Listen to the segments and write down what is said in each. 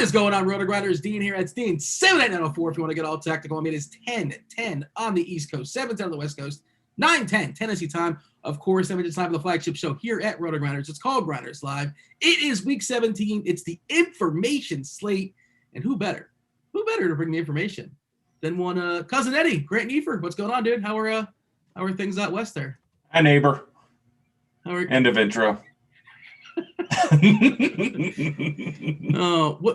What is going on, Rotogrinders? Dean here. It's Dean 78904 if you want to get all technical. I mean, it's 10:10 on the East Coast, 7:10 on the West Coast, 9:10 Tennessee time. Of course, it's time for the flagship show here at Rotogrinders. It's called Grinderslive. It is week 17. It's the information slate. And who better to bring the information than one cousin Eddie, Grant Neiford. What's going on, dude? How are things out west there? Hi, neighbor. End of intro.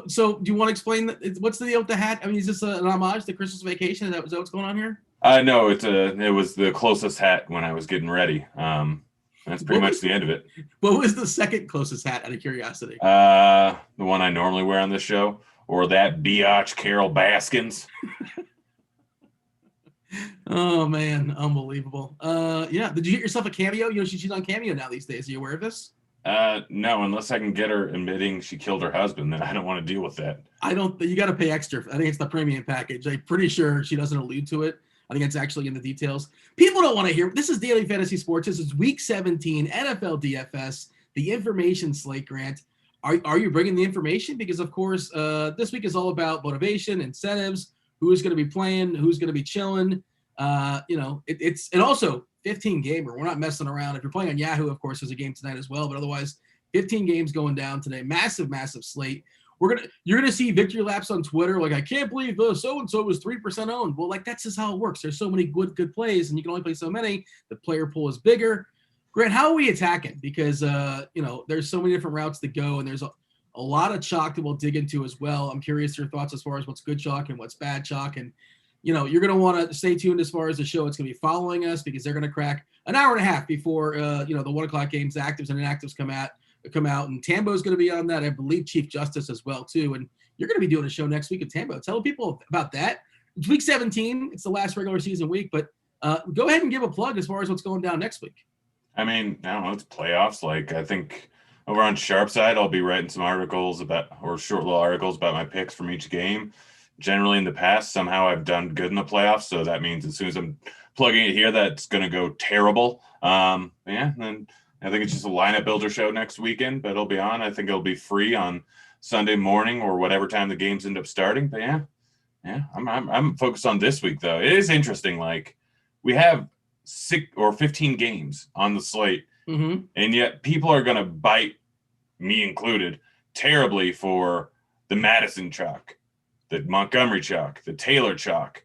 So do you want to explain what's the deal with the hat? I mean, is this an homage to Christmas Vacation? Is that what's going on here? No, it was the closest hat when I was getting ready. That's pretty much the end of it. What was the second closest hat, out of curiosity? The one I normally wear on this show, or that biatch Carol Baskins. Oh man, unbelievable. Yeah. Did you get yourself a Cameo? You know, she's on Cameo now these days. Are you aware of this? No, unless I can get her admitting she killed her husband, then I don't want to deal with that. You got to pay extra. I think it's the premium package. I'm pretty sure she doesn't allude to it. I think it's actually in the details. People don't want to hear. This is Daily Fantasy Sports. This is Week 17, NFL DFS, the information slate, Grant. Are you bringing the information? Because, of course, this week is all about motivation, incentives, who's going to be playing, who's going to be chilling. It's also 15 gamer. We're not messing around. If you're playing on Yahoo, of course, there's a game tonight as well. But otherwise, 15 games going down today. Massive slate. You're gonna see victory laps on Twitter. Like, I can't believe so and so was 3% owned. Well, like, that's just how it works. There's so many good plays, and you can only play so many. The player pool is bigger. Grant, how are we attacking? Because there's so many different routes to go, and there's a lot of chalk that we'll dig into as well. I'm curious your thoughts as far as what's good chalk and what's bad chalk. And you're going to want to stay tuned as far as the show. It's going to be following us because they're going to crack an hour and a half before the 1 o'clock games, actives and inactives come out. And Tambo's going to be on that. I believe Chief Justice as well too. And you're going to be doing a show next week with Tambo. Tell people about that. It's week 17. It's the last regular season week, but go ahead and give a plug as far as what's going down next week. I mean, I don't know. It's playoffs. Like, I think over on Sharp Side, I'll be writing some articles short little articles about my picks from each game. Generally in the past, somehow I've done good in the playoffs. So that means as soon as I'm plugging it here, that's going to go terrible. Then I think it's just a lineup builder show next weekend, but it'll be on. I think it'll be free on Sunday morning or whatever time the games end up starting. But yeah, I'm focused on this week though. It is interesting. Like, we have 6 or 15 games on the slate, and yet people are going to bite, me included, terribly for the Madison chalk, the Montgomery chalk, the Taylor chalk.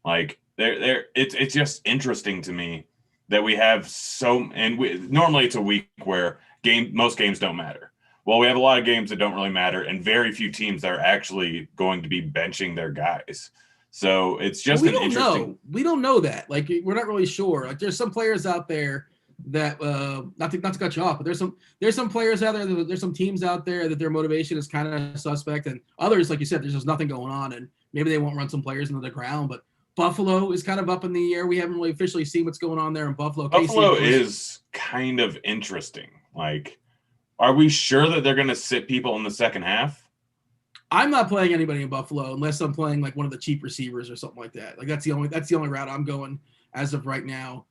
Like, it's just interesting to me that we have normally it's a week where most games don't matter. Well, we have a lot of games that don't really matter, and very few teams that are actually going to be benching their guys. So it's just interesting. We don't know that. Like, we're not really sure. Like, there's some players out there that not to cut you off, but there's some players out there. There's some teams out there that their motivation is kind of suspect, and others, like you said, there's just nothing going on, and maybe they won't run some players into the ground. But Buffalo is kind of up in the air. We haven't really officially seen what's going on there in Buffalo. Buffalo is kind of interesting. Like, are we sure that they're going to sit people in the second half? I'm not playing anybody in Buffalo unless I'm playing like one of the cheap receivers or something like that. Like, that's the only route I'm going as of right now.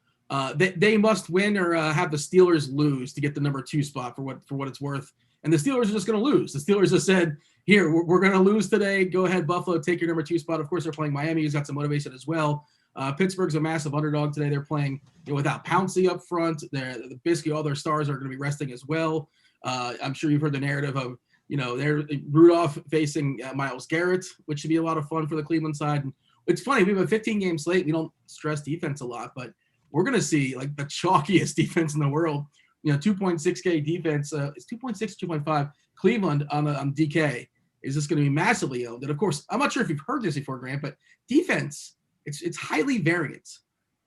They must win or have the Steelers lose to get the number 2 spot for what it's worth. And the Steelers are just going to lose. The Steelers just said, here, we're going to lose today. Go ahead, Buffalo, take your number 2 spot. Of course, they're playing Miami, who's got some motivation as well. Pittsburgh's a massive underdog today. They're playing without Pouncey up front. Basically all their stars are going to be resting as well. I'm sure you've heard the narrative of, they're Rudolph facing Myles Garrett, which should be a lot of fun for the Cleveland side. And it's funny, we have a 15-game slate. We don't stress defense a lot, but we're going to see like the chalkiest defense in the world. 2.6K defense. It's 2.6, 2.5. Cleveland on DK is just going to be massively owned. And of course, I'm not sure if you've heard this before, Grant, but defense, it's highly variant.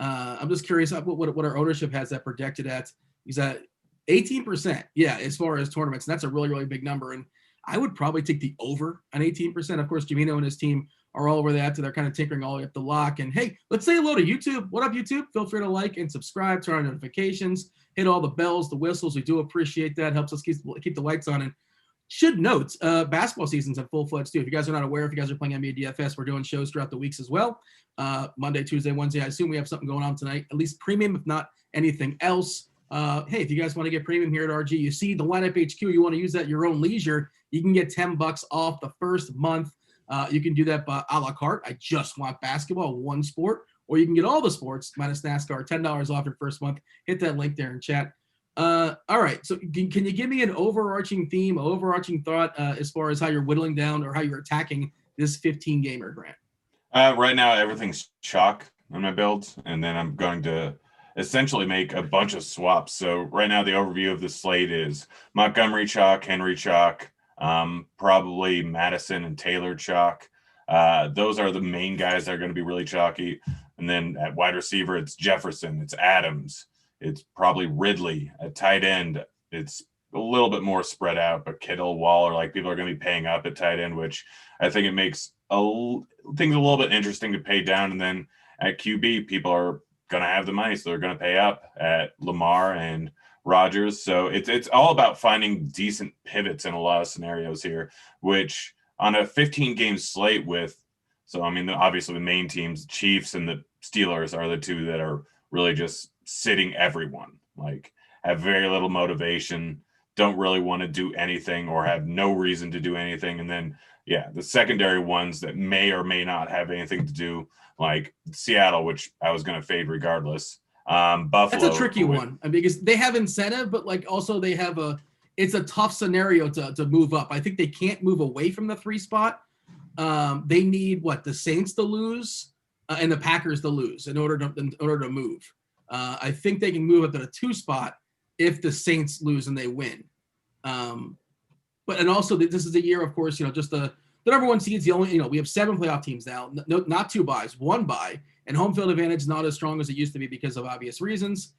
I'm just curious what our ownership has that projected at. He's at 18%. Yeah, as far as tournaments, and that's a really, really big number. And I would probably take the over on 18%. Of course, Jamino and his team are all over that, so they're kind of tinkering all the way up the lock. And hey, let's say hello to YouTube. What up, YouTube? Feel free to like and subscribe, turn on notifications, hit all the bells, the whistles. We do appreciate that. Helps us keep the lights on. And should note, basketball season's in full fledged too. If you guys are not aware, if you guys are playing NBA DFS, we're doing shows throughout the weeks as well. Monday, Tuesday, Wednesday. I assume we have something going on tonight, at least premium, if not anything else. Hey, if you guys want to get premium here at RG, you see the lineup HQ, you want to use that at your own leisure, You can get $10 off the first month. You can do that by a la carte. I just want basketball, one sport. Or you can get all the sports minus NASCAR, $10 off your first month. Hit that link there in chat. All right. So can you give me an overarching theme, overarching thought as far as how you're whittling down or how you're attacking this 15-gamer, Grant? Right now, everything's chalk on my builds, and then I'm going to essentially make a bunch of swaps. So right now, the overview of the slate is Montgomery chalk, Henry chalk, probably Madison and Taylor chalk. Those are the main guys that are going to be really chalky. And then at wide receiver, it's Jefferson, it's Adams, it's probably Ridley. At tight end, it's a little bit more spread out, but Kittle, Waller, like people are going to be paying up at tight end, which I think it makes things a little bit interesting to pay down. And then at QB, people are going to have the money, so they're going to pay up at Lamar and Rodgers. So it's all about finding decent pivots in a lot of scenarios here, which on a 15-game slate with, so I mean, obviously the main teams, Chiefs and the Steelers are the two that are really just sitting everyone, like have very little motivation, don't really want to do anything or have no reason to do anything. And then, yeah, the secondary ones that may or may not have anything to do, like Seattle, which I was going to fade regardless. Buffalo. That's a tricky one because they have incentive, but like also they have it's a tough scenario to move up. I think they can't move away from the 3 spot. They need the Saints to lose and the Packers to lose in order to move. I think they can move up to the 2 spot if the Saints lose and they win. And also this is a year, of course, just the number 1 seed's the only, we have 7 playoff teams now, no, not 2 buys, 1 bye, and home field advantage is not as strong as it used to be because of obvious reasons.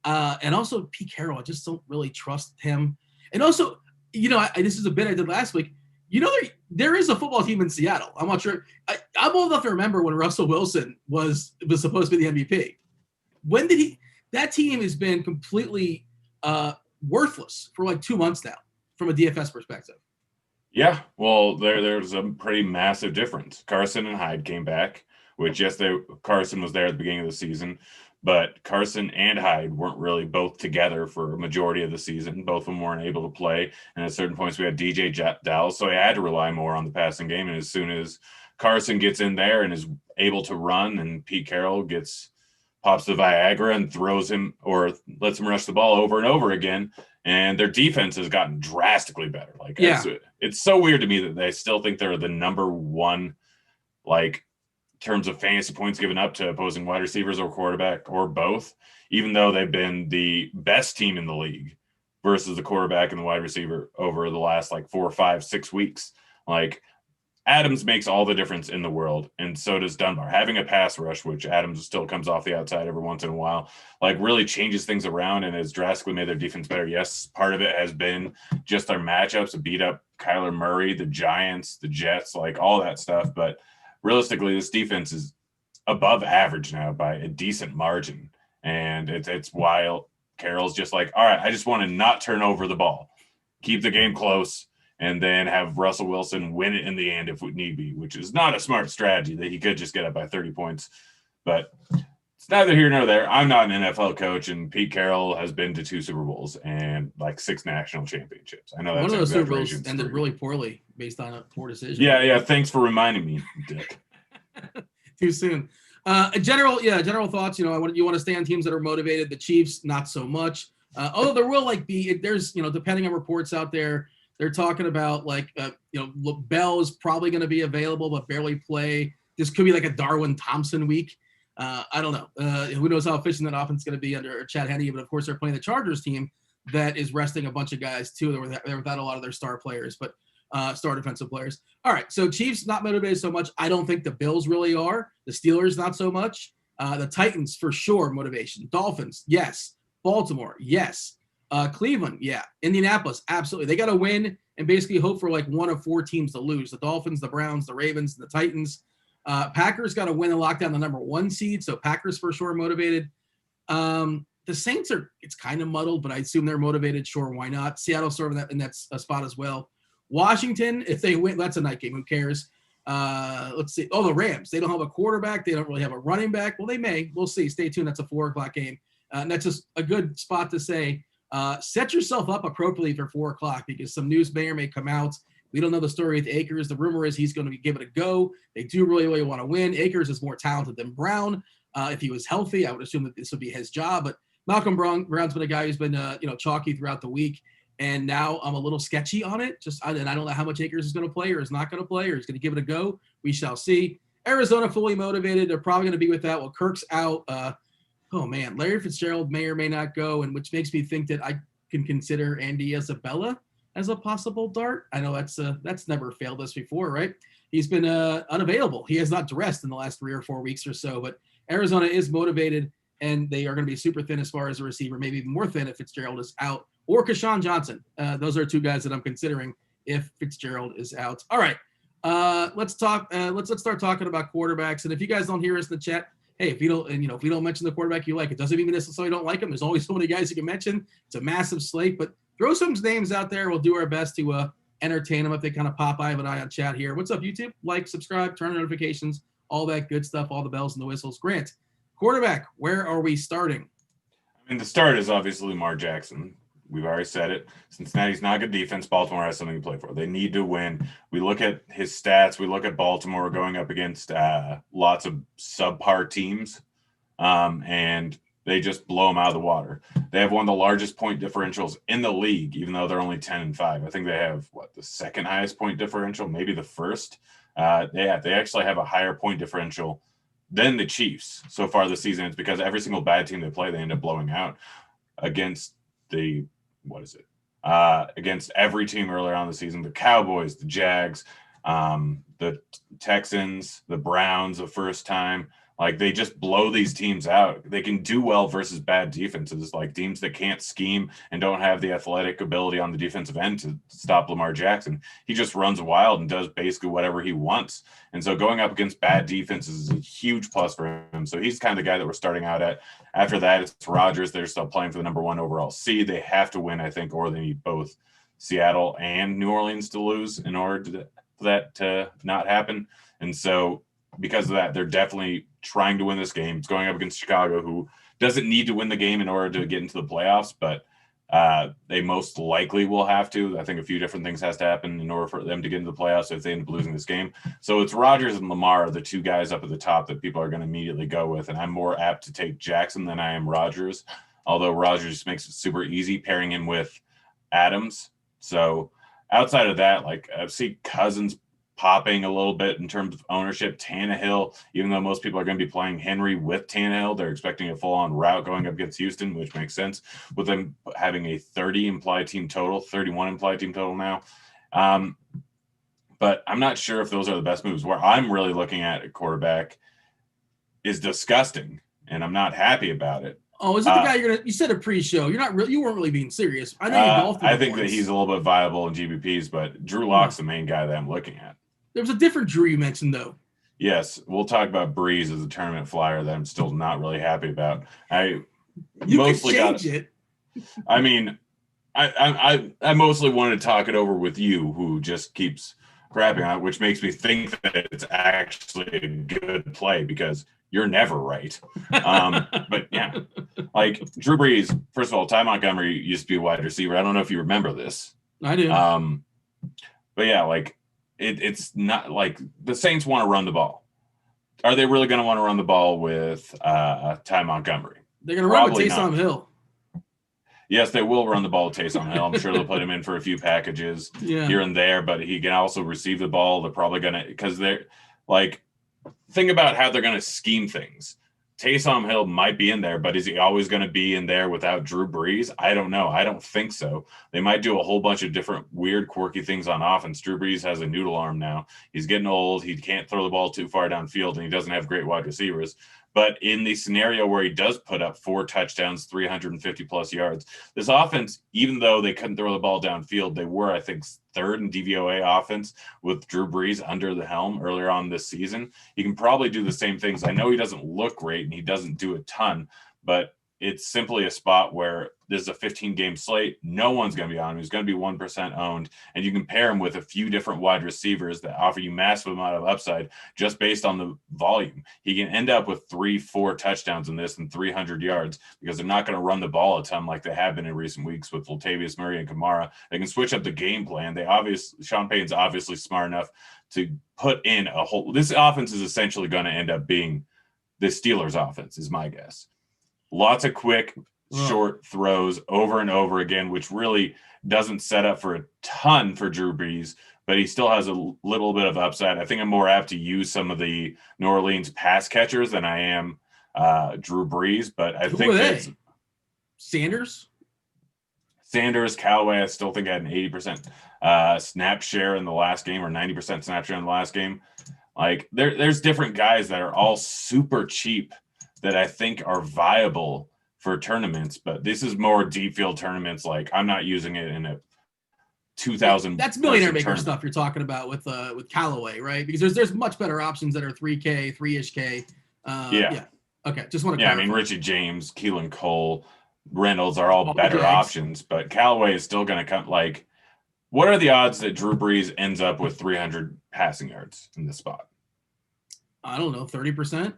And also Pete Carroll, I just don't really trust him. And also, this is a bit I did last week. There is a football team in Seattle. I'm not sure. I'm old enough to remember when Russell Wilson was supposed to be the MVP. When did that team has been completely worthless for like 2 months now from a DFS perspective. Yeah, well, there's a pretty massive difference. Carson and Hyde came back, which, yes, Carson was there at the beginning of the season, but Carson and Hyde weren't really both together for a majority of the season. Both of them weren't able to play, and at certain points we had DJ Dallas, so he had to rely more on the passing game, and as soon as Carson gets in there and is able to run and Pete Carroll pops the Viagra and throws him or lets him rush the ball over and over again, and their defense has gotten drastically better. Like, yeah. It's so weird to me that they still think they're the number 1, like, in terms of fantasy points given up to opposing wide receivers or quarterback or both, even though they've been the best team in the league versus the quarterback and the wide receiver over the last 4, 5, 6 weeks. Like, Adams makes all the difference in the world, and so does Dunbar. Having a pass rush, which Adams still comes off the outside every once in a while, really changes things around and has drastically made their defense better. Yes, part of it has been just their matchups to beat up Kyler Murray, the Giants, the Jets, all that stuff. But realistically, this defense is above average now by a decent margin, and it's why Carroll's just all right, I just want to not turn over the ball, keep the game close, and then have Russell Wilson win it in the end if we need be, which is not a smart strategy that he could just get up by 30 points. But it's neither here nor there. I'm not an NFL coach, and Pete Carroll has been to 2 Super Bowls and 6 national championships. I know that's one of those Super Bowls ended really poorly based on a poor decision. Yeah. Thanks for reminding me, Dick. Too soon. General thoughts. You want to stay on teams that are motivated. The Chiefs, not so much. Although there will there's depending on reports out there. They're talking about Bell is probably going to be available but barely play. This could be a Darwin Thompson week. I don't know. Who knows how efficient that offense is going to be under Chad Henne. But of course, they're playing the Chargers team that is resting a bunch of guys too. They're without a lot of their star players, but star defensive players. All right, so Chiefs not motivated so much. I don't think the Bills really are. The Steelers not so much. The Titans for sure motivation. Dolphins, yes. Baltimore, yes. Cleveland, yeah. Indianapolis, absolutely. They got to win and basically hope for 1 of 4 teams to lose. The Dolphins, the Browns, the Ravens, and the Titans. Packers got to win and lock down the number 1 seed, so Packers for sure motivated. The Saints it's kind of muddled, but I assume they're motivated. Sure, why not? Seattle sort of in that spot as well. Washington, if they win, that's a night game. Who cares? Let's see. Oh, the Rams. They don't have a quarterback. They don't really have a running back. Well, they may. We'll see. Stay tuned. That's a 4:00 game. And that's just a good spot to say, set yourself up appropriately for 4:00 because some news may or may come out We don't know the story with Akers. The rumor is he's going to give it a go. They do really, really want to win. Akers is more talented than Brown. If he was healthy, I would assume that this would be his job. But Malcolm Brown's been a guy who's been, chalky throughout the week. And now I'm a little sketchy on it. And I don't know how much Akers is going to play or is not going to play or is going to give it a go. We shall see. Arizona fully motivated. They're probably going to be with that. Well, Kirk's out. Larry Fitzgerald may or may not go, and which makes me think that I can consider Andy Isabella as a possible dart. I know that's never failed us before, right? He's been unavailable. He has not dressed in the last 3 or 4 weeks or so, but Arizona is motivated, and they are going to be super thin as far as a receiver, maybe even more thin if Fitzgerald is out, or Deshaun Johnson. Those are 2 guys that I'm considering if Fitzgerald is out. All right, let's talk. Let's start talking about quarterbacks. And if you guys don't hear us in the chat, hey, if we don't mention the quarterback you like, it doesn't mean necessarily don't like him. There's always so many guys you can mention. It's a massive slate, but throw some names out there. We'll do our best to entertain them if they kind of pop. I have an eye on chat here. What's up, YouTube? Like, subscribe, turn on notifications, all that good stuff, all the bells and the whistles. Grant, quarterback, where are we starting? I mean, the start is obviously Lamar Jackson. We've already said it. Cincinnati's not good defense. Baltimore has something to play for. They need to win. We look at his stats. We look at Baltimore going up against lots of subpar teams, and they just blow them out of the water. They have one of the largest point differentials in the league, even though they're only 10-5. I think they have the second highest point differential, maybe the first. They actually have a higher point differential than the Chiefs so far this season. It's because every single bad team they play, they end up blowing out against against every team earlier on in the season. The Cowboys, the Jags, the Texans, the Browns the first time. Like, they just blow these teams out. They can do well versus bad defenses, like teams that can't scheme and don't have the athletic ability on the defensive end to stop Lamar Jackson. He just runs wild and does basically whatever he wants. And so going up against bad defenses is a huge plus for him. So he's kind of the guy that we're starting out at. After that, it's Rodgers. They're still playing for the number 1 overall seed. They have to win, I think, or they need both Seattle and New Orleans to lose in order for that to not happen. And so because of that, they're definitely trying to win this game. It's going up against Chicago, who doesn't need to win the game in order to get into the playoffs, but they most likely will have to. I think a few different things has to happen in order for them to get into the playoffs if they end up losing this game. So it's Rodgers and Lamar, the 2 guys up at the top that people are going to immediately go with, and I'm more apt to take Jackson than I am Rodgers, although Rodgers makes it super easy pairing him with Adams. So outside of that, I see Cousins popping a little bit in terms of ownership. Tannehill, even though most people are going to be playing Henry with Tannehill, they're expecting a full-on route going up against Houston, which makes sense with them having a 30 implied team total, 31 implied team total now. But I'm not sure if those are the best moves. Where I'm really looking at a quarterback is disgusting, and I'm not happy about it. Oh, is it the guy you said a pre-show? You weren't really being serious. I know you golfed. I think that he's a little bit viable in GBPs, but Drew Lock's the main guy that I'm looking at. There was a different Drew you mentioned, though. Yes, we'll talk about Breeze as a tournament flyer that I'm still not really happy about. You mostly can change it. I mean, I mostly wanted to talk it over with you, who just keeps crapping on it, which makes me think that it's actually a good play because you're never right. But yeah, Drew Brees. First of all, Ty Montgomery used to be a wide receiver. I don't know if you remember this. I do. But yeah, it's not the Saints want to run the ball. Are they really going to want to run the ball with Ty Montgomery? They're going to run with Taysom Hill. Yes, they will run the ball with Taysom Hill. I'm sure they'll put him in for a few packages here and there, but he can also receive the ball. They're probably going to, because they're think about how they're going to scheme things. Taysom Hill might be in there, but is he always going to be in there without Drew Brees? I don't know. I don't think so. They might do a whole bunch of different weird, quirky things on offense. Drew Brees has a noodle arm now. He's getting old. He can't throw the ball too far downfield, and he doesn't have great wide receivers. But in the scenario where he does put up 4 touchdowns, 350-plus yards, this offense, even though they couldn't throw the ball downfield, they were, I think, 3rd in DVOA offense with Drew Brees under the helm earlier on this season. He can probably do the same things. I know he doesn't look great and he doesn't do a ton, but it's simply a spot where this is a 15-game slate. No one's going to be on him. He's going to be 1% owned. And you can pair him with a few different wide receivers that offer you massive amount of upside just based on the volume. He can end up with 3-4 touchdowns in this and 300 yards because they're not going to run the ball a ton like they have been in recent weeks with Latavius Murray and Kamara. They can switch up the game plan. Sean Payton's obviously smart enough to put in a whole – this offense is essentially going to end up being the Steelers offense is my guess. Lots of quick – short throws over and over again, which really doesn't set up for a ton for Drew Brees, but he still has a little bit of upside. I think I'm more apt to use some of the New Orleans pass catchers than I am Drew Brees, but I think that's Sanders, Callaway. I still think I had an 80% snap share in the last game or 90% snap share in the last game. Like there's different guys that are all super cheap that I think are viable for tournaments, but this is more deep field tournaments. Like I'm not using it in a 2,000. That's millionaire maker stuff you're talking about with Callaway, right? Because there's much better options that are 3K, 3-ish K. Yeah. Okay. Just want to. Yeah, I mean Richie James, Keelan Cole, Reynolds are all better options, but Callaway is still going to come. Like, what are the odds that Drew Brees ends up with 300 passing yards in this spot? I don't know, 30%.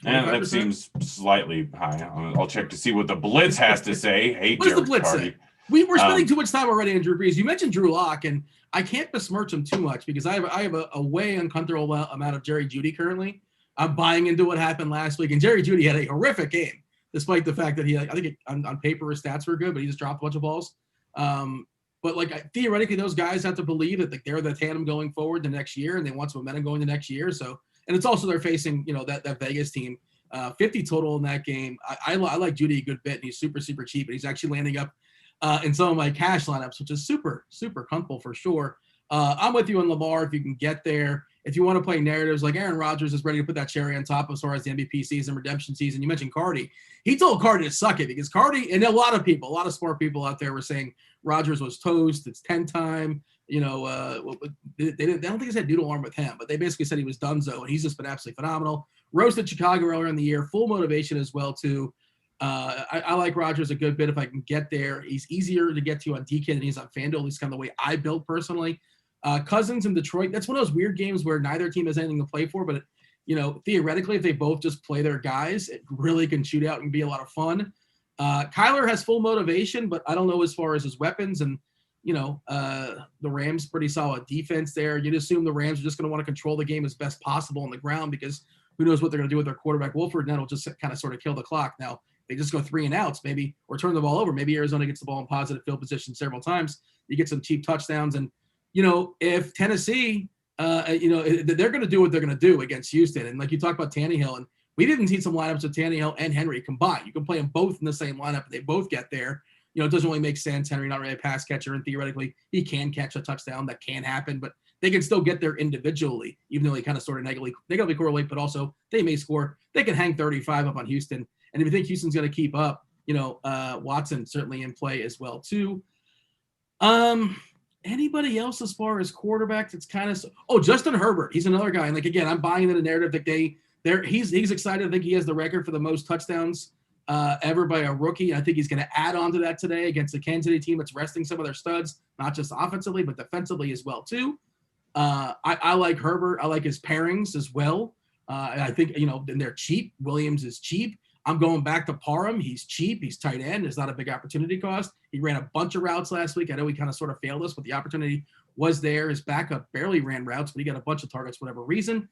And that seems slightly high. I'll check to see what the Blitz has to say. Hey, what does the Blitz say? We're spending too much time already on Drew Brees. You mentioned Drew Lock, and I can't besmirch him too much because I have a way uncomfortable amount of Jerry Jeudy currently. I'm buying into what happened last week, and Jerry Jeudy had a horrific game, despite the fact that I think on paper his stats were good, but he just dropped a bunch of balls. But theoretically, those guys have to believe that they're the tandem going forward the next year, and they want some momentum going the next year. So. And it's also they're facing, that Vegas team. 50 total in that game. I like Jeudy a good bit, and he's super, super cheap, and he's actually landing up in some of my cash lineups, which is super, super comfortable for sure. I'm with you on Lamar if you can get there. If you want to play narratives, like Aaron Rodgers is ready to put that cherry on top as far as the MVP season, redemption season. You mentioned Cardi. He told Cardi to suck it because Cardi, and a lot of smart people out there were saying Rodgers was toast. It's 10 time. They don't think he said doodle arm with him, but they basically said he was donezo, and he's just been absolutely phenomenal. Roasted Chicago earlier in the year, full motivation as well too. I like Rodgers a good bit if I can get there. He's easier to get to on DK than he's on FanDuel. At least kind of the way I build personally. Cousins in Detroit, that's one of those weird games where neither team has anything to play for, but theoretically, if they both just play their guys, it really can shoot out and be a lot of fun. Kyler has full motivation, but I don't know as far as his weapons and. The Rams pretty solid defense there. You'd assume the Rams are just going to want to control the game as best possible on the ground because who knows what they're going to do with their quarterback Wolford, and that'll just kind of sort of kill the clock. Now, they just go 3 and outs maybe or turn the ball over. Maybe Arizona gets the ball in positive field position several times. You get some cheap touchdowns. And, if Tennessee, they're going to do what they're going to do against Houston. And like you talked about Tannehill, and we didn't see some lineups with Tannehill and Henry combined. You can play them both in the same lineup, and they both get there. It doesn't really make sense. Henry not really a pass catcher, and theoretically he can catch a touchdown. That can happen, but they can still get there individually, even though they kind of sort of negatively correlate, but also they may score. They can hang 35 up on Houston. And if you think Houston's going to keep up, Watson certainly in play as well too. Anybody else as far as quarterbacks? It's kind of Justin Herbert. He's another guy. And again, I'm buying into the narrative that he's excited. I think he has the record for the most touchdowns ever by a rookie. I think he's going to add on to that today against the Kansas City team that's resting some of their studs, not just offensively, but defensively as well too. I like Herbert. I like his pairings as well. I think, and they're cheap. Williams is cheap. I'm going back to Parham. He's cheap. He's tight end. There's not a big opportunity cost. He ran a bunch of routes last week. I know he kind of sort of failed us, but the opportunity was there. His backup barely ran routes, but he got a bunch of targets for whatever reason.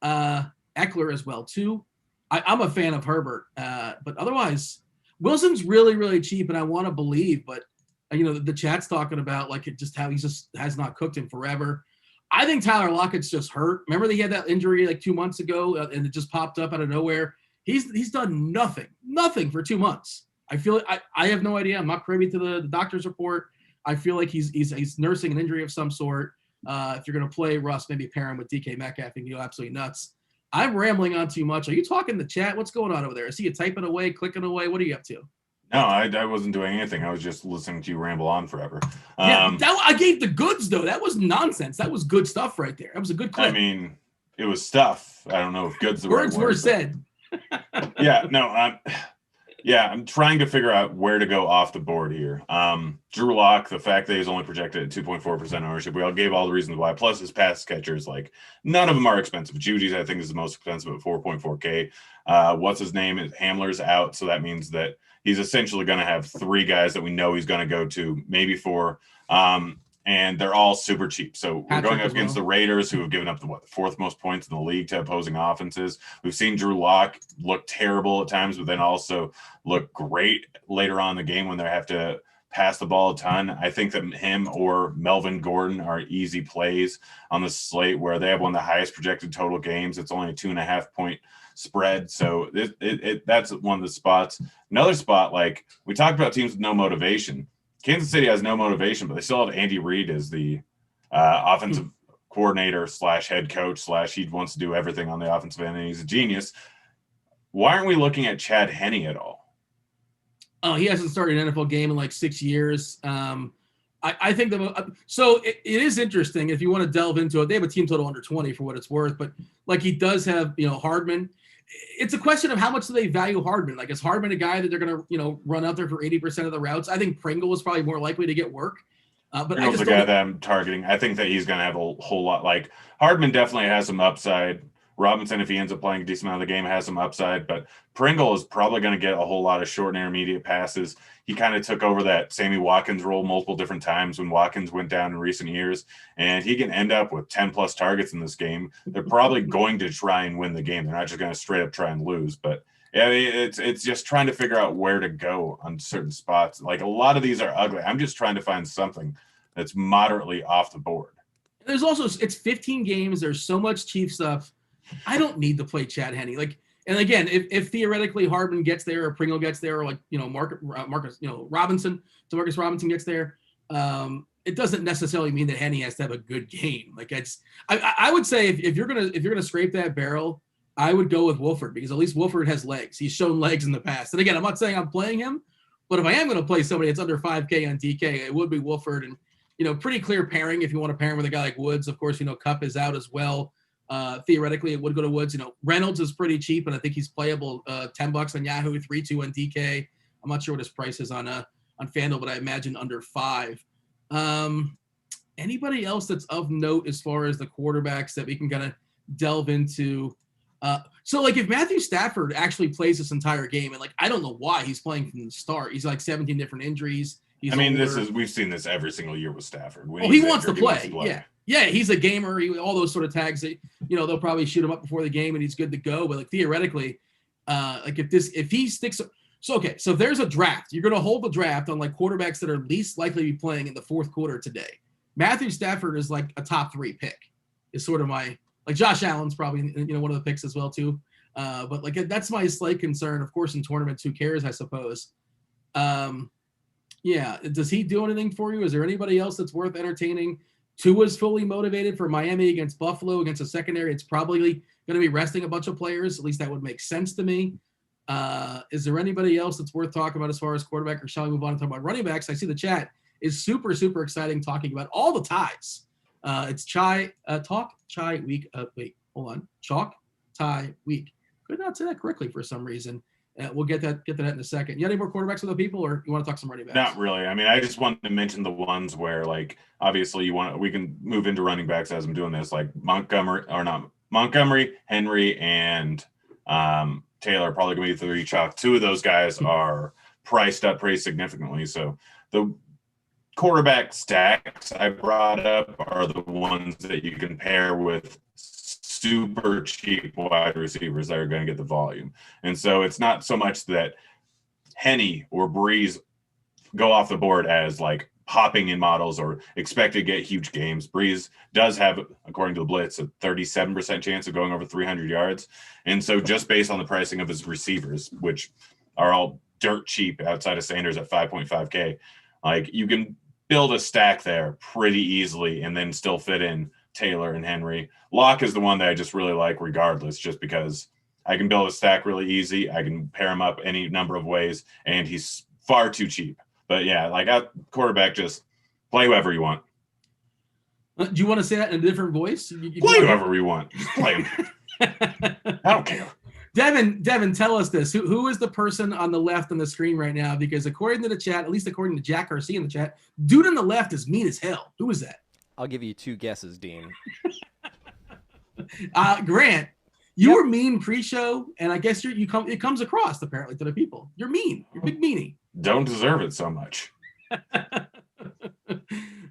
Eckler as well too. I'm a fan of Herbert, but otherwise, Wilson's really, really cheap, and I want to believe. But the chat's talking about just how he just has not cooked in forever. I think Tyler Lockett's just hurt. Remember he had that injury 2 months ago, and it just popped up out of nowhere. He's done nothing for 2 months. I feel I have no idea. I'm not privy to the doctor's report. I feel like he's nursing an injury of some sort. If you're going to play Russ, maybe pair him with DK Metcalf and go absolutely nuts. I'm rambling on too much. Are you talking in the chat? What's going on over there? I see you typing away, clicking away. What are you up to? No, I wasn't doing anything. I was just listening to you ramble on forever. I gave the goods, though. That was nonsense. That was good stuff right there. That was a good clip. I mean, it was stuff. I don't know if good's the words right word. Words were said. Yeah, no. Yeah, I'm trying to figure out where to go off the board here. Drew Lock, the fact that he's only projected at 2.4% ownership, we all gave all the reasons why. Plus his pass catchers, like none of them are expensive. Judy's, I think, is the most expensive at 4.4K. What's his name? Hamler's out, so that means that he's essentially going to have 3 guys that we know he's going to go to, maybe 4. And they're all super cheap. So we're going up against the Raiders, who have given up the 4th most points in the league to opposing offenses. We've seen Drew Lock look terrible at times, but then also look great later on in the game when they have to pass the ball a ton. I think that him or Melvin Gordon are easy plays on the slate where they have one of the highest projected total games. It's only a 2.5 point spread. So that's one of the spots. Another spot, like we talked about teams with no motivation. Kansas City has no motivation, but they still have Andy Reid as the offensive coordinator / head coach / he wants to do everything on the offensive end, and he's a genius. Why aren't we looking at Chad Henne at all? Oh, he hasn't started an NFL game in like 6 years. I think so it is interesting if you want to delve into it. They have a team total under 20 for what it's worth, but like he does have, Hardman. It's a question of how much do they value Hardman. Like, is Hardman a guy that they're going to, run out there for 80% of the routes? I think Pringle is probably more likely to get work. But Pringle's the guy that I'm targeting. I think that he's going to have a whole lot. Like, Hardman definitely has some upside. Robinson, if he ends up playing a decent amount of the game, has some upside. But Pringle is probably going to get a whole lot of short and intermediate passes. He kind of took over that Sammy Watkins role multiple different times when Watkins went down in recent years. And he can end up with 10-plus targets in this game. They're probably going to try and win the game. They're not just going to straight up try and lose. But yeah, it's just trying to figure out where to go on certain spots. Like, a lot of these are ugly. I'm just trying to find something that's moderately off the board. There's also, it's 15 games. There's so much cheap stuff. I don't need to play Chad Henne. Like, and again, if theoretically Hardman gets there or Pringle gets there, or like, Marcus, Robinson, DeMarcus Robinson gets there, it doesn't necessarily mean that Henne has to have a good game. Like, I would say if you're gonna scrape that barrel, I would go with Wolford, because at least Wolford has legs. He's shown legs in the past. And again, I'm not saying I'm playing him, but if I am going to play somebody that's under 5K on DK, it would be Wolford. And pretty clear pairing if you want to pair him with a guy like Woods. Of course, Kupp is out as well. Theoretically, it would go to Woods. Reynolds is pretty cheap, and I think he's playable. $10 on Yahoo, 3.2 on DK. I'm not sure what his price is on FanDuel, but I imagine under 5. Anybody else that's of note as far as the quarterbacks that we can kind of delve into? So like if Matthew Stafford actually plays this entire game, and like I don't know why he's playing from the start. He's like 17 different injuries. He's we've seen this every single year with Stafford. When he wants to play. Yeah, he's a gamer. All those sort of tags that they'll probably shoot him up before the game and he's good to go. But like theoretically, if he sticks, so if there's a draft, you're going to hold the draft on like quarterbacks that are least likely to be playing in the fourth quarter today. Matthew Stafford is like a top 3 pick. Is sort of my, like, Josh Allen's probably one of the picks as well too. But like that's my slight concern. Of course, in tournaments, who cares? I suppose. Yeah. Does he do anything for you? Is there anybody else that's worth entertaining? Tua's fully motivated for Miami against Buffalo, against a secondary. It's probably going to be resting a bunch of players. At least that would make sense to me. Is there anybody else that's worth talking about as far as quarterback, or shall we move on and talk about running backs? I see the chat is super, super exciting, talking about all the ties. It's Talk Chai Week. Wait, hold on. Chalk Tie Week. Could not say that correctly for some reason. We'll get to that in a second. You got any more quarterbacks with the people, or you want to talk some running backs? Not really. I mean, I just wanted to mention the ones where, like, obviously we can move into running backs as I'm doing this, like Montgomery, Henry, and Taylor are probably going to be 3 chalk. 2 of those guys are priced up pretty significantly. So the quarterback stacks I brought up are the ones that you can pair with super cheap wide receivers that are going to get the volume. And so it's not so much that Henne or Breeze go off the board as like hopping in models or expect to get huge games. Breeze does have, according to the Blitz, a 37% chance of going over 300 yards. And so just based on the pricing of his receivers, which are all dirt cheap outside of Sanders at 5.5K, like you can build a stack there pretty easily and then still fit in Taylor and Henry. Locke is the one that I just really like regardless, just because I can build a stack really easy. I can pair him up any number of ways, and he's far too cheap. But yeah, like at quarterback, just play whoever you want. Do you want to say that in a different voice? Play whoever you want. Just play him. I don't care. Devin, tell us this. Who is the person on the left on the screen right now? Because according to the chat, at least according to Jack RC in the chat, dude on the left is mean as hell. Who is that? I'll give you 2 guesses, Dean. Grant, you were mean pre-show, and I guess it comes across apparently to the people. You're mean. You're big meanie. Don't deserve it so much.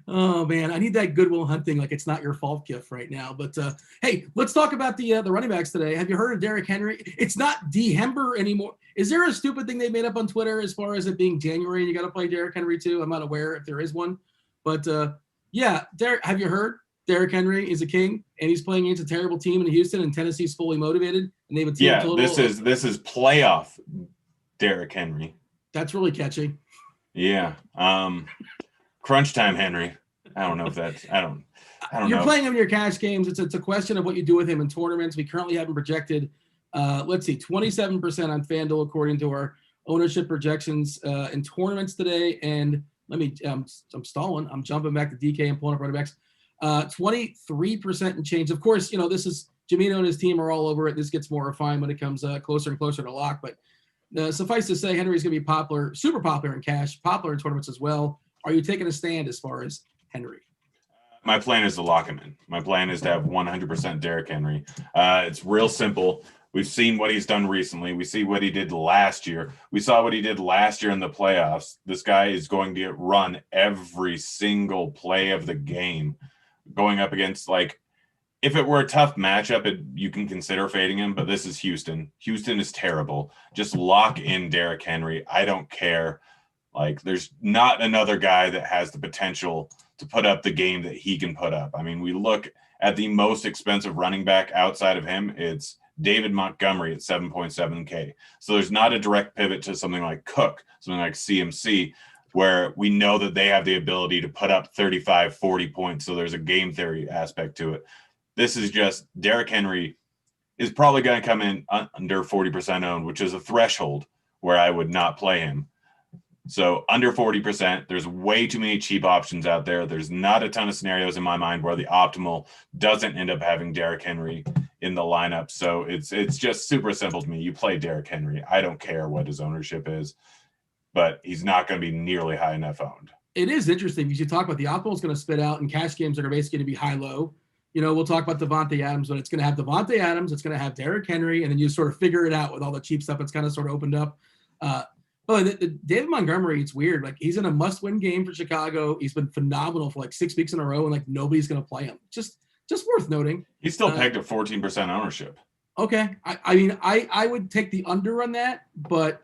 Oh man, I need that Goodwill Hunting like it's not your fault gift right now. But hey, let's talk about the running backs today. Have you heard of Derrick Henry? It's not D-Hember anymore. Is there a stupid thing they made up on Twitter as far as it being January and you got to play Derrick Henry too? I'm not aware if there is one, but yeah, Derrick. Have you heard? Derrick Henry is a king, and he's playing against a terrible team in Houston, and Tennessee's fully motivated, and they have a team total. This is playoff Derrick Henry. That's really catchy. Yeah. Crunch time Henry. I don't know if that's I don't You're know. playing him in your cash games. It's a question of what you do with him in tournaments. We currently have him projected, 27% on FanDuel according to our ownership projections in tournaments today. And I'm stalling. I'm jumping back to DK and pulling up running backs. 23% and change. Of course, this is Jamino and his team are all over it. This gets more refined when it comes closer and closer to lock. But suffice to say, Henry's going to be popular, super popular in cash, popular in tournaments as well. Are you taking a stand as far as Henry? My plan is to lock him in. My plan is to have 100% Derrick Henry. It's real simple. We've seen what he's done recently. We see what he did last year. We saw what he did last year in the playoffs. This guy is going to get run every single play of the game, going up against, like, if it were a tough matchup, you can consider fading him, but this is Houston. Houston is terrible. Just lock in Derrick Henry. I don't care. Like, there's not another guy that has the potential to put up the game that he can put up. I mean, we look at the most expensive running back outside of him. It's David Montgomery at 7.7K. So there's not a direct pivot to something like Cook, something like CMC, where we know that they have the ability to put up 35, 40 points. So there's a game theory aspect to it. This is just Derrick Henry is probably going to come in under 40% owned, which is a threshold where I would not play him. So under 40%, there's way too many cheap options out there. There's not a ton of scenarios in my mind where the optimal doesn't end up having Derrick Henry in the lineup. So it's just super simple to me. You play Derrick Henry. I don't care what his ownership is, but he's not going to be nearly high enough owned. It is interesting because you talk about the optimal is going to spit out, and cash games are basically going to be high-low. We'll talk about Devontae Adams, but it's going to have Devontae Adams, it's going to have Derrick Henry, and then you sort of figure it out with all the cheap stuff. It's kind of sort of opened up. David Montgomery, it's weird. Like, he's in a must-win game for Chicago. He's been phenomenal for like 6 weeks in a row, and like nobody's going to play him. Just worth noting. He's still pegged at 14% ownership. Okay, I mean, I would take the under on that, but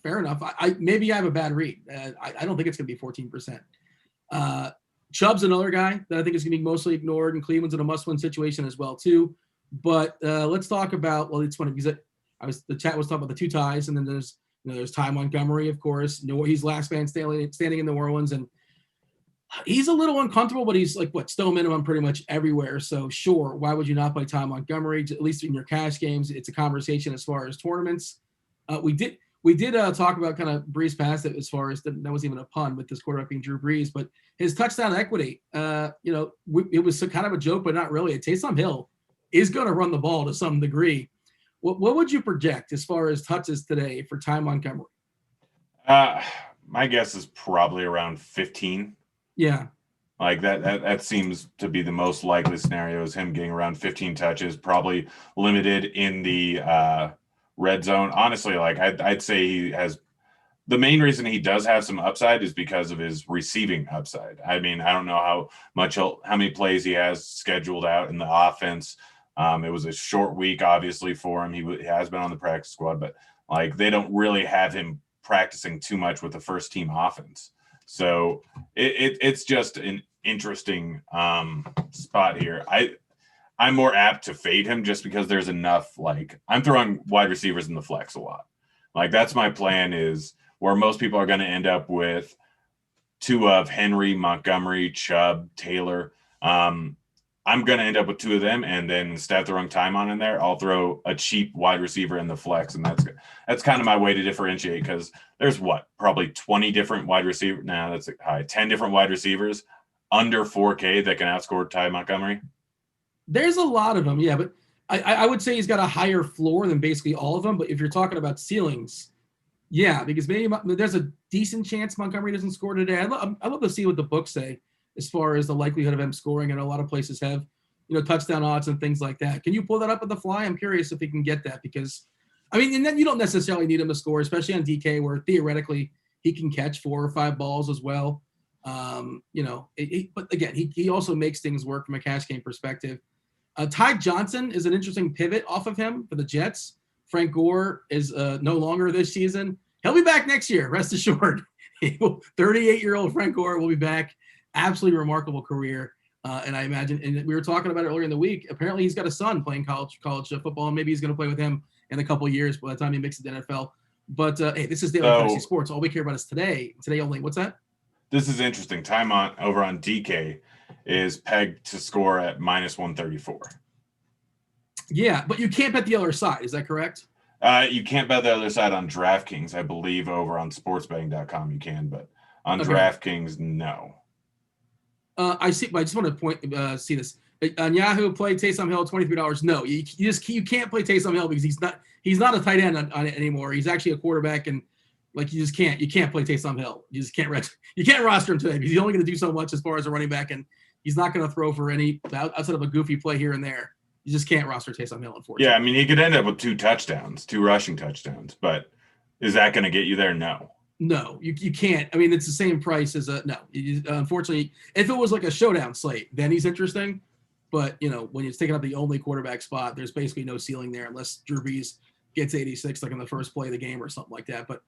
fair enough. Maybe I have a bad read. I don't think it's going to be 14%. Chubb's another guy that I think is going to be mostly ignored, and Cleveland's in a must-win situation as well too. But let's talk about, well, it's funny because the chat was talking about the two ties, and then there's Ty Montgomery, of course. He's last man standing in New Orleans, and he's a little uncomfortable, but he's like still minimum pretty much everywhere. So sure, why would you not play Ty Montgomery? At least in your cash games, it's a conversation as far as tournaments. We did talk about, kind of breeze past it as far as that wasn't even a pun with this quarterback being Drew Brees, but his touchdown equity, it was kind of a joke, but not really. Taysom Hill is going to run the ball to some degree. What would you project as far as touches today for Ty Montgomery? My guess is probably around 15. Yeah. Like that seems to be the most likely scenario, is him getting around 15 touches, probably limited in the red zone. Honestly, like I'd say he has the main reason he does have some upside is because of his receiving upside. I mean, I don't know how many plays he has scheduled out in the offense. It was a short week, obviously, for him. He has been on the practice squad, but like they don't really have him practicing too much with the first team offense. So it's just an interesting spot here. I'm more apt to fade him just because there's enough, like, I'm throwing wide receivers in the flex a lot. Like, that's my plan, is where most people are going to end up with two of Henry, Montgomery, Chubb, Taylor. I'm going to end up with two of them, and then instead of throwing Taimont in there, I'll throw a cheap wide receiver in the flex, and that's kind of my way to differentiate, because there's probably 20 different wide receivers. Now that's high. 10 different wide receivers under 4K that can outscore Ty Montgomery. There's a lot of them, yeah, but I would say he's got a higher floor than basically all of them. But if you're talking about ceilings, yeah, because maybe there's a decent chance Montgomery doesn't score today. I love to see what the books say as far as the likelihood of him scoring. And a lot of places have, touchdown odds and things like that. Can you pull that up on the fly? I'm curious if he can get that because, and then you don't necessarily need him to score, especially on DK where theoretically he can catch 4 or 5 balls as well. But again, he also makes things work from a cash game perspective. Ty Johnson is an interesting pivot off of him for the Jets. Frank Gore is no longer this season. He'll be back next year, rest assured. 38-year-old Frank Gore will be back. Absolutely remarkable career. And I imagine, and we were talking about it earlier in the week, apparently he's got a son playing college football, and maybe he's going to play with him in a couple of years by the time he makes it to the NFL. But, hey, this is Daily Fantasy Sports. All we care about is today. Today only. What's that? This is interesting. Taimont over on DK is pegged to score at -134. Yeah, but you can't bet the other side. Is that correct? You can't bet the other side on DraftKings. I believe over on sportsbetting.com you can, but on DraftKings, no. I see. But I just want to see this. On Yahoo, play Taysom Hill, $23. No, you can't play Taysom Hill because he's not a tight end on it anymore. He's actually a quarterback, and you can't play Taysom Hill. You just can't roster him today because he's only going to do so much as far as a running back, and he's not going to throw for any outside of a goofy play here and there. You just can't roster Taysom Hill, unfortunately. Yeah, he could end up with 2 rushing touchdowns, but is that going to get you there? No. No, you can't. It's the same price as no. Unfortunately, if it was like a showdown slate, then he's interesting. But, when he's taking up the only quarterback spot, there's basically no ceiling there unless Drew Brees gets 86 like in the first play of the game or something like that. But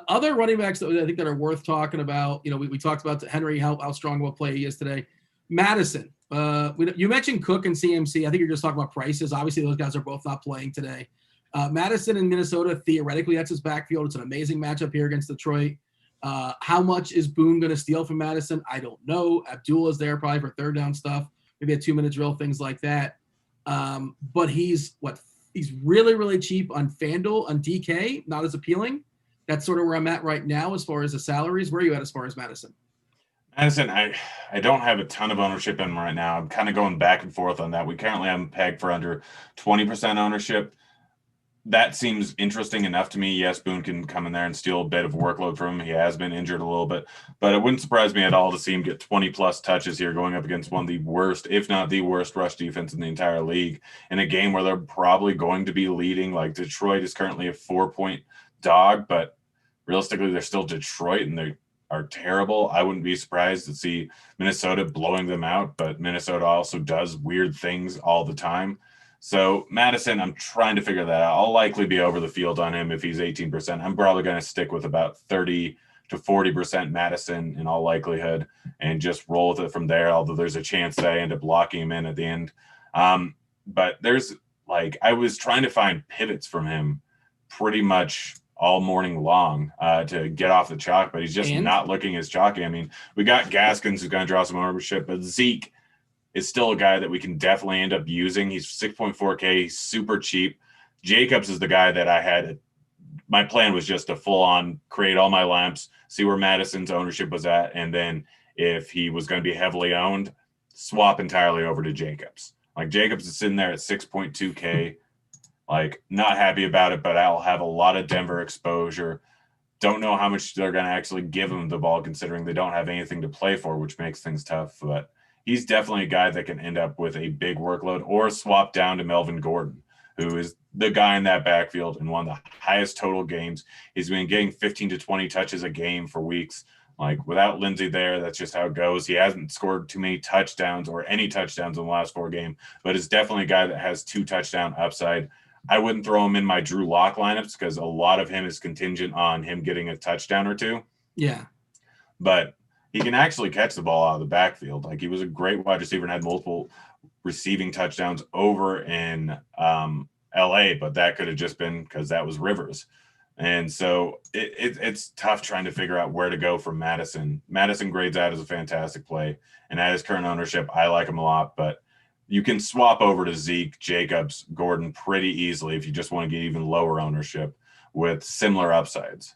other running backs that I think that are worth talking about, we talked about Henry, how strong of a play he is today. Madison, you mentioned Cook and CMC. I think you're just talking about prices. Obviously, those guys are both not playing today. Madison in Minnesota, theoretically, that's his backfield. It's an amazing matchup here against Detroit. How much is Boone going to steal from Madison? I don't know. Abdullah's there probably for third down stuff, maybe a 2-minute drill, things like that. But he's really, really cheap on FanDuel, on DK, not as appealing. That's sort of where I'm at right now as far as the salaries. Where are you at as far as Madison? Madison, I don't have a ton of ownership in him right now. I'm kind of going back and forth on that. We currently have him pegged for under 20% ownership. That seems interesting enough to me. Yes, Boone can come in there and steal a bit of workload from him. He has been injured a little bit, but it wouldn't surprise me at all to see him get 20-plus touches here going up against one of the worst, if not the worst, rush defense in the entire league in a game where they're probably going to be leading. Like Detroit is currently a 4-point dog, but realistically, they're still Detroit and they are terrible. I wouldn't be surprised to see Minnesota blowing them out, but Minnesota also does weird things all the time. So Madison, I'm trying to figure that out. I'll likely be over the field on him if he's 18%. I'm probably going to stick with about 30 to 40% Madison in all likelihood and just roll with it from there, although there's a chance that I end up locking him in at the end. But there's I was trying to find pivots from him pretty much all morning long to get off the chalk, but he's just not looking as chalky. We got Gaskins who's going to draw some ownership, but Zeke is still a guy that we can definitely end up using. He's 6.4K, he's super cheap. Jacobs is the guy that I had. My plan was just to full on create all my lamps, see where Madison's ownership was at, and then if he was going to be heavily owned, swap entirely over to Jacobs. Jacobs is sitting there at 6.2K. Not happy about it, but I'll have a lot of Denver exposure. Don't know how much they're going to actually give him the ball considering they don't have anything to play for, which makes things tough. But he's definitely a guy that can end up with a big workload or swap down to Melvin Gordon, who is the guy in that backfield and one of the highest total games. He's been getting 15 to 20 touches a game for weeks. Without Lindsey there, that's just how it goes. He hasn't scored too many touchdowns or any touchdowns in the last 4 games, but is definitely a guy that has 2 touchdown upside. I wouldn't throw him in my Drew Lock lineups because a lot of him is contingent on him getting a touchdown or 2. Yeah. But he can actually catch the ball out of the backfield. He was a great wide receiver and had multiple receiving touchdowns over in LA, but that could have just been because that was Rivers. And so it's tough trying to figure out where to go from Madison. Madison grades out as a fantastic play, and at his current ownership, I like him a lot, but you can swap over to Zeke, Jacobs, Gordon pretty easily if you just want to get even lower ownership with similar upsides.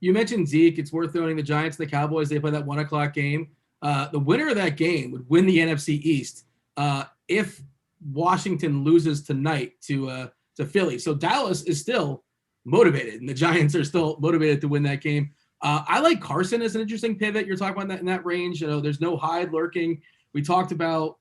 You mentioned Zeke. It's worth noting the Giants and the Cowboys, they play that 1:00 game. The winner of that game would win the NFC East. If Washington loses tonight to Philly. So Dallas is still motivated, and the Giants are still motivated to win that game. I like Carson as an interesting pivot. You're talking about that in that range. There's no Hyde lurking. We talked about,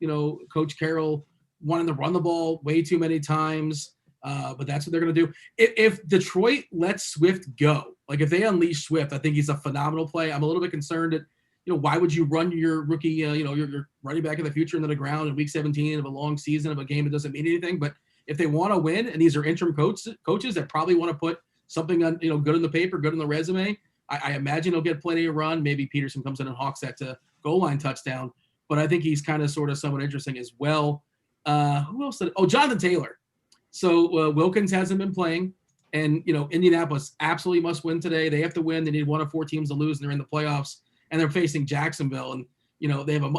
Coach Carroll wanting to run the ball way too many times, but that's what they're going to do. If Detroit lets Swift go, like if they unleash Swift, I think he's a phenomenal play. I'm a little bit concerned that, why would you run your rookie, your running back of the future into the ground in week 17 of a long season of a game that doesn't mean anything? But if they want to win, and these are interim coaches that probably want to put something on, good in the paper, good in the resume, I imagine he'll get plenty of run. Maybe Peterson comes in and hawks that to goal line touchdown. But I think he's kind of sort of somewhat interesting as well. Who else? Jonathan Taylor. So Wilkins hasn't been playing. And, Indianapolis absolutely must win today. They have to win. They need one of 4 teams to lose, and they're in the playoffs. And they're facing Jacksonville. And, they have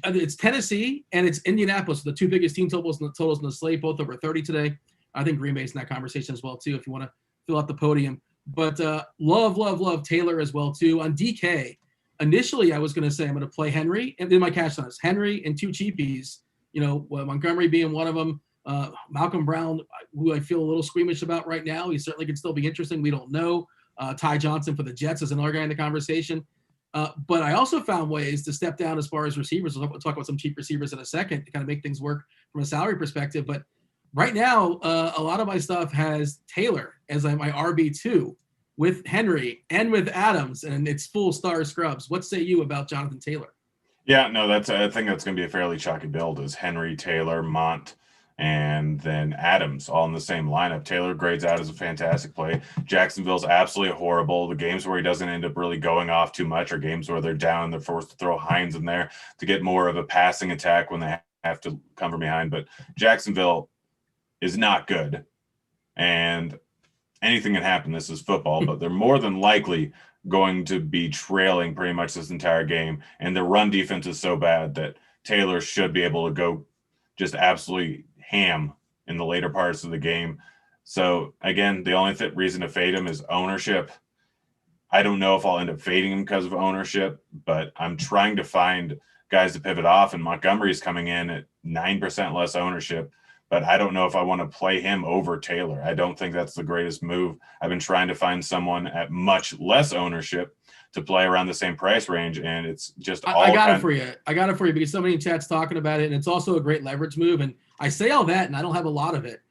it's Tennessee and it's Indianapolis, the 2 biggest team totals in the slate, both over 30 today. I think Green Bay's in that conversation as well, too, if you want to fill out the podium. But love Taylor as well, too. On DK, initially I was going to say I'm going to play Henry, and then my cash on us, Henry and 2 cheapies, Montgomery being one of them. Malcolm Brown, who I feel a little squeamish about right now. He certainly could still be interesting. We don't know. Ty Johnson for the Jets is another guy in the conversation. But I also found ways to step down as far as receivers. We'll talk about some cheap receivers in a second to kind of make things work from a salary perspective. But right now, a lot of my stuff has Taylor as my RB2 with Henry and with Adams, and it's full star scrubs. What say you about Jonathan Taylor? Yeah, no, I think that's going to be a fairly chalky build is Henry, Taylor, Mont, and then Adams all in the same lineup. Taylor grades out as a fantastic play. Jacksonville's absolutely horrible. The games where he doesn't end up really going off too much are games where they're down. They're forced to throw Hines in there to get more of a passing attack when they have to come from behind. But Jacksonville is not good. And anything can happen. This is football, but they're more than likely going to be trailing pretty much this entire game. And the run defense is so bad that Taylor should be able to go just absolutely ham in the later parts of the game. So again, the only reason to fade him is ownership. I don't know if I'll end up fading him because of ownership, but I'm trying to find guys to pivot off, and Montgomery's coming in at 9% less ownership, but I don't know if I want to play him over Taylor. I don't think that's the greatest move. I've been trying to find someone at much less ownership to play around the same price range, and it's just all I got it for you. I got it for you because somebody in chat's talking about it, and it's also a great leverage move. And I say all that, and I don't have a lot of it.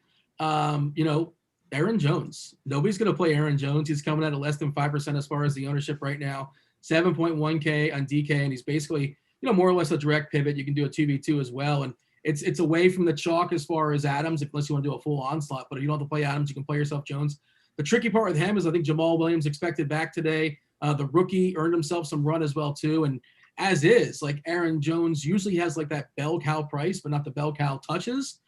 Aaron Jones. Nobody's going to play Aaron Jones. He's coming at a less than 5% as far as the ownership right now. 7.1K on DK, and he's basically, more or less a direct pivot. You can do a 2v2 as well, and it's away from the chalk as far as Adams, unless you want to do a full onslaught. But if you don't have to play Adams, you can play yourself Jones. The tricky part with him is I think Jamal Williams expected back today. The rookie earned himself some run as well, too. And as is, like Aaron Jones usually has like that bell cow price, but not the bell cow touches.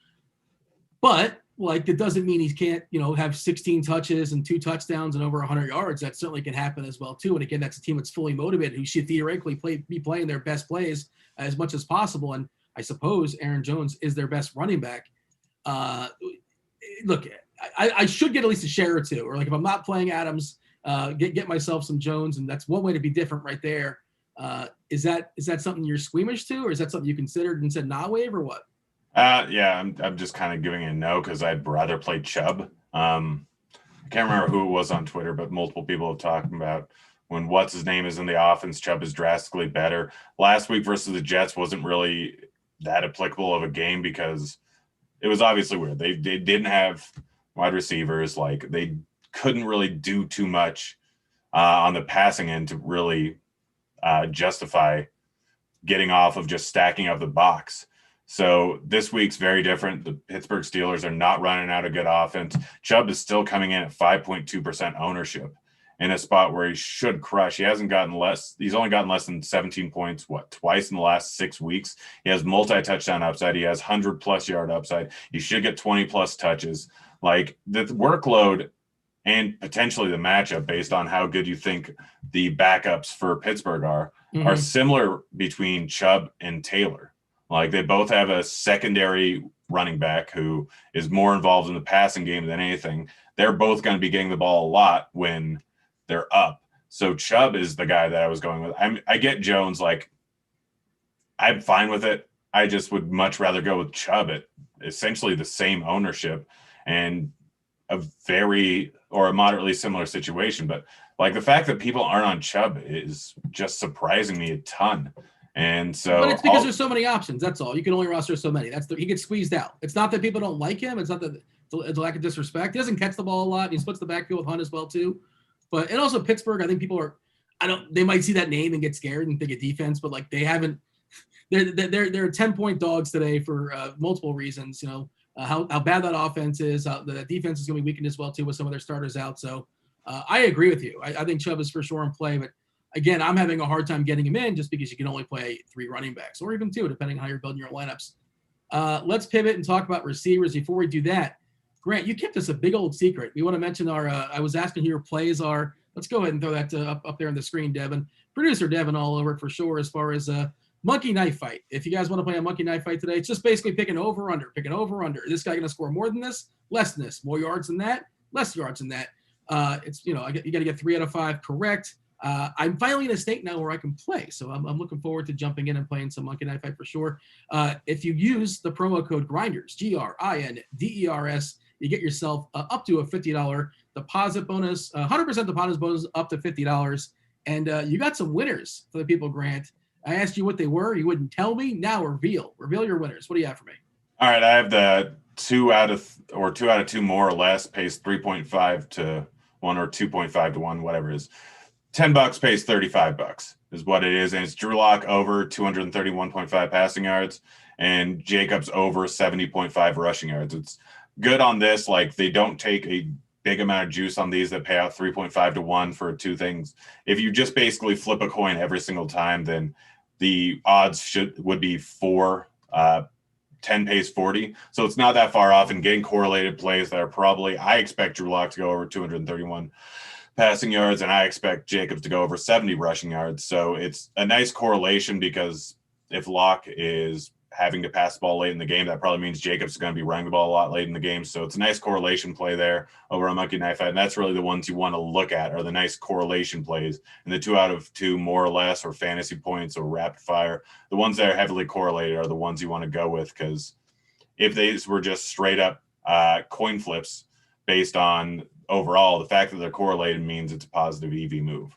But it doesn't mean he can't, have 16 touches and 2 touchdowns and over 100 yards. That certainly can happen as well, too. And again, that's a team that's fully motivated who should theoretically be playing their best plays as much as possible. And I suppose Aaron Jones is their best running back. Look, I should get at least a share or two, or if I'm not playing Adams, get myself some Jones, and that's one way to be different right there. Is that something you're squeamish to, or is that something you considered and said not waive, or what? Yeah, I'm just kind of giving a no because I'd rather play Chubb. I can't remember who it was on Twitter, but multiple people have talked about when what's his name is in the offense, Chubb is drastically better. Last week versus the Jets wasn't really that applicable of a game because it was obviously weird. They didn't have wide receivers. They couldn't really do too much on the passing end to really justify getting off of just stacking up the box. So this week's very different. The Pittsburgh Steelers are not running out a good offense. Chubb is still coming in at 5.2% ownership in a spot where he should crush. He's only gotten less than 17 points, twice in the last 6 weeks. He has multi-touchdown upside. He has 100-plus yard upside. He should get 20-plus touches. The workload and potentially the matchup based on how good you think the backups for Pittsburgh are similar between Chubb and Taylor. They both have a secondary running back who is more involved in the passing game than anything. They're both going to be getting the ball a lot when they're up. So Chubb is the guy that I was going with. I get Jones. I'm fine with it. I just would much rather go with Chubb at essentially the same ownership and a moderately similar situation. But like the fact that people aren't on Chubb is just surprising me a ton. And so, but it's because there's so many options. That's all. You can only roster so many. He gets squeezed out. It's not that people don't like him. It's not that it's a lack of disrespect. He doesn't catch the ball a lot. He splits the backfield with Hunt as well too. But and also Pittsburgh, I think people are. They might see that name and get scared and think of defense, but like they haven't. They're 10-point dogs today for multiple reasons. How bad that offense is. The defense is going to be weakened as well too with some of their starters out. So I agree with you. I think Chubb is for sure in play, but again, I'm having a hard time getting him in just because you can only play 3 running backs or even 2, depending on how you're building your lineups. Let's pivot and talk about receivers. Before we do that, Grant, you kept us a big old secret. We want to mention I was asking who your plays are. Let's go ahead and throw that up there on the screen, Devin. Producer Devin all over it for sure as far as monkey knife fight. If you guys want to play a monkey knife fight today, it's just basically picking over, under. Is this guy going to score more than this? Less than this? More yards than that? Less yards than that? You got to get 3 out of 5 correct. I'm finally in a state now where I can play, so I'm looking forward to jumping in and playing some monkey knife fight for sure. If you use the promo code Grinders, GRINDERS, you get yourself up to a $50 deposit bonus, 100% deposit bonus up to $50, and you got some winners for the people, Grant. I asked you what they were. You wouldn't tell me. Now reveal your winners. What do you have for me? All right, I have the 2 out of 2 more or less pays 3.5 to 1 or 2.5 to 1, whatever it is. $10 pays $35 is what it is, and it's Drew Lock over 231.5 passing yards and Jacobs over 70.5 rushing yards. It's good on this. Like they don't take a big amount of juice on these that pay out 3.5 to 1 for 2 things. If you just basically flip a coin every single time, then the odds would be 4. 10 pays 40. So it's not that far off, and getting correlated plays that are I expect Drew Lock to go over 231 passing yards, and I expect Jacobs to go over 70 rushing yards. So it's a nice correlation because if Lock is having to pass the ball late in the game, that probably means Jacobs is going to be running the ball a lot late in the game. So it's a nice correlation play there over on Monkey Knife Fight. And that's really the ones you want to look at are the nice correlation plays. And the 2 out of 2 more or less, or fantasy points or rapid fire, the ones that are heavily correlated are the ones you want to go with. Because if these were just straight up coin flips based on overall, the fact that they're correlated means it's a positive EV move.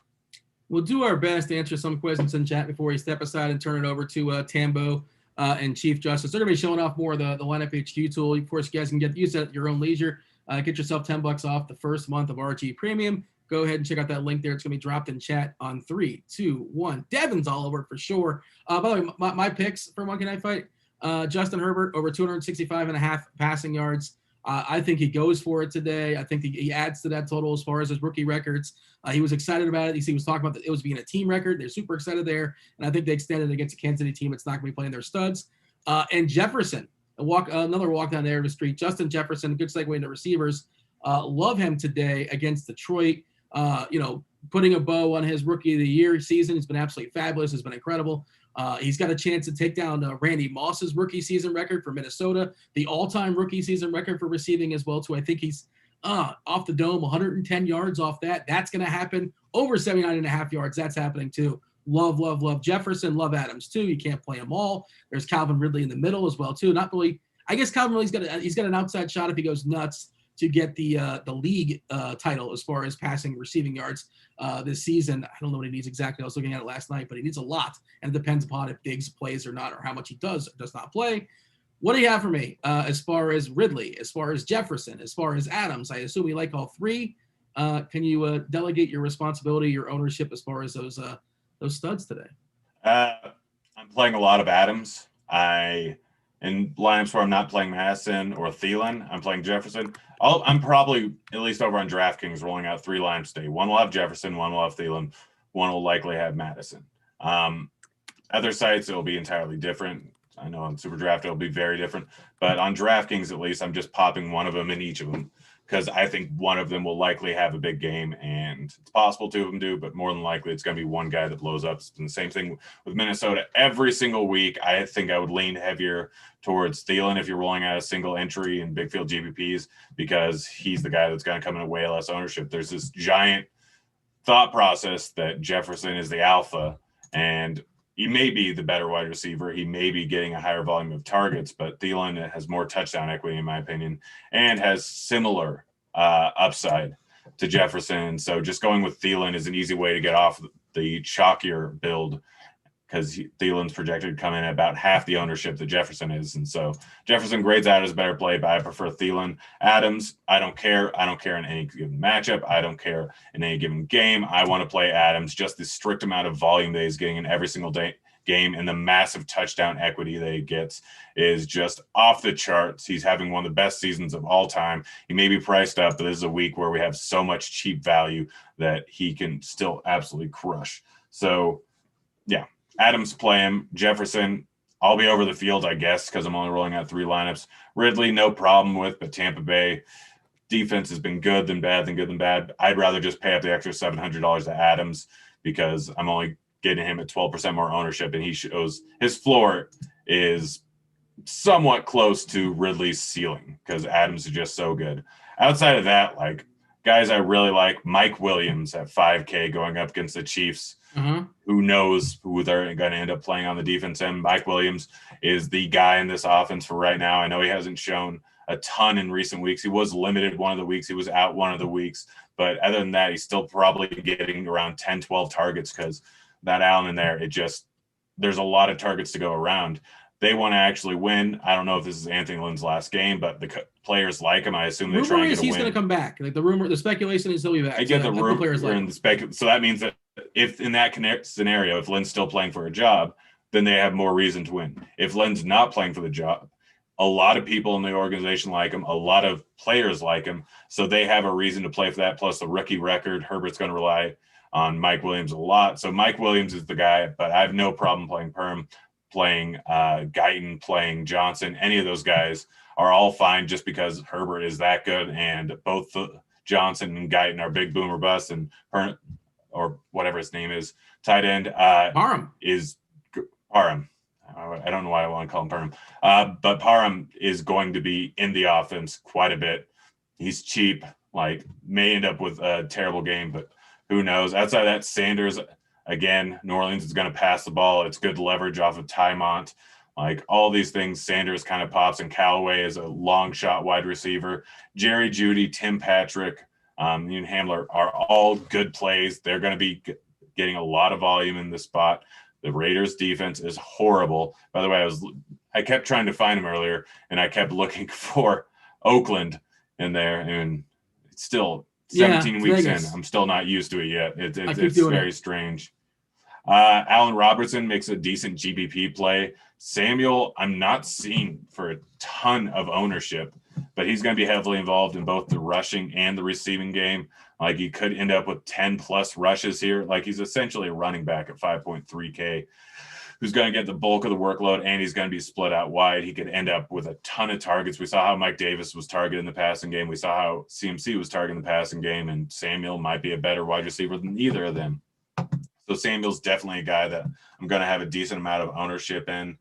We'll do our best to answer some questions in chat before we step aside and turn it over to Tambo and Chief Justice. They're going to be showing off more of the lineup HQ tool. Of course, you guys can use that at your own leisure. Get yourself $10 off the first month of RG Premium. Go ahead and check out that link there. It's going to be dropped in chat on 3, 2, 1. Devin's all over it for sure. By the way, my picks for Monkey Knife Fight, Justin Herbert over 265.5 passing yards. I think he goes for it today. I think he adds to that total as far as his rookie records. He was excited about it. He was talking about it was being a team record. They're super excited there. And I think they extended it against a Kansas City team that's not going to be playing their studs. And Jefferson, another walk down there the street. Justin Jefferson, good segue into receivers. Love him today against Detroit. Putting a bow on his rookie of the year season. It's been absolutely fabulous. It's been incredible. He's got a chance to take down Randy Moss's rookie season record for Minnesota, the all-time rookie season record for receiving as well, too. I think he's off the dome, 110 yards off that. That's going to happen. Over 79.5 yards, that's happening, too. Love Jefferson. Love Adams, too. You can't play them all. There's Calvin Ridley in the middle as well, too. Not really – I guess Calvin Ridley's got an outside shot if he goes nuts to get the league title as far as passing receiving yards this season. I don't know what he needs exactly. I was looking at it last night, but he needs a lot, and it depends upon if Diggs plays or not, or how much he does or does not play. What do you have for me as far as Ridley, as far as Jefferson, as far as Adams? I assume we like all 3. Can you delegate your responsibility, your ownership as far as those studs today? I'm playing a lot of Adams. In lineups where I'm not playing Madison or Thielen, I'm playing Jefferson. I'm probably, at least over on DraftKings, rolling out 3 lineups today. 1 will have Jefferson, 1 will have Thielen, 1 will likely have Madison. Other sites, it'll be entirely different. I know on Super Draft, it'll be very different. But on DraftKings, at least, I'm just popping one of them in each of them because I think one of them will likely have a big game, and it's possible 2 of them do, but more than likely it's going to be one guy that blows up. It's been the same thing with Minnesota every single week. I think I would lean heavier towards Thielen if you're rolling out a single entry in big field GPPs because he's the guy that's going to come in at way less ownership. There's this giant thought process that Jefferson is the alpha, and he may be the better wide receiver. He may be getting a higher volume of targets, but Thielen has more touchdown equity, in my opinion, and has similar upside to Jefferson. So just going with Thielen is an easy way to get off the chalkier build, because Thielen's projected to come in at about half the ownership that Jefferson is. And so Jefferson grades out as a better play, but I prefer Thielen. Adams, I don't care. I don't care in any given matchup. I don't care in any given game. I want to play Adams. Just the strict amount of volume that he's getting in every single game and the massive touchdown equity that he gets is just off the charts. He's having one of the best seasons of all time. He may be priced up, but this is a week where we have so much cheap value that he can still absolutely crush. So, yeah. Adams, play him. Jefferson, I'll be over the field, I guess, because I'm only rolling out 3 lineups. Ridley, no problem with, but Tampa Bay defense has been good than bad than good than bad. I'd rather just pay up the extra $700 to Adams because I'm only getting him at 12% more ownership, and he shows his floor is somewhat close to Ridley's ceiling because Adams is just so good. Outside of that, like guys I really like, Mike Williams at 5K going up against the Chiefs. Who knows who they're going to end up playing on the defense end. Mike Williams is the guy in this offense for right now. I know he hasn't shown a ton in recent weeks. He was limited one of the weeks. He was out one of the weeks. But other than that, he's still probably getting around 10, 12 targets because that Allen in there, there's a lot of targets to go around. They want to actually win. I don't know if this is Anthony Lynn's last game, but the players like him. I assume they try and get a win. He's going to come back. Like the speculation is he'll be back. I get the rumor and the so that means that if in that scenario, if Lynn's still playing for a job, then they have more reason to win. If Lynn's not playing for the job, a lot of people in the organization like him. A lot of players like him. So they have a reason to play for that. Plus the rookie record, Herbert's going to rely on Mike Williams a lot. So Mike Williams is the guy, but I have no problem playing Perm, playing Guyton, playing Johnson. Any of those guys are all fine just because Herbert is that good. And both Johnson and Guyton are big boomer busts, and Perm, or whatever his name is, tight end is Parham. I don't know why I want to call him Parham. But Parham is going to be in the offense quite a bit. He's cheap, may end up with a terrible game, but who knows? Outside of that, Sanders, again, New Orleans is going to pass the ball. It's good leverage off of Taimont. All these things, Sanders kind of pops, and Callaway is a long shot wide receiver. Jerry Jeudy, Tim Patrick, and Hamler are all good plays. They're going to be getting a lot of volume in this spot. The Raiders defense is horrible. By the way, I kept trying to find him earlier, and I kept looking for Oakland in there, and it's still 17 weeks Vegas. In. I'm still not used to it yet. It's very strange. Allen Robertson makes a decent GBP play. Samuel, I'm not seeing for a ton of ownership, but he's going to be heavily involved in both the rushing and the receiving game. He could end up with 10 plus rushes here. He's essentially a running back at 5.3K who's going to get the bulk of the workload, and he's going to be split out wide. He could end up with a ton of targets. We saw how Mike Davis was targeted in the passing game. We saw how CMC was targeted in the passing game, and Samuel might be a better wide receiver than either of them. So Samuel's definitely a guy that I'm going to have a decent amount of ownership in.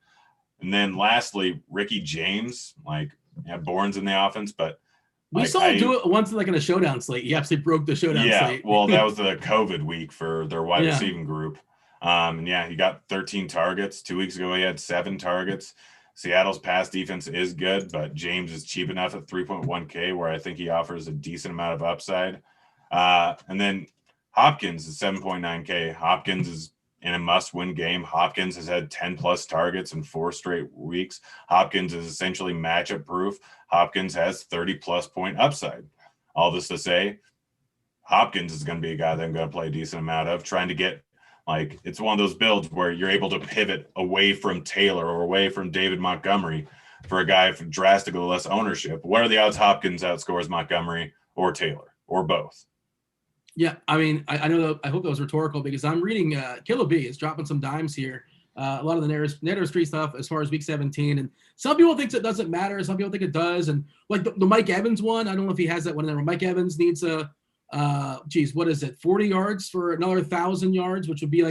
And then lastly, Ricky James, Bourne's in the offense, but we saw him do it once in a showdown slate. He absolutely broke the showdown slate. Yeah, well, that was the COVID week for their wide receiving group. He got 13 targets. 2 weeks ago, he had 7 targets. Seattle's pass defense is good, but James is cheap enough at 3.1K where I think he offers a decent amount of upside. And then Hopkins is 7.9K. Hopkins is in a must-win game. Hopkins has had 10-plus targets in 4 straight weeks. Hopkins is essentially matchup-proof. Hopkins has 30-plus point upside. All this to say, Hopkins is going to be a guy that I'm going to play a decent amount of, trying to get it's one of those builds where you're able to pivot away from Taylor or away from David Montgomery for a guy for drastically less ownership. What are the odds Hopkins outscores Montgomery or Taylor or both? Yeah, I mean, I know. I hope that was rhetorical because I'm reading Killer B is dropping some dimes here. A lot of the Netter Street stuff as far as Week 17, and some people think it doesn't matter. Some people think it does, and the Mike Evans one. I don't know if he has that one in there. Mike Evans needs a what is it? 40 yards for another 1,000 yards, which would be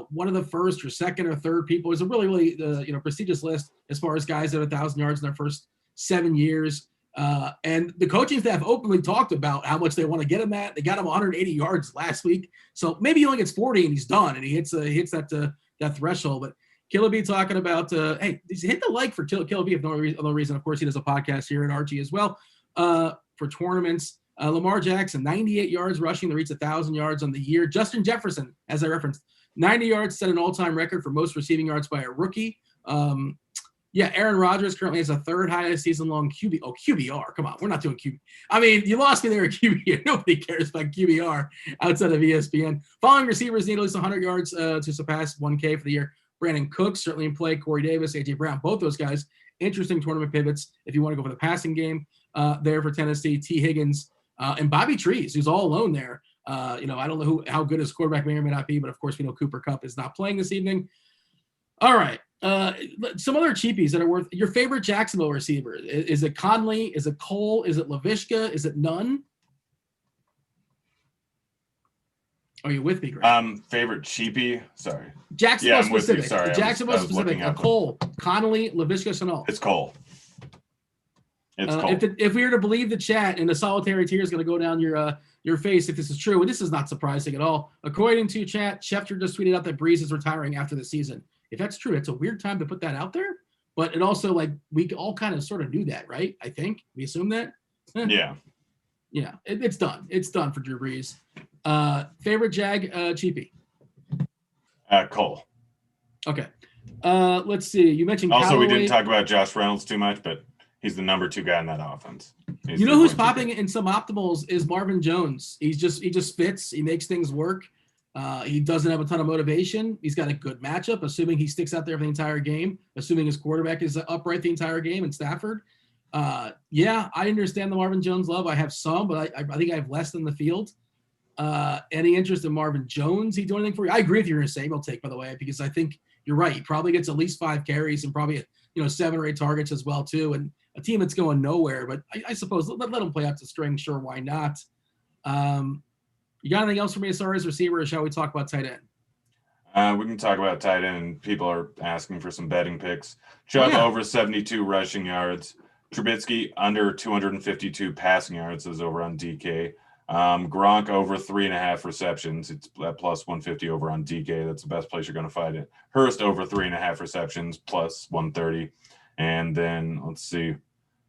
one of the first or second or third people. It's a really, really prestigious list as far as guys that have 1,000 yards in their first 7 years. And the coaching staff openly talked about how much they want to get him at. They got him 180 yards last week. So maybe he only gets 40 and he's done, and he hits that that threshold. But Killer B talking about, hey, hit the like for Killer B if no reason. Of course, he does a podcast here at RG as well for tournaments. Lamar Jackson, 98 yards rushing to reach 1,000 yards on the year. Justin Jefferson, as I referenced, 90 yards, set an all-time record for most receiving yards by a rookie. Aaron Rodgers currently has a third highest season-long QB. Oh, QBR. Come on. We're not doing QB. I mean, you lost me there at QBR. Nobody cares about QBR outside of ESPN. Following receivers need at least 100 yards to surpass 1K for the year. Brandon Cooks certainly in play. Corey Davis, A.J. Brown, both those guys. Interesting tournament pivots if you want to go for the passing game there for Tennessee. T. Higgins and Bobby Trees, who's all alone there. I don't know how good his quarterback may or may not be, but of course we know Cooper Kupp is not playing this evening. All right. Some other cheapies that are worth your favorite Jacksonville receiver. Is it Conley? Is it Cole? Is it Laviska? Is it none? Are you with me, Greg? Favorite cheapie? Sorry. Jacksonville specific. With you. Sorry, Jacksonville specific. Cole, Conley, Laviska, Shenault. It's Cole. It's Cole. If we were to believe the chat, and a solitary tear is going to go down your face if this is true, and this is not surprising at all. According to chat, Schefter just tweeted out that Breeze is retiring after the season. If that's true, it's a weird time to put that out there. But it also, we all kind of sort of knew that, right? I think. We assume that? Yeah. Yeah, it's done. It's done for Drew Brees. Favorite Jag cheapie? Cole. Okay. Let's see. You mentioned also, Callaway. We didn't talk about Josh Reynolds too much, but he's the number 2 guy in that offense. You know who's popping in some optimals is Marvin Jones. He just fits. He makes things work. He doesn't have a ton of motivation. He's got a good matchup, assuming he sticks out there for the entire game, assuming his quarterback is upright the entire game in Stafford. I understand the Marvin Jones love. I have some, but I think I have less than the field. Any interest in Marvin Jones? He do anything for you? I agree with your same take, by the way, because I think you're right. He probably gets at least 5 carries and probably 7 or 8 targets as well too. And a team that's going nowhere, but I suppose let him play out the string. Sure, why not? You got anything else for me as far as receiver, or shall we talk about tight end? We can talk about tight end. People are asking for some betting picks. Chubb over 72 rushing yards. Trubisky under 252 passing yards is over on DK. Gronk over 3.5 receptions. It's at plus 150 over on DK. That's the best place you're going to find it. Hurst over 3.5 receptions, plus 130. And then let's see.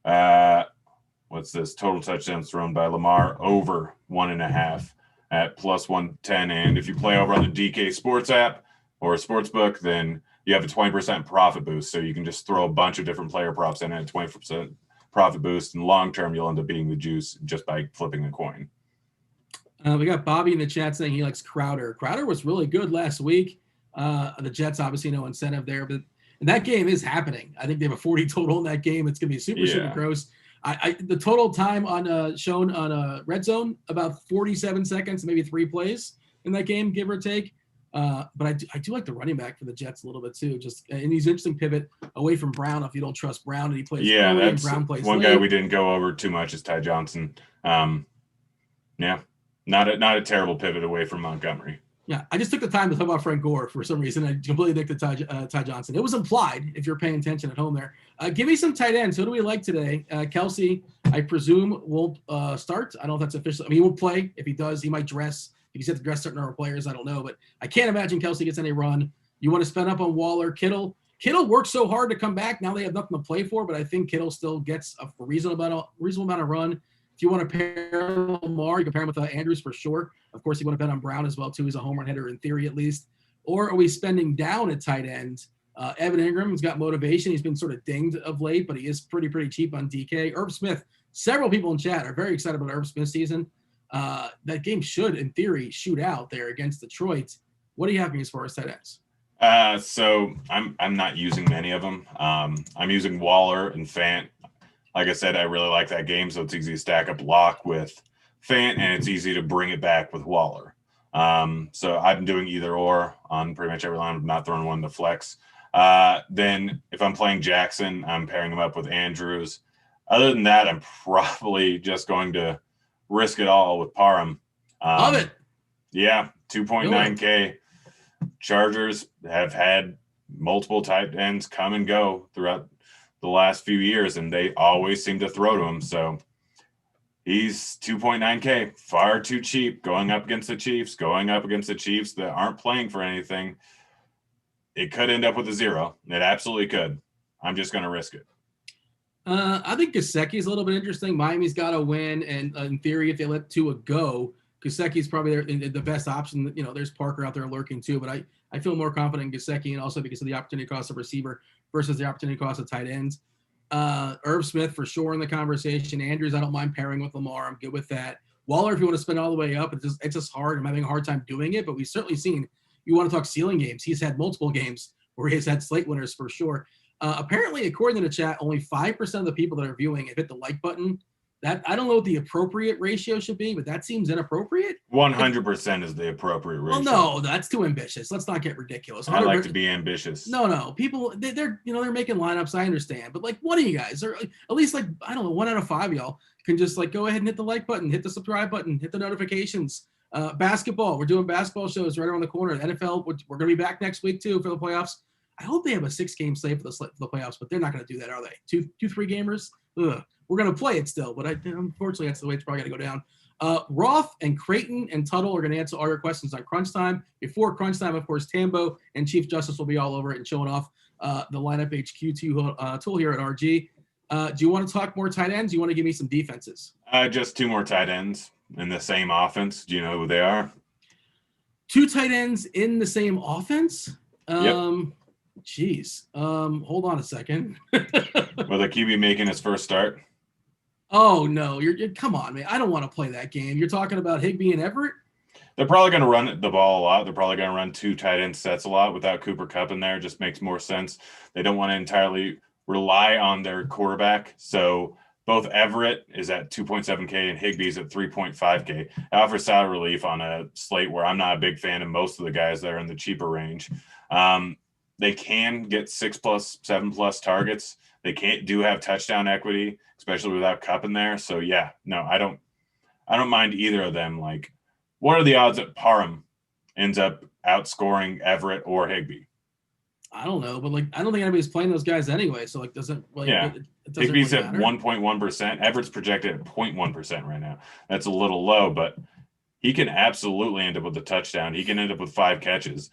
What's this? Total touchdowns thrown by Lamar over 1.5 at plus 110. And if you play over on the DK Sports app or Sportsbook, then you have a 20% profit boost. So you can just throw a bunch of different player props in at 20% profit boost. And long term, you'll end up beating the juice just by flipping a coin. We got Bobby in the chat saying he likes Crowder. Crowder was really good last week. The Jets, obviously, no incentive there, but that game is happening. I think they have a 40 total in that game. It's going to be super gross. The total time on shown on Red Zone, about 47 seconds, maybe 3 plays in that game, give or take. But I do like the running back for the Jets a little bit too. And he's an interesting pivot away from Brown if you don't trust Brown and he plays early and Brown plays one late. guy we didn't go over too much is Ty Johnson. Not a terrible pivot away from Montgomery. Yeah, I just took the time to talk about Frank Gore for some reason. I completely addicted to Ty Johnson. It was implied if you're paying attention at home there. Give me some tight ends. Who do we like today? Kelsey, I presume, will start. I don't know if that's official. I mean, he won't play. If he does, he might dress. If he's at the dress certain number of players, I don't know. But I can't imagine Kelsey gets any run. You want to spend up on Waller. Kittle worked so hard to come back. Now they have nothing to play for, but I think Kittle still gets a reasonable amount of run. If you want to pair Lamar, you can pair him with Andrews for sure. Of course, you want to bet on Brown as well, too. He's a home run hitter in theory, at least. Or are we spending down at tight end? Evan Ingram's got motivation. He's been sort of dinged of late, but he is pretty cheap on DK. Irv Smith, several people in chat are very excited about Irv Smith's season. That game should, in theory, shoot out there against Detroit. What do you have me as far as tight ends? So I'm not using many of them. I'm using Waller and Fant. Like I said, I really like that game, so it's easy to stack up Lock with Fant, and it's easy to bring it back with Waller. So I've been doing either or on pretty much every line. I'm not throwing one to flex. Then if I'm playing Jackson, I'm pairing him up with Andrews. Other than that, I'm probably just going to risk it all with Parham. Love it. Yeah, 2.9K. Chargers have had multiple tight ends come and go throughout the last few years, and they always seem to throw to him. So he's 2.9K, far too cheap, going up against the Chiefs that aren't playing for anything. it could end up with a 0. It absolutely could. I'm just going to risk it. I think Gesicki's a little bit interesting. Miami's got to win, and in theory, if they let Tua go, Gesicki's probably the best option. You know, there's Parker out there lurking too, but I feel more confident in Gesicki, and also because of the opportunity cost of receiver versus the opportunity cost of tight ends. Irv Smith for sure in the conversation. Andrews, I don't mind pairing with Lamar. I'm good with that. Waller, if you want to spin all the way up, it's just hard. I'm having a hard time doing it, but we've certainly seen. You want to talk ceiling games? He's had multiple games where he has had slate winners for sure. Apparently, according to the chat, only 5% of the people that are viewing have hit the like button. That I don't know what the appropriate ratio should be, but that seems inappropriate. 100% is the appropriate ratio. Well, no, that's too ambitious. Let's not get ridiculous. I like to be ambitious. No. People, they're making lineups. I understand, but like, one of you guys, or at least like, I don't know, 1 out of 5 of y'all can just like go ahead and hit the like button, hit the subscribe button, hit the notifications. Basketball, we're doing basketball shows right around the corner. NFL, we're going to be back next week too for the playoffs. I hope they have a 6-game slate for the playoffs, but they're not going to do that, are they? 2 3-gamers? Ugh. We're going to play it still, but unfortunately, that's the way it's probably going to go down. Roth and Creighton and Tuttle are going to answer all your questions on Crunch Time. Before Crunch Time, of course, Tambo and Chief Justice will be all over it and showing off the lineup HQ tool here at RG. Do you want to talk more tight ends? Do you want to give me some defenses? Just 2 more tight ends in the same offense. Do you know who they are? 2 tight ends in the same offense? Yep. Geez. Hold on a second. Will the QB making his first start? Oh, no. You're come on, man. I don't want to play that game. You're talking about Higbee and Everett? They're probably going to run the ball a lot. They're probably going to run 2 tight end sets a lot without Cooper Kupp in there. It just makes more sense. They don't want to entirely rely on their quarterback. So both Everett is at 2.7K and Higbee's at 3.5K. I offer salary relief on a slate where I'm not a big fan of most of the guys that are in the cheaper range. They can get 6+, 7+ targets. They do have touchdown equity, especially without Kupp in there. So yeah, no, I don't mind either of them. Like, what are the odds that Parham ends up outscoring Everett or Higbee? I don't know, but like, I don't think anybody's playing those guys anyway. So like, doesn't like, yeah. It doesn't Higbee's really at matter. 1.1%. Everett's projected at 0.1% right now. That's a little low, but he can absolutely end up with a touchdown. He can end up with 5 catches.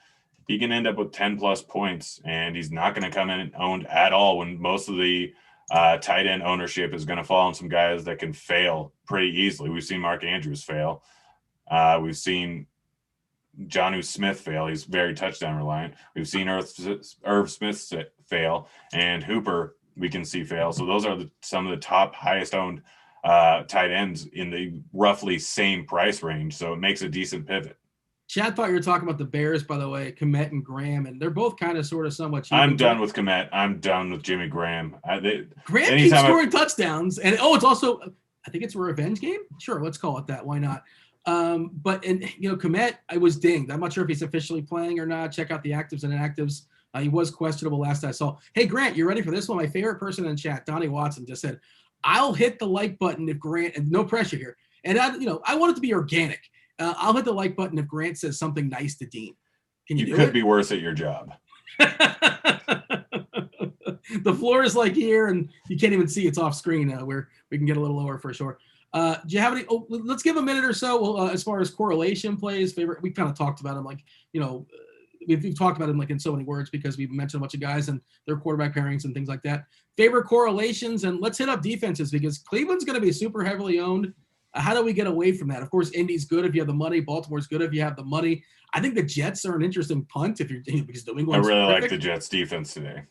He can end up with 10+ points, and he's not going to come in owned at all when most of the tight end ownership is going to fall on some guys that can fail pretty easily. We've seen Mark Andrews fail. We've seen Jonnu Smith fail. He's very touchdown reliant. We've seen Irv Smith fail, and Hooper we can see fail. So those are some of the top highest owned tight ends in the roughly same price range. So it makes a decent pivot. Chad thought you were talking about the Bears, by the way, Komet and Graham, and they're both kind of sort of somewhat cheap. I'm done with Komet. I'm done with Jimmy Graham. Graham keeps scoring touchdowns, and it's also, I think it's a revenge game. Sure, let's call it that. Why not? But Komet, I was dinged. I'm not sure if he's officially playing or not. Check out the actives and inactives. He was questionable last I saw. Hey, Grant, you ready for this one? My favorite person in chat, Donnie Watson, just said, "I'll hit the like button if Grant," and no pressure here. And I want it to be organic. I'll hit the like button if Grant says something nice to Dean. Can you do could it? Be worse at your job. The floor is like here, and you can't even see it's off screen where we can get a little lower for sure. Do you have any? Oh, let's give a minute or so. As far as correlation plays, favorite. We kind of talked about them, like we've talked about them like in so many words because we've mentioned a bunch of guys and their quarterback pairings and things like that. Favorite correlations, and let's hit up defenses because Cleveland's going to be super heavily owned. How do we get away from that? Of course, Indy's good if you have the money. Baltimore's good if you have the money. I think the Jets are an interesting punt if you're because New England's I really terrific. like the Jets defense today.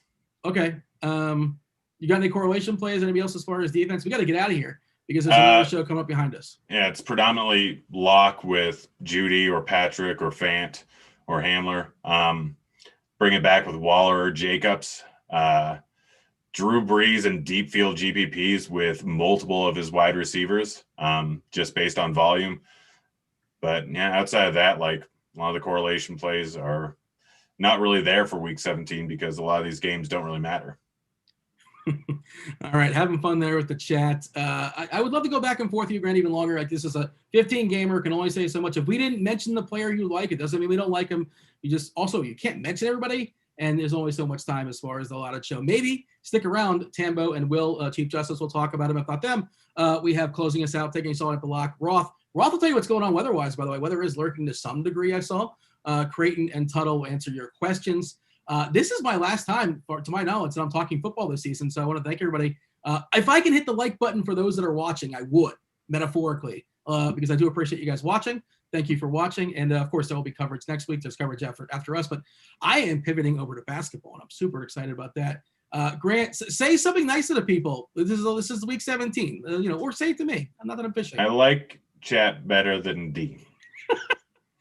Okay. You got any correlation plays? Anybody else as far as defense? We got to get out of here because there's another show coming up behind us. Yeah, it's predominantly lock with Judy or Patrick or Fant or Hamler. Bring it back with Waller or Jacobs. Drew Brees and deep field GPPs with multiple of his wide receivers, just based on volume. But yeah, outside of that, like a lot of the correlation plays are not really there for week 17 because a lot of these games don't really matter. All right, having fun there with the chat. I would love to go back and forth with you, Grant, even longer. Like this is a 15 gamer, can only say so much. If we didn't mention the player you like, it doesn't mean we don't like him. You can't mention everybody. And there's only so much time as far as the allotted show. Maybe stick around, Tambo and Will, Chief Justice, will talk about him. If not them, we have closing us out, taking us all at the lock. Roth will tell you what's going on weather-wise, by the way. Weather is lurking to some degree, I saw. Creighton and Tuttle will answer your questions. This is my last time, to my knowledge, that I'm talking football this season. So I want to thank everybody. If I can hit the like button for those that are watching, I would, metaphorically, because I do appreciate you guys watching. Thank you for watching. And of course, there will be coverage next week. There's coverage after us, but I am pivoting over to basketball, and I'm super excited about that. Grant, say something nice to the people. This is week 17, or say it to me. I'm not that I'm fishing. I like chat better than Dean.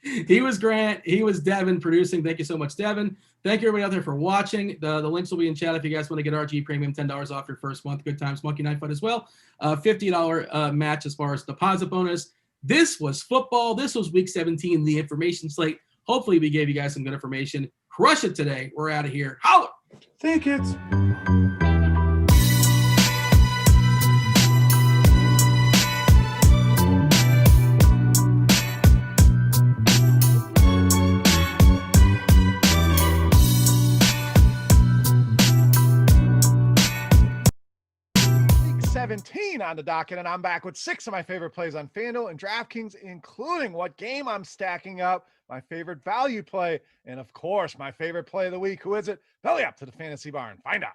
He was Grant. He was Devin producing. Thank you so much, Devin. Thank you, everybody out there, for watching. The links will be in chat if you guys want to get RG Premium, $10 off your first month. Good times, Monkey Knife Fight as well. $50 match as far as deposit bonus. This was football. This was week 17, the information slate. Hopefully, we gave you guys some good information. Crush it today. We're out of here. Holla! See you, kids. Week 17 on the docket, and I'm back with 6 of my favorite plays on FanDuel and DraftKings, including what game I'm stacking up, my favorite value play, and of course, my favorite play of the week. Who is it? Belly up to the Fantasy Barn. Find out.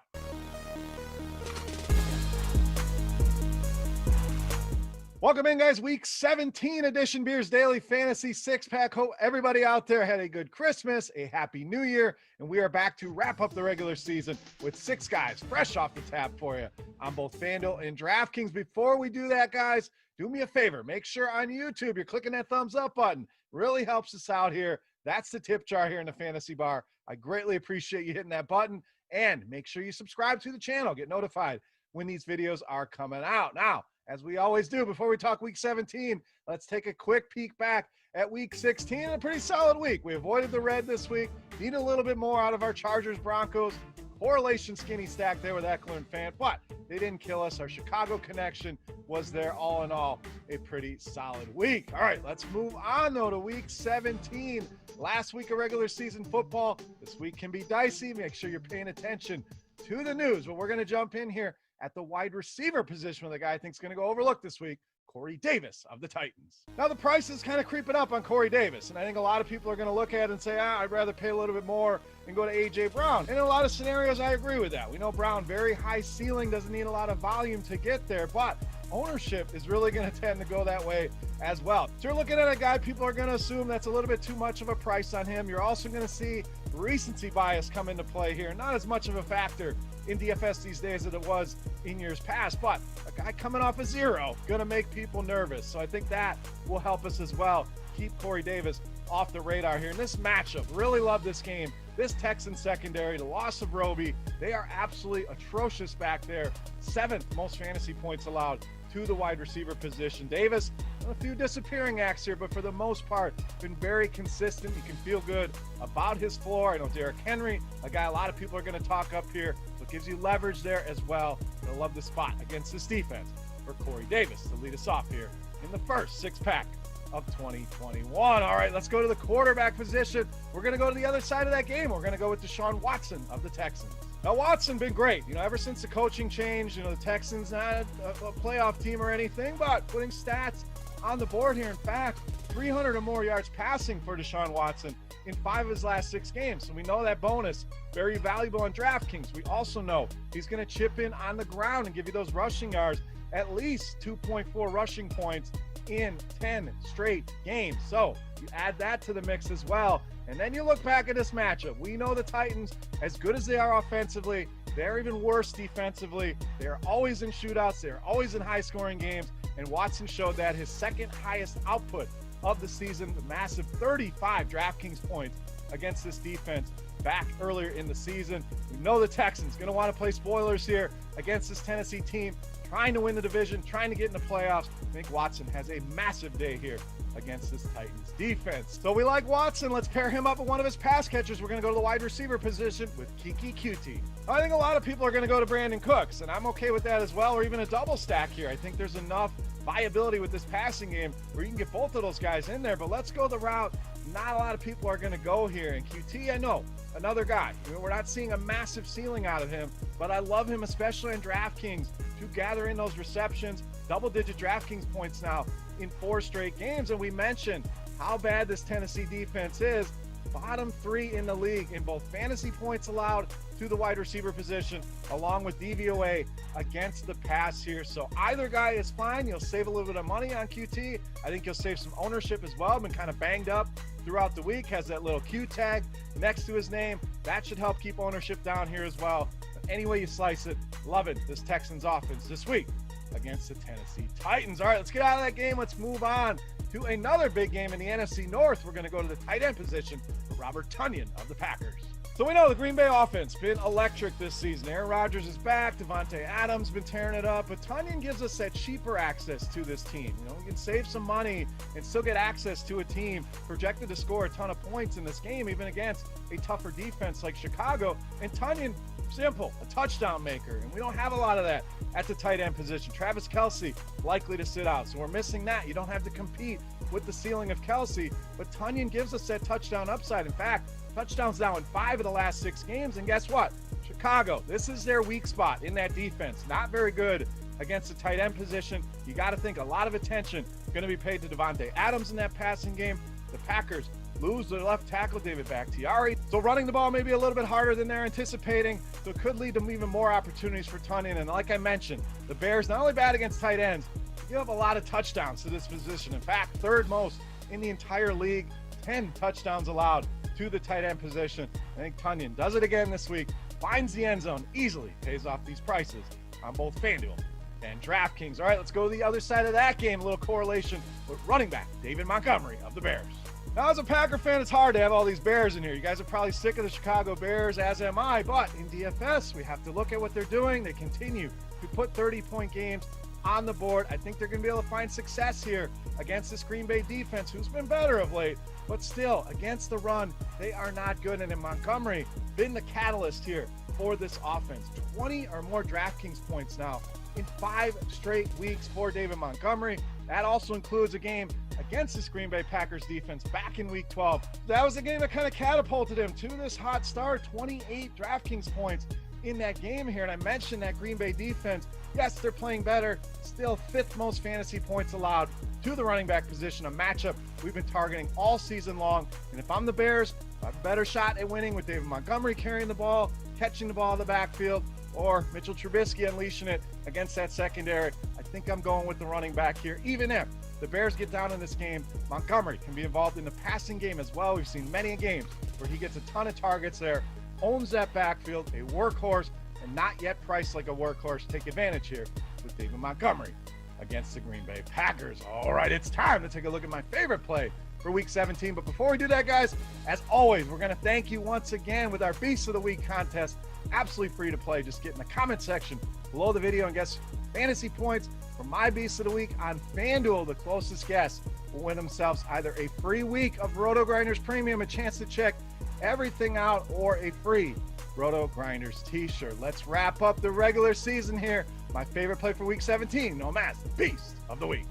Welcome in, guys. Week 17 edition Beers Daily Fantasy 6-pack. Hope everybody out there had a good Christmas, a happy new year, and we are back to wrap up the regular season with 6 guys fresh off the tap for you on both FanDuel and DraftKings. Before we do that, guys, do me a favor. Make sure on YouTube you're clicking that thumbs up button. Really helps us out here. That's the tip jar here in the Fantasy Bar. I greatly appreciate you hitting that button, and make sure you subscribe to the channel. Get notified when these videos are coming out. Now, as we always do, before we talk week 17, let's take a quick peek back at week 16. A pretty solid week. We avoided the red this week. Need a little bit more out of our Chargers Broncos. Correlation skinny stack there with Eckler and Fant, but they didn't kill us. Our Chicago connection was there. All in all, a pretty solid week. All right, let's move on though to week 17. Last week of regular season football. This week can be dicey. Make sure you're paying attention to the news. But we're going to jump in here at the wide receiver position with a guy I think is going to go overlooked this week, Corey Davis of the Titans. Now, the price is kind of creeping up on Corey Davis, and I think a lot of people are going to look at it and say, I'd rather pay a little bit more and go to A.J. Brown. And in a lot of scenarios, I agree with that. We know Brown, very high ceiling, doesn't need a lot of volume to get there, but ownership is really going to tend to go that way as well. So you're looking at a guy, people are going to assume that's a little bit too much of a price on him. You're also going to see recency bias come into play here. Not as much of a factor in DFS these days as it was in years past, but a guy coming off a 0 going to make people nervous. So I think that will help us as well. Keep Corey Davis off the radar here. In this matchup, really love this game. This Texans secondary, the loss of Roby, they are absolutely atrocious back there. 7th most fantasy points allowed to the wide receiver position. Davis, a few disappearing acts here, but for the most part, been very consistent. You can feel good about his floor. I know Derrick Henry, a guy a lot of people are going to talk up here, so it gives you leverage there as well. I love the spot against this defense for Corey Davis to lead us off here in the first 6-pack of 2021. All right, let's go to the quarterback position. We're going to go to the other side of that game. We're going to go with Deshaun Watson of the Texans. Now, Watson been great. Ever since the coaching change, the Texans not a playoff team or anything, but putting stats on the board here. In fact, 300 or more yards passing for Deshaun Watson in 5 of his last 6 games. So we know that bonus, very valuable on DraftKings. We also know he's going to chip in on the ground and give you those rushing yards, at least 2.4 rushing points in 10 straight games. So you add that to the mix as well. And then you look back at this matchup. We know the Titans, as good as they are offensively, they're even worse defensively. They're always in shootouts. They're always in high-scoring games. And Watson showed that his second highest output of the season, the massive 35 DraftKings points against this defense back earlier in the season. We know the Texans going to want to play spoilers here against this Tennessee team, trying to win the division, trying to get in the playoffs. I think Watson has a massive day here against this Titans defense. So we like Watson. Let's pair him up with one of his pass catchers. We're going to go to the wide receiver position with Kiki QT. I think a lot of people are going to go to Brandon Cooks, and I'm okay with that as well, or even a double stack here. I think there's enough viability with this passing game where you can get both of those guys in there, but let's go the route not a lot of people are going to go here. And QT, I know, another guy. We're not seeing a massive ceiling out of him, but I love him, especially in DraftKings, to gather in those receptions, double-digit DraftKings points now in 4 straight games. And we mentioned how bad this Tennessee defense is. bottom 3 in the league in both fantasy points allowed to the wide receiver position, along with DVOA against the pass here. So either guy is fine. You'll save a little bit of money on QT. I think you'll save some ownership as well. Been kind of banged up throughout the week. Has that little Q tag next to his name. That should help keep ownership down here as well. But any way you slice it, loving this Texans offense this week against the Tennessee Titans. All right, let's get out of that game. Let's move on to another big game in the NFC North. We're going to go to the tight end position for Robert Tonyan of the Packers. So we know the Green Bay offense been electric this season. Aaron Rodgers is back. Devontae Adams been tearing it up. But Tonyan gives us that cheaper access to this team. You know, we can save some money and still get access to a team projected to score a ton of points in this game, even against a tougher defense like Chicago. And Tonyan, simple, a touchdown maker. And we don't have a lot of that at the tight end position. Travis Kelce likely to sit out. So we're missing that. You don't have to compete with the ceiling of Kelce. But Tonyan gives us that touchdown upside. In fact, touchdowns now in 5 of the last 6 games. And guess what? Chicago, this is their weak spot in that defense. Not very good against the tight end position. You got to think a lot of attention going to be paid to Devontae Adams in that passing game. The Packers lose their left tackle, David Bakhtiari. So running the ball may be a little bit harder than they're anticipating. So it could lead to even more opportunities for Tonyan. And like I mentioned, the Bears, not only bad against tight ends, give up a lot of touchdowns to this position. In fact, 3rd most in the entire league, 10 touchdowns allowed to the tight end position. I think Tonyan does it again this week, finds the end zone, easily pays off these prices on both FanDuel and DraftKings. All right, let's go to the other side of that game. A little correlation with running back David Montgomery of the Bears. Now, as a Packer fan, it's hard to have all these Bears in here. You guys are probably sick of the Chicago Bears, as am I, but in DFS, we have to look at what they're doing. They continue to put 30-point games on the board. I think they're going to be able to find success here against this Green Bay defense, who's been better of late, but still, against the run, they are not good. And in Montgomery, been the catalyst here for this offense. 20 or more DraftKings points now in 5 straight weeks for David Montgomery. That also includes a game against this Green Bay Packers defense back in week 12. That was a game that kind of catapulted him to this hot start, 28 DraftKings points in that game here. And I mentioned that Green Bay defense, yes, they're playing better, still 5th most fantasy points allowed to the running back position, a matchup we've been targeting all season long. And if I'm the Bears, I have a better shot at winning with David Montgomery carrying the ball, catching the ball in the backfield, or Mitchell Trubisky unleashing it against that secondary. I think I'm going with the running back here. Even if the Bears get down in this game, Montgomery can be involved in the passing game as well. We've seen many games where he gets a ton of targets there, owns that backfield, a workhorse, and not yet priced like a workhorse. Take advantage here with David Montgomery against the Green Bay Packers. All right, it's time to take a look at my favorite play for Week 17. But before we do that, guys, as always, we're going to thank you once again with our Beast of the Week contest. Absolutely free to play. Just get in the comment section below the video and guess fantasy points for my Beast of the Week on FanDuel. The closest guess will win themselves either a free week of Rotogrinders Premium, a chance to check everything out, or a free Rotogrinders t-shirt. Let's wrap up the regular season here. My favorite play for Week 17, known as the Beast of the Week.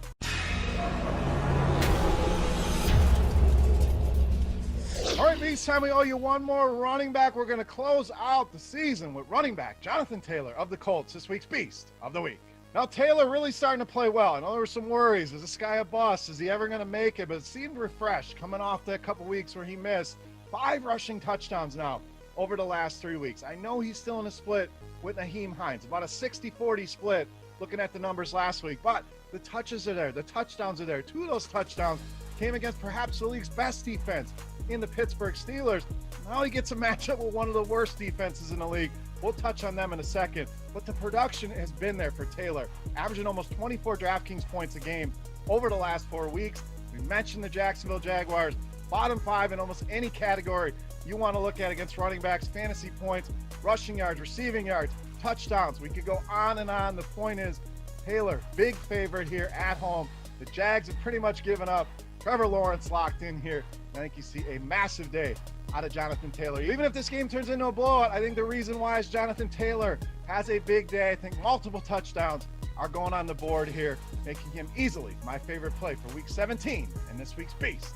All right, Beast time. We owe you one more running back. We're going to close out the season with running back Jonathan Taylor of the Colts, this week's Beast of the Week. Now, Taylor really starting to play well. I know there were some worries. Is this guy a bust? Is he ever going to make it? But it seemed refreshed coming off that couple weeks where he missed. 5 rushing touchdowns now over the last 3 weeks. I know he's still in a split with Nyheim Hines, about a 60-40 split looking at the numbers last week, but the touches are there, the touchdowns are there. 2 of those touchdowns came against perhaps the league's best defense in the Pittsburgh Steelers. Now he gets a matchup with one of the worst defenses in the league. We'll touch on them in a second, but the production has been there for Taylor, averaging almost 24 DraftKings points a game over the last 4 weeks. We mentioned the Jacksonville Jaguars, bottom 5 in almost any category you want to look at against running backs, fantasy points, rushing yards, receiving yards, touchdowns. We could go on and on. The point is, Taylor, big favorite here at home. The Jags have pretty much given up. Trevor Lawrence locked in here. I think you see a massive day out of Jonathan Taylor. Even if this game turns into a blowout, I think the reason why is Jonathan Taylor has a big day. I think multiple touchdowns are going on the board here, making him easily my favorite play for Week 17 and this week's Beast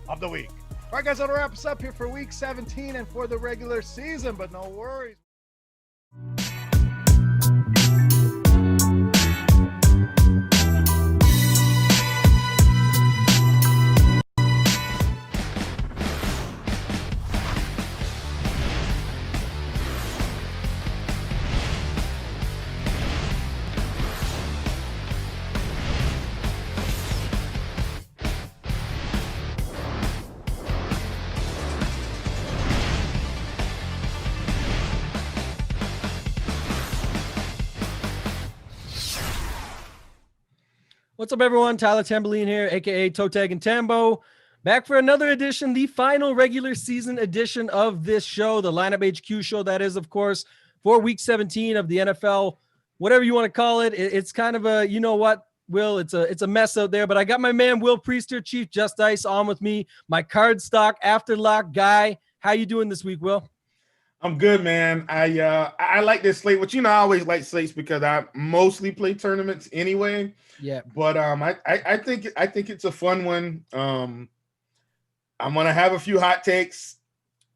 of the Week. All right, guys, that'll wrap us up here for Week 17 and for the regular season, but no worries. What's up, everyone? Tyler Tamboline here, aka Toe Tag and Tambo, back for another edition, the final regular season edition of this show, the Lineup HQ show. That is, of course, for Week 17 of the NFL, whatever you want to call it. It's kind of a, you know what, Will? It's a mess out there. But I got my man Will Priester, Chief Just Ice, on with me, my card stock afterlock guy. How you doing this week, Will? I'm good, man. I like this slate, which I always like slates because I mostly play tournaments anyway. Yeah. But I think it's a fun one. I'm gonna have a few hot takes,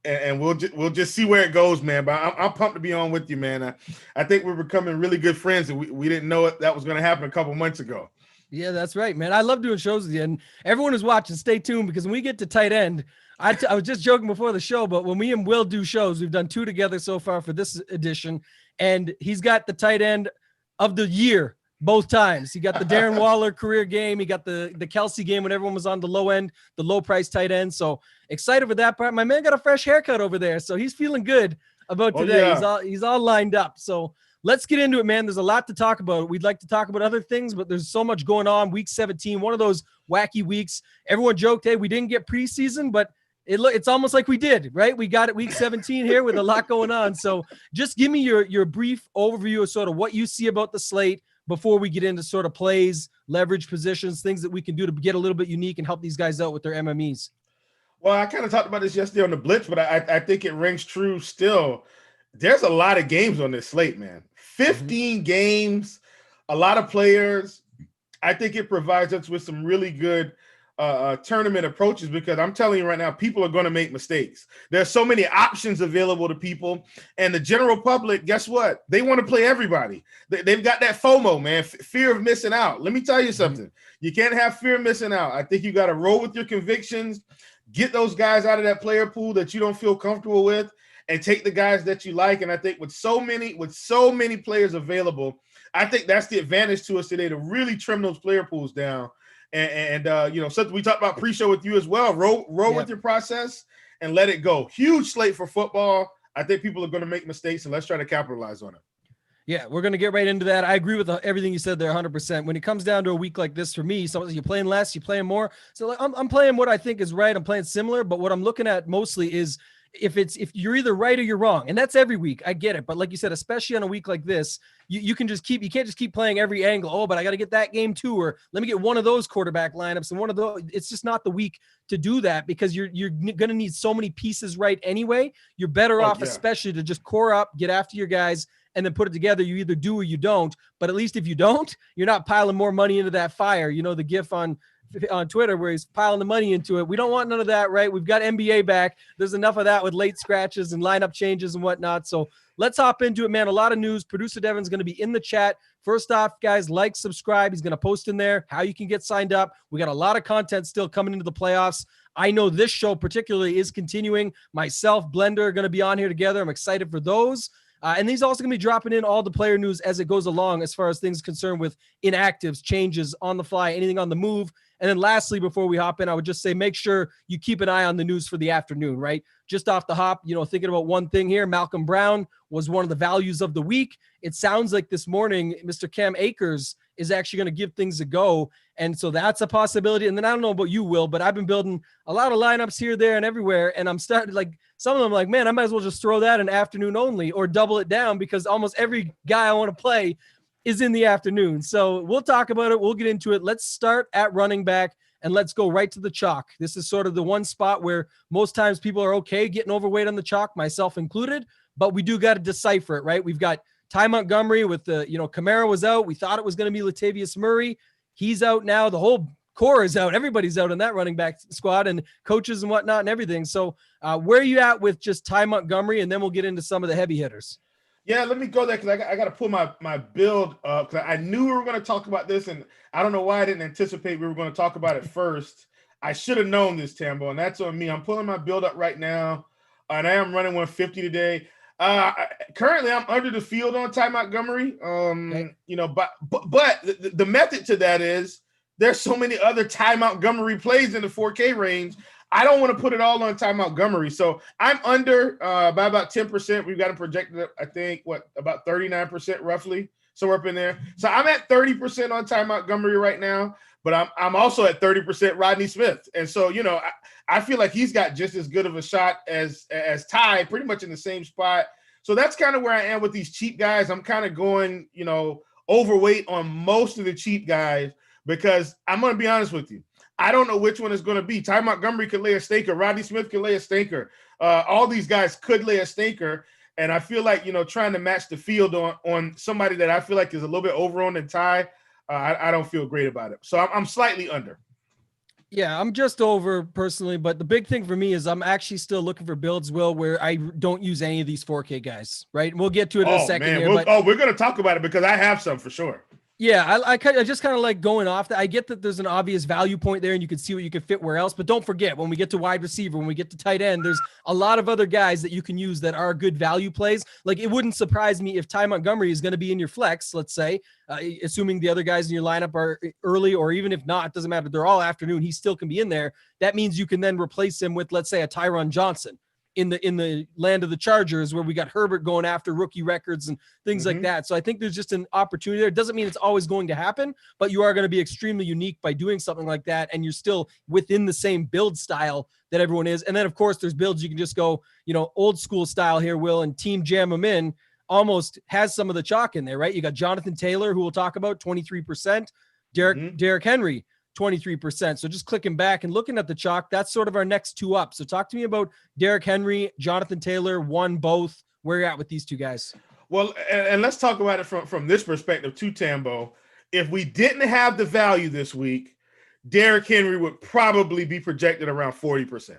and we'll just see where it goes, man. But I'm pumped to be on with you, man. I think we're becoming really good friends, and we didn't know that was gonna happen a couple months ago. Yeah, that's right, man. I love doing shows with you, and everyone who's watching, stay tuned because when we get to tight end, I was just joking before the show, but when me and Will do shows, we've done 2 together so far for this edition, and he's got the tight end of the year both times. He got the Darren Waller career game. He got the Kelsey game when everyone was on the low end, the low price tight end. So excited for that part. My man got a fresh haircut over there, so he's feeling good about today. Yeah. He's all lined up. So let's get into it, man. There's a lot to talk about. We'd like to talk about other things, but there's so much going on. Week 17, one of those wacky weeks. Everyone joked, hey, we didn't get preseason, but it's almost like we did, right? We got it week 17 here with a lot going on. So just give me your brief overview of sort of what you see about the slate before we get into sort of plays, leverage positions, things that we can do to get a little bit unique and help these guys out with their MMEs. Well, I kind of talked about this yesterday on the Blitz, but I think it rings true still. There's a lot of games on this slate, man. 15 games, a lot of players. I think it provides us with some really good tournament approaches because I'm telling you right now, people are going to make mistakes. There's so many options available to people, and the general public, guess what? They want to play everybody. They've got that FOMO, man, fear of missing out. Let me tell you something. You can't have fear of missing out. I think you got to roll with your convictions, get those guys out of that player pool that you don't feel comfortable with, and take the guys that you like. And I think with so many players available, I think that's the advantage to us today, to really trim those player pools down. And something we talked about pre-show with you as well. Roll with your process and let it go. Huge slate for football. I think people are going to make mistakes, and let's try to capitalize on it. Yeah, we're going to get right into that. I agree with everything you said there 100%. When it comes down to a week like this for me, so you're playing less, you're playing more. So like, I'm playing what I think is right. I'm playing similar, but what I'm looking at mostly is if you're either right or you're wrong. And that's every week. I get it. But like you said, especially on a week like this, you can't just keep playing every angle. Oh, but I got to get that game too. Or let me get one of those quarterback lineups and one of those. It's just not the week to do that because you're going to need so many pieces right anyway. You're better off, especially to just core up, get after your guys, and then put it together. You either do or you don't. But at least if you don't, you're not piling more money into that fire. You know, the GIF on Twitter where he's piling the money into it. We don't want none of that, right? We've got NBA back. There's enough of that with late scratches and lineup changes and whatnot. So let's hop into it, man. A lot of news. Producer Devin's going to be in the chat. First off, guys, like, subscribe. He's going to post in there how you can get signed up. We got a lot of content still coming into the playoffs. I know this show particularly is continuing. Myself, Blender are going to be on here together. I'm excited for those. And he's also going to be dropping in all the player news as it goes along as far as things concerned with inactives, changes on the fly, anything on the move. And then lastly, before we hop in, I would just say make sure you keep an eye on the news for the afternoon, right? Just off the hop, thinking about one thing here. Malcolm Brown was one of the values of the week. It sounds like this morning, Mr. Cam Akers is actually going to give things a go. And so that's a possibility. And then I don't know about you, Will, but I've been building a lot of lineups here, there, and everywhere. And I'm starting some of them like, man, I might as well just throw that in afternoon only or double it down because almost every guy I want to play is in the afternoon. So we'll talk about it. We'll get into it. Let's start at running back and let's go right to the chalk. This is sort of the one spot where most times people are okay getting overweight on the chalk, myself included, but we do got to decipher it, right? We've got Ty Montgomery with Kamara was out. We thought it was going to be Latavius Murray. He's out now. The whole core is out. Everybody's out in that running back squad and coaches and whatnot and everything. So where are you at with just Ty Montgomery? And then we'll get into some of the heavy hitters. Yeah, let me go there because I got to pull my build up because I knew we were going to talk about this, and I don't know why I didn't anticipate we were going to talk about it first. I should have known this, Tambo, and that's on me. I'm pulling my build up right now, and I am running 150 today. Currently, I'm under the field on Ty Montgomery. Okay. But the method to that is there's so many other Ty Montgomery plays in the 4K range. I don't want to put it all on Ty Montgomery. So I'm under by about 10%. We've got him projected, I think, about 39% roughly. somewhere up in there. So I'm at 30% on Ty Montgomery right now, but I'm also at 30% Rodney Smith. And so, you know, I feel like he's got just as good of a shot as Ty, pretty much in the same spot. So that's kind of where I am with these cheap guys. I'm kind of going, you know, overweight on most of the cheap guys because I'm going to be honest with you. I don't know which one is going to be. Ty Montgomery could lay a stinker. Rodney Smith could lay a stinker. All these guys could lay a stinker. And I feel like, you know, trying to match the field on somebody that I feel like is a little bit over-owned than Ty, I don't feel great about it. So I'm slightly under. Yeah, I'm just over personally, but the big thing for me is I'm actually still looking for builds, Will, where I don't use any of these 4K guys, right? And we'll get to it in a second here. We're going to talk about it because I have some for sure. Yeah, I just kind of like going off that. I get that there's an obvious value point there and you can see what you can fit where else, but don't forget when we get to wide receiver, when we get to tight end, there's a lot of other guys that you can use that are good value plays. Like it wouldn't surprise me if Ty Montgomery is going to be in your flex, let's say, assuming the other guys in your lineup are early, or even if not, doesn't matter. They're all afternoon. He still can be in there. That means you can then replace him with, let's say, a Tyron Johnson in the land of the Chargers, where we got Herbert going after rookie records and things like that. So I think there's just an opportunity there. It doesn't mean it's always going to happen, but you are going to be extremely unique by doing something like that. And you're still within the same build style that everyone is. And then of course there's builds you can just go, you know, old school style here, Will, and team jam them in. Almost has some of the chalk in there, right? You got Jonathan Taylor, who we'll talk about, 23%, Derrick Henry, 23%. So just clicking back and looking at the chalk, that's sort of our next two up. So talk to me about Derrick Henry, Jonathan Taylor, one, both. Where you're at with these two guys? Well, and let's talk about it from this perspective too, Tambo. If we didn't have the value this week, Derrick Henry would probably be projected around 40%.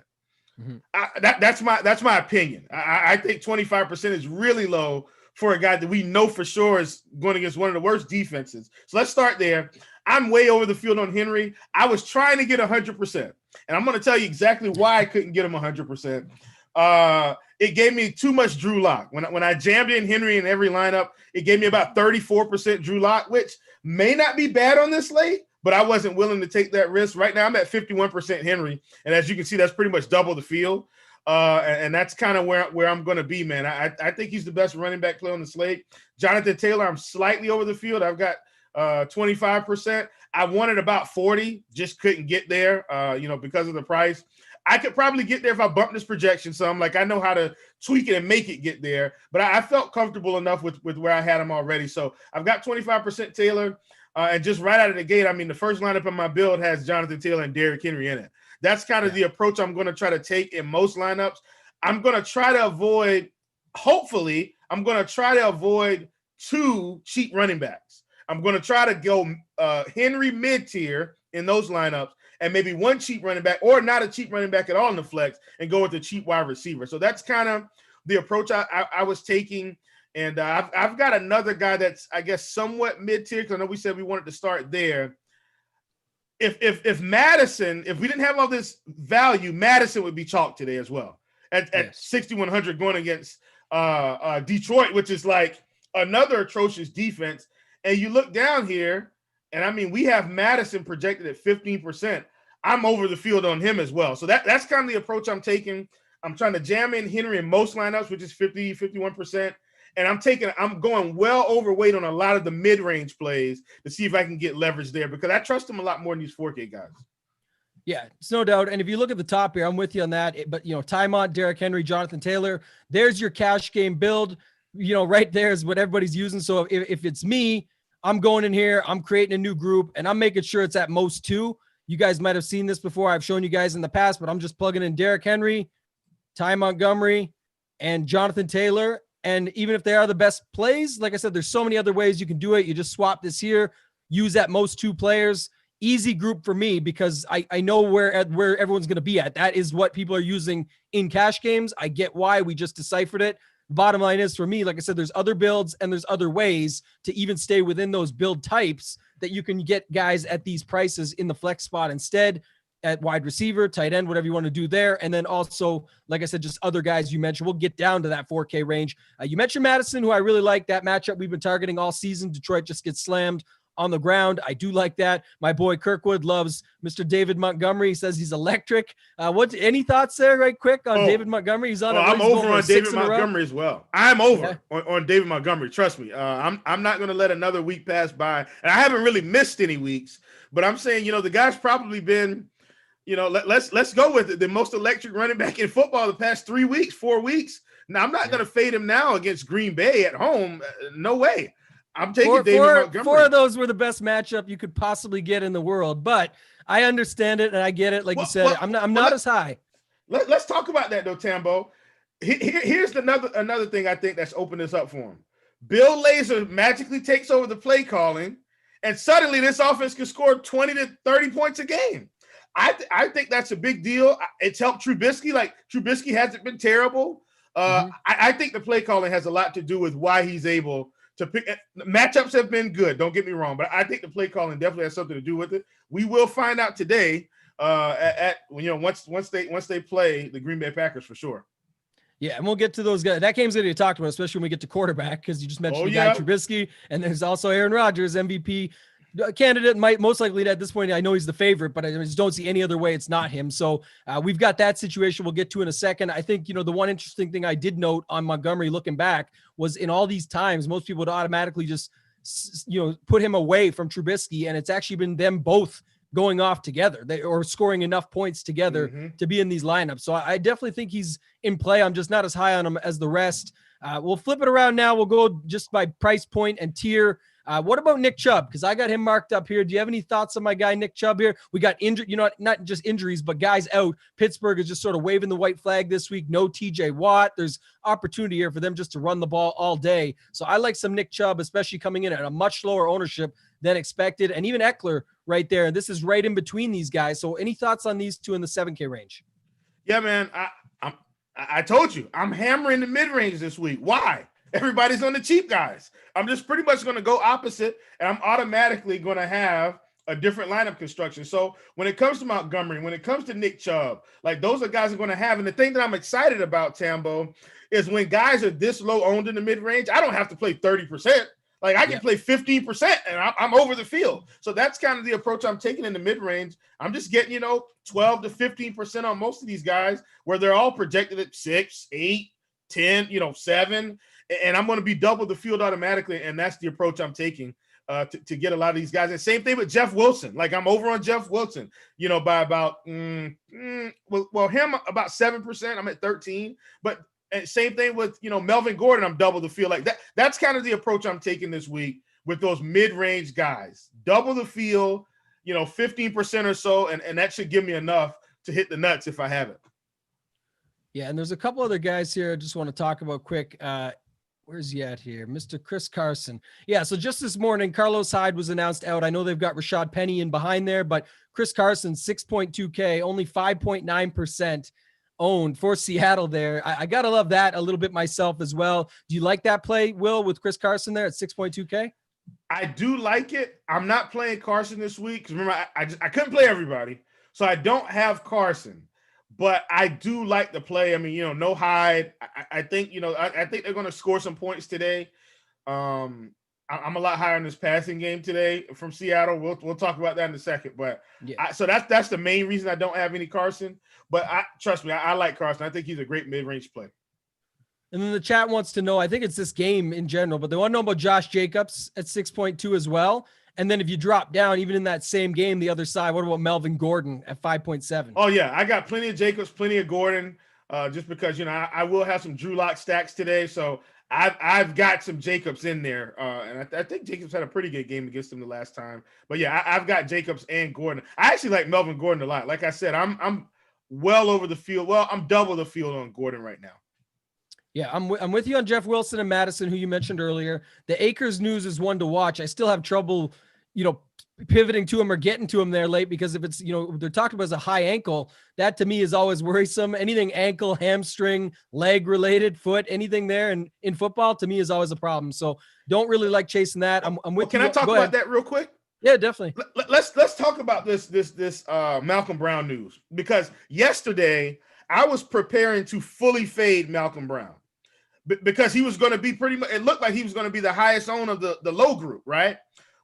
That's my opinion. I think 25% is really low for a guy that we know for sure is going against one of the worst defenses. So let's start there. I'm way over the field on Henry. I was trying to get 100%, and I'm going to tell you exactly why I couldn't get him 100%. It gave me too much Drew Lock. When I jammed in Henry in every lineup, it gave me about 34% Drew Lock, which may not be bad on this slate, but I wasn't willing to take that risk. Right now, I'm at 51% Henry, and as you can see, that's pretty much double the field. And that's kind of where I'm going to be, man. I think he's the best running back play on the slate. Jonathan Taylor, I'm slightly over the field. I've got 25%. I wanted about 40, just couldn't get there, because of the price. I could probably get there if I bump this projection some. Like I know how to tweak it and make it get there, but I felt comfortable enough with where I had him already. So I've got 25% Taylor, and just right out of the gate, I mean, the first lineup in my build has Jonathan Taylor and Derrick Henry in it. That's kind of the approach I'm going to try to take in most lineups. I'm going to try to avoid, hopefully, two cheap running backs. I'm going to try to go Henry mid-tier in those lineups and maybe one cheap running back or not a cheap running back at all in the flex and go with the cheap wide receiver. So that's kind of the approach I was taking. And I've got another guy that's, I guess, somewhat mid-tier because I know we said we wanted to start there. If Madison, if we didn't have all this value, Madison would be chalk today as well at 6,100 going against Detroit, which is like another atrocious defense. And you look down here, and I mean, we have Madison projected at 15%. I'm over the field on him as well. So that's kind of the approach I'm taking. I'm trying to jam in Henry in most lineups, which is 50, 51%. And I'm going well overweight on a lot of the mid-range plays to see if I can get leverage there because I trust him a lot more than these 4K guys. Yeah, it's no doubt. And if you look at the top here, I'm with you on that. But, Taimont, Derrick Henry, Jonathan Taylor, there's your cash game build. Right there is what everybody's using. So if it's me, I'm going in here, I'm creating a new group, and I'm making sure it's at most two. You guys might have seen this before. I've shown you guys in the past, but I'm just plugging in Derrick Henry, Ty Montgomery, and Jonathan Taylor. And even if they are the best plays, like I said, there's so many other ways you can do it. You just swap this here, use at most two players. Easy group for me because I know where everyone's going to be at. That is what people are using in cash games. I get why. We just deciphered it. Bottom line is for me, like I said, there's other builds and there's other ways to even stay within those build types that you can get guys at these prices in the flex spot instead. At wide receiver, tight end, whatever you want to do there. And then also, like I said, just other guys you mentioned. We'll get down to that 4K range. You mentioned Madison, who I really like that matchup we've been targeting all season. Detroit just gets slammed on the ground. I do like that. My boy Kirkwood loves Mr. David Montgomery. He says he's electric. Any thoughts there right quick on David Montgomery? He's on I'm over on David Montgomery as well. I'm over on David Montgomery. Trust me. I'm not going to let another week pass by. And I haven't really missed any weeks, but I'm saying, the guy's probably been, let's go with it, the most electric running back in football the past 4 weeks. Now, I'm not going to fade him now against Green Bay at home. No way. I'm taking David Montgomery. 4 of those were the best matchup you could possibly get in the world, but I understand it and I get it. Like you said, I'm not as high. Let's talk about that though, Tambo. Here's another thing I think that's opened this up for him. Bill Lazor magically takes over the play calling, and suddenly this offense can score 20 to 30 points a game. I think that's a big deal. It's helped Trubisky. Like, Trubisky hasn't been terrible. I think the play calling has a lot to do with why he's able to pick. Matchups have been good, don't get me wrong, but I think the play calling definitely has something to do with it. We will find out today once they play the Green Bay Packers for sure. Yeah, and we'll get to those guys. That game's going to be talked about, especially when we get to quarterback, because you just mentioned guy Trubisky, and there's also Aaron Rodgers, MVP candidate, might most likely at this point. I know he's the favorite, but I just don't see any other way it's not him. So we've got that situation we'll get to in a second. I think, the one interesting thing I did note on Montgomery looking back was in all these times, most people would automatically just, put him away from Trubisky, and it's actually been them both going off together, or scoring enough points together to be in these lineups. So I definitely think he's in play. I'm just not as high on him as the rest. We'll flip it around now. We'll go just by price point and tier. What about Nick Chubb? Because I got him marked up here. Do you have any thoughts on my guy, Nick Chubb here? We got injured, not just injuries, but guys out. Pittsburgh is just sort of waving the white flag this week. No TJ Watt. There's opportunity here for them just to run the ball all day. So I like some Nick Chubb, especially coming in at a much lower ownership than expected. And even Eckler right there. This is right in between these guys. So any thoughts on these two in the 7K range? Yeah, man. I told you, I'm hammering the mid-range this week. Why? Everybody's on the cheap guys. I'm just pretty much going to go opposite, and I'm automatically going to have a different lineup construction. So when it comes to Montgomery, when it comes to Nick Chubb, like, those are guys I'm going to have. And the thing that I'm excited about, Tambo, is when guys are this low owned in the mid-range, I don't have to play 30%. Like, I can play 15% and I'm over the field. So that's kind of the approach I'm taking in the mid-range. I'm just getting, 12 to 15% on most of these guys, where they're all projected at 6, 8, 10, 7. And I'm going to be double the field automatically. And that's the approach I'm taking to get a lot of these guys. And same thing with Jeff Wilson. Like, I'm over on Jeff Wilson, by about, him about 7%. I'm at 13. But same thing with, Melvin Gordon. I'm double the field. Like that. That's kind of the approach I'm taking this week with those mid-range guys. Double the field, 15% or so. And that should give me enough to hit the nuts if I have it. Yeah, and there's a couple other guys here I just want to talk about quick. Where's he at here? Mr. Chris Carson. Yeah, so just this morning, Carlos Hyde was announced out. I know they've got Rashad Penny in behind there, but Chris Carson, 6.2K, only 5.9% owned for Seattle there. I got to love that a little bit myself as well. Do you like that play, Will, with Chris Carson there at 6.2K? I do like it. I'm not playing Carson this week because, remember, I couldn't play everybody, so I don't have Carson. But I do like the play. I mean, no Hyde. I think, I think they're going to score some points today. I'm a lot higher in this passing game today from Seattle. We'll talk about that in a second. But so that's the main reason I don't have any Carson. But trust me, I like Carson. I think he's a great mid-range play. And then the chat wants to know, I think it's this game in general, but they want to know about Josh Jacobs at 6.2 as well. And then if you drop down, even in that same game, the other side, what about Melvin Gordon at 5.7? Oh, yeah. I got plenty of Jacobs, plenty of Gordon, just because, I will have some Drew Lock stacks today. So I've got some Jacobs in there. And I think Jacobs had a pretty good game against him the last time. But, yeah, I've got Jacobs and Gordon. I actually like Melvin Gordon a lot. Like I said, I'm well over the field. Well, I'm double the field on Gordon right now. Yeah, I'm with you on Jeff Wilson and Madison, who you mentioned earlier. The Akers news is one to watch. I still have trouble pivoting to him or getting to him there late, because if it's, they're talking about as a high ankle, that to me is always worrisome. Anything ankle, hamstring, leg related, foot, anything there in football to me is always a problem. So don't really like chasing that. I'm with you. Can I talk about that real quick? Yeah, definitely. Let's talk about this Malcolm Brown news, because yesterday I was preparing to fully fade Malcolm Brown because he was going to be pretty much, it looked like he was going to be the highest owned of the low group, right?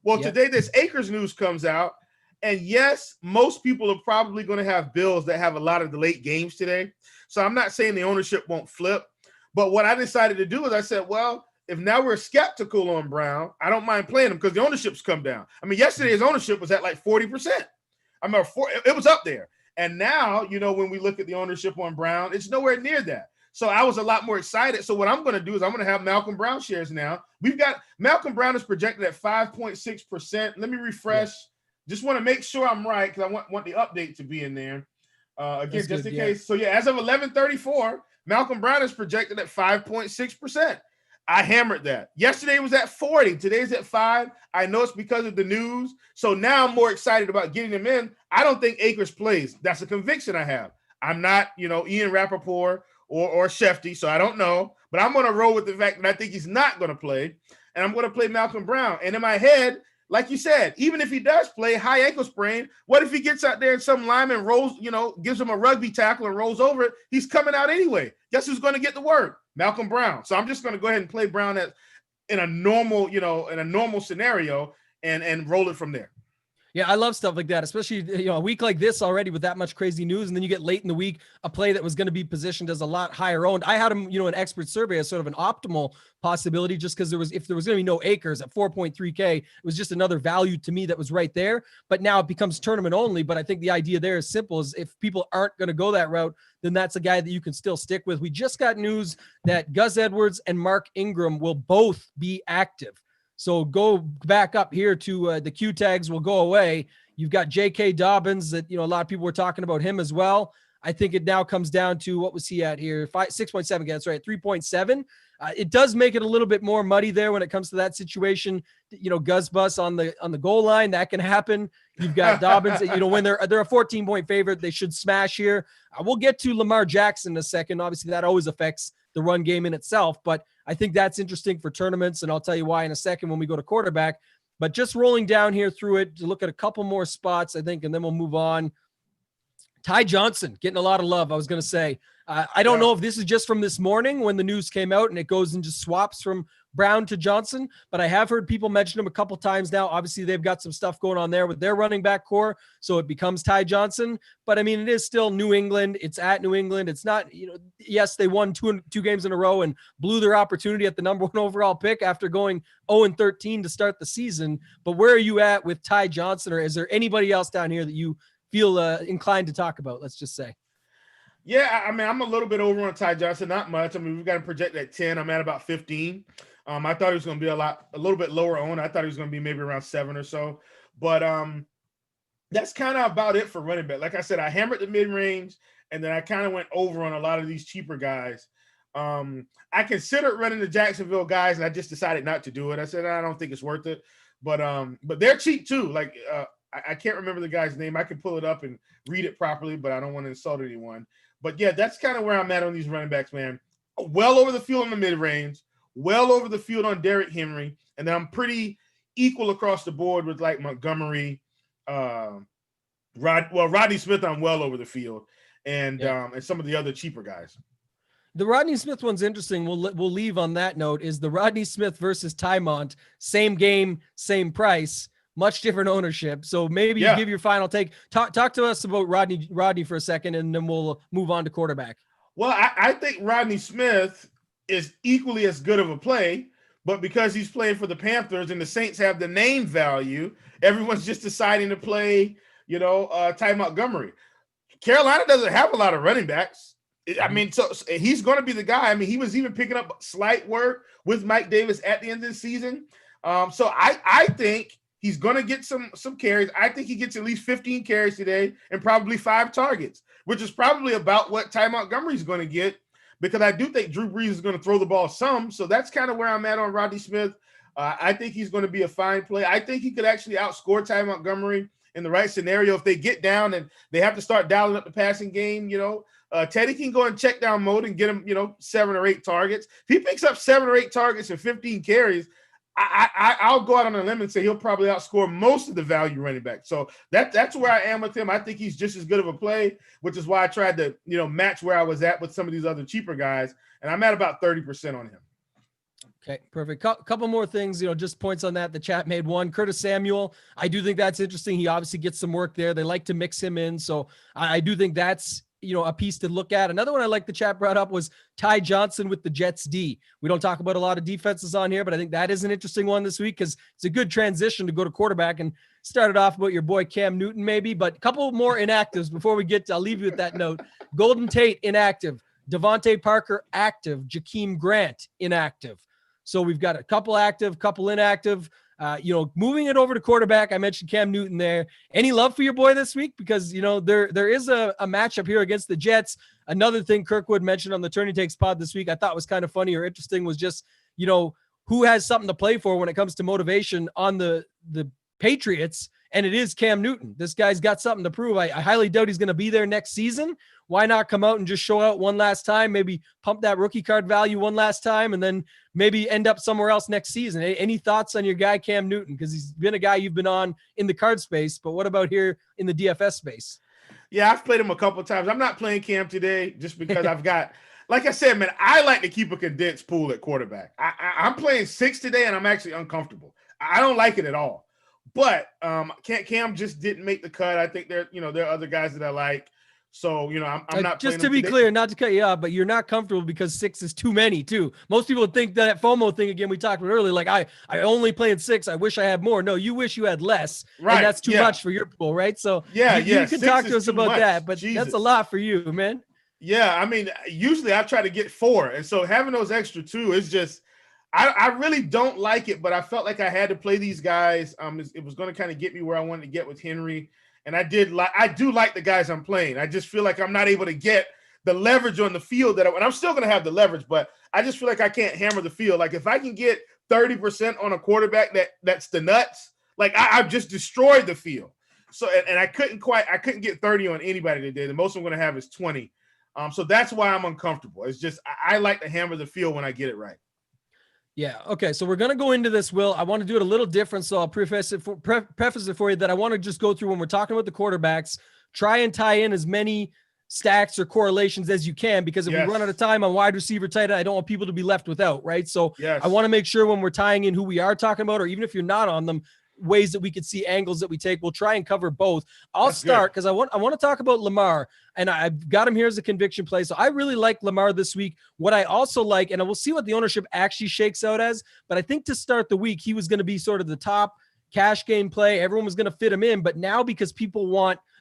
Well, Yep. today this Akers news comes out. And yes, most people are probably going to have bills that have a lot of the late games today. So I'm not saying the ownership won't flip. But what I decided to do is I said, well, if now we're skeptical on Brown, I don't mind playing him because the ownership's come down. I mean, yesterday's ownership was at like 40%. I mean, it was up there. And now, when we look at the ownership on Brown, it's nowhere near that. So I was a lot more excited. So what I'm going to do is I'm going to have Malcolm Brown shares now. We've got Malcolm Brown is projected at 5.6%. Let me refresh. Yeah. Just want to make sure I'm right because I want the update to be in there. Again, that's just in case. So, as of 11:34, Malcolm Brown is projected at 5.6%. I hammered that. Yesterday was at 40. Today's at 5. I know it's because of the news. So now I'm more excited about getting him in. I don't think Akers plays. That's a conviction I have. I'm not, Ian Rappaport or Shefty, so I don't know. But I'm going to roll with the fact that I think he's not going to play. And I'm going to play Malcolm Brown. And in my head, like you said, even if he does play high ankle sprain, what if he gets out there and some lineman rolls, gives him a rugby tackle and rolls over it? He's coming out anyway. Guess who's going to get the work? Malcolm Brown. So I'm just going to go ahead and play Brown in a normal scenario and roll it from there. Yeah, I love stuff like that, especially a week like this already with that much crazy news, and then you get late in the week a play that was going to be positioned as a lot higher owned. I had him, an expert survey as sort of an optimal possibility, just because if there was going to be no Akers at 4.3K, it was just another value to me that was right there. But now it becomes tournament only. But I think the idea there is simple: is if people aren't going to go that route, then that's a guy that you can still stick with. We just got news that Gus Edwards and Mark Ingram will both be active. So go back up here to the Q tags will go away. You've got J.K. Dobbins that, a lot of people were talking about him as well. I think it now comes down to, what was he at here? 6.7, that's right, 3.7. It does make it a little bit more muddy there when it comes to that situation. Gus Bus on the goal line, that can happen. You've got Dobbins, when they're a 14-point favorite, they should smash here. We'll get to Lamar Jackson in a second. Obviously, that always affects the run game in itself, but I think that's interesting for tournaments, and I'll tell you why in a second when we go to quarterback. But just rolling down here through it to look at a couple more spots, I think, and then we'll move on. Ty Johnson getting a lot of love, I was going to say. I don't know if this is just from this morning when the news came out and it goes and just swaps from Brown to Johnson, but I have heard people mention him a couple times now. Obviously, they've got some stuff going on there with their running back core, so it becomes Ty Johnson. But, I mean, it is still New England. It's at New England. It's not, yes, they won two games in a row and blew their opportunity at the number 1 overall pick after going 0-13 to start the season. But where are you at with Ty Johnson, or is there anybody else down here that you feel inclined to talk about, let's just say? Yeah, I mean, I'm a little bit over on Ty Johnson, not much. I mean, we've got him projected at 10. I'm at about 15. I thought he was going to be a little bit lower on. I thought he was going to be maybe around 7 or so. But that's kind of about it for running back. Like I said, I hammered the mid-range, and then I kind of went over on a lot of these cheaper guys. I considered running the Jacksonville guys, and I just decided not to do it. I said, I don't think it's worth it. But they're cheap too. Like I can't remember the guy's name. I can pull it up and read it properly, but I don't want to insult anyone. But, yeah, that's kind of where I'm at on these running backs, man. Well over the field in the mid-range, well over the field on Derrick Henry, and then I'm pretty equal across the board with, like, Montgomery, Rodney Smith, I'm well over the field, and some of the other cheaper guys. The Rodney Smith one's interesting. We'll leave on that note. Is the Rodney Smith versus Taimont, same game, same price, much different ownership. So maybe you give your final take. Talk to us about Rodney for a second, and then we'll move on to quarterback. Well, I think Rodney Smith is equally as good of a play, but because he's playing for the Panthers and the Saints have the name value, everyone's just deciding to play, Ty Montgomery. Carolina doesn't have a lot of running backs. I mean, so he's going to be the guy. I mean, he was even picking up slight work with Mike Davis at the end of the season. So I think he's going to get some carries. I think he gets at least 15 carries today and probably 5 targets, which is probably about what Ty Montgomery is going to get, because I do think Drew Brees is going to throw the ball some. So that's kind of where I'm at on Rodney Smith. I think he's going to be a fine play. I think he could actually outscore Ty Montgomery in the right scenario. If they get down and they have to start dialing up the passing game, Teddy can go in check down mode and get him, 7 or 8 targets. If he picks up 7 or 8 targets and 15 carries, I'll go out on a limb and say he'll probably outscore most of the value running back. So that's where I am with him. I think he's just as good of a play, which is why I tried to, match where I was at with some of these other cheaper guys. And I'm at about 30% on him. Okay, perfect. Couple more things, just points on that. The chat made one. Curtis Samuel, I do think that's interesting. He obviously gets some work there. They like to mix him in. So I do think that's, a piece to look at. Another one I like the chat brought up was Ty Johnson with the Jets D. We don't talk about a lot of defenses on here, but I think that is an interesting one this week because it's a good transition to go to quarterback and started off about your boy Cam Newton maybe, but a couple more inactives before we get to, I'll leave you with that note. Golden Tate inactive, Devontae Parker active, Jakeem Grant inactive. So we've got a couple active, couple inactive. Moving it over to quarterback, I mentioned Cam Newton there. Any love for your boy this week? Because, there is a matchup here against the Jets. Another thing Kirkwood mentioned on the Turning Takes pod this week I thought was kind of funny or interesting was just, who has something to play for when it comes to motivation on the Patriots, and it is Cam Newton. This guy's got something to prove. I highly doubt he's going to be there next season. Why not come out and just show out one last time, maybe pump that rookie card value one last time, and then maybe end up somewhere else next season? Any thoughts on your guy, Cam Newton? Because he's been a guy you've been on in the card space, but what about here in the DFS space? Yeah, I've played him a couple of times. I'm not playing Cam today just because I've got, like I said, man, I like to keep a condensed pool at quarterback. I'm playing 6 today, and I'm actually uncomfortable. I don't like it at all. But Cam just didn't make the cut. I think there are other guys that I like. So, I'm not just playing to be today. clear, not to cut you off, but you're not comfortable because 6 is too many too. Most people think that FOMO thing again we talked about earlier, like I only playing 6. I wish I had more. No, you wish you had less. Right. And that's too much for your pool, right? So you can talk to us about that, but Jesus. That's a lot for you, man. Yeah, I mean, usually I try to get 4. And so having those extra 2 is just I really don't like it, but I felt like I had to play these guys. It was going to kind of get me where I wanted to get with Henry. And I do like the guys I'm playing. I just feel like I'm not able to get the leverage on the field and I'm still going to have the leverage, but I just feel like I can't hammer the field. Like if I can get 30% on a quarterback that's the nuts, like I've just destroyed the field. So, and I couldn't get 30 on anybody today. The most I'm going to have is 20. So that's why I'm uncomfortable. It's just, I like to hammer the field when I get it right. Yeah. Okay. So we're going to go into this, Will. I want to do it a little different. So I'll preface it for you that I want to just go through when we're talking about the quarterbacks, try and tie in as many stacks or correlations as you can, because if we run out of time on wide receiver, tight end, I don't want people to be left without, right? So I want to make sure when we're tying in who we are talking about, or even if you're not on them, ways that we could see angles that we take. We'll try and cover both. I'll start because I want to talk about Lamar, and I've got him here as a conviction play. So I really like Lamar this week. What I also like, and we'll see what the ownership actually shakes out as, but I think to start the week, he was going to be sort of the top cash game play. Everyone was going to fit him in, but now because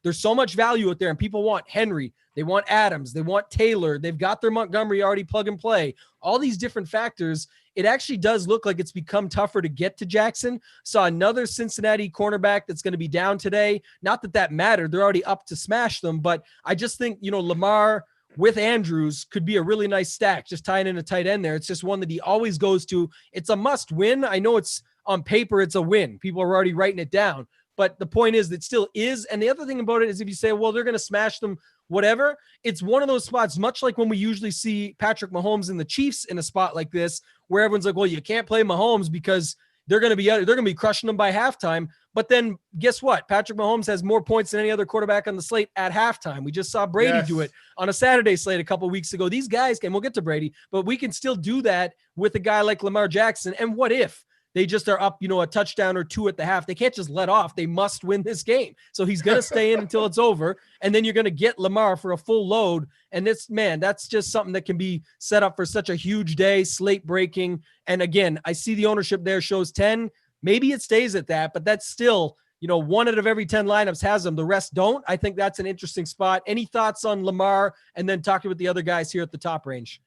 there's so much value out there and people want Henry, they want Adams, they want Taylor, they've got their Montgomery already plug and play, all these different factors. It actually does look like it's become tougher to get to Jackson. Saw another Cincinnati cornerback that's going to be down today. Not that mattered. They're already up to smash them, but I just think, Lamar with Andrews could be a really nice stack, just tying in a tight end there. It's just one that he always goes to. It's a must win. I know it's on paper, it's a win. People are already writing it down, but the point is that still is. And the other thing about it is if you say, well, they're going to smash them, whatever, it's one of those spots, much like when we usually see Patrick Mahomes and the Chiefs in a spot like this, where everyone's like, well, you can't play Mahomes because they're going to be crushing them by halftime. But then guess what? Patrick Mahomes has more points than any other quarterback on the slate at halftime. We just saw Brady do it on a Saturday slate a couple of weeks ago. These guys we'll get to Brady, but we can still do that with a guy like Lamar Jackson. And what if they just are up, a touchdown or 2 at the half? They can't just let off. They must win this game. So he's going to stay in until it's over. And then you're going to get Lamar for a full load. And that's just something that can be set up for such a huge day, slate breaking. And again, I see the ownership there shows 10. Maybe it stays at that, but that's still, 1 out of every 10 lineups has them. The rest don't. I think that's an interesting spot. Any thoughts on Lamar? And then talking with the other guys here at the top range.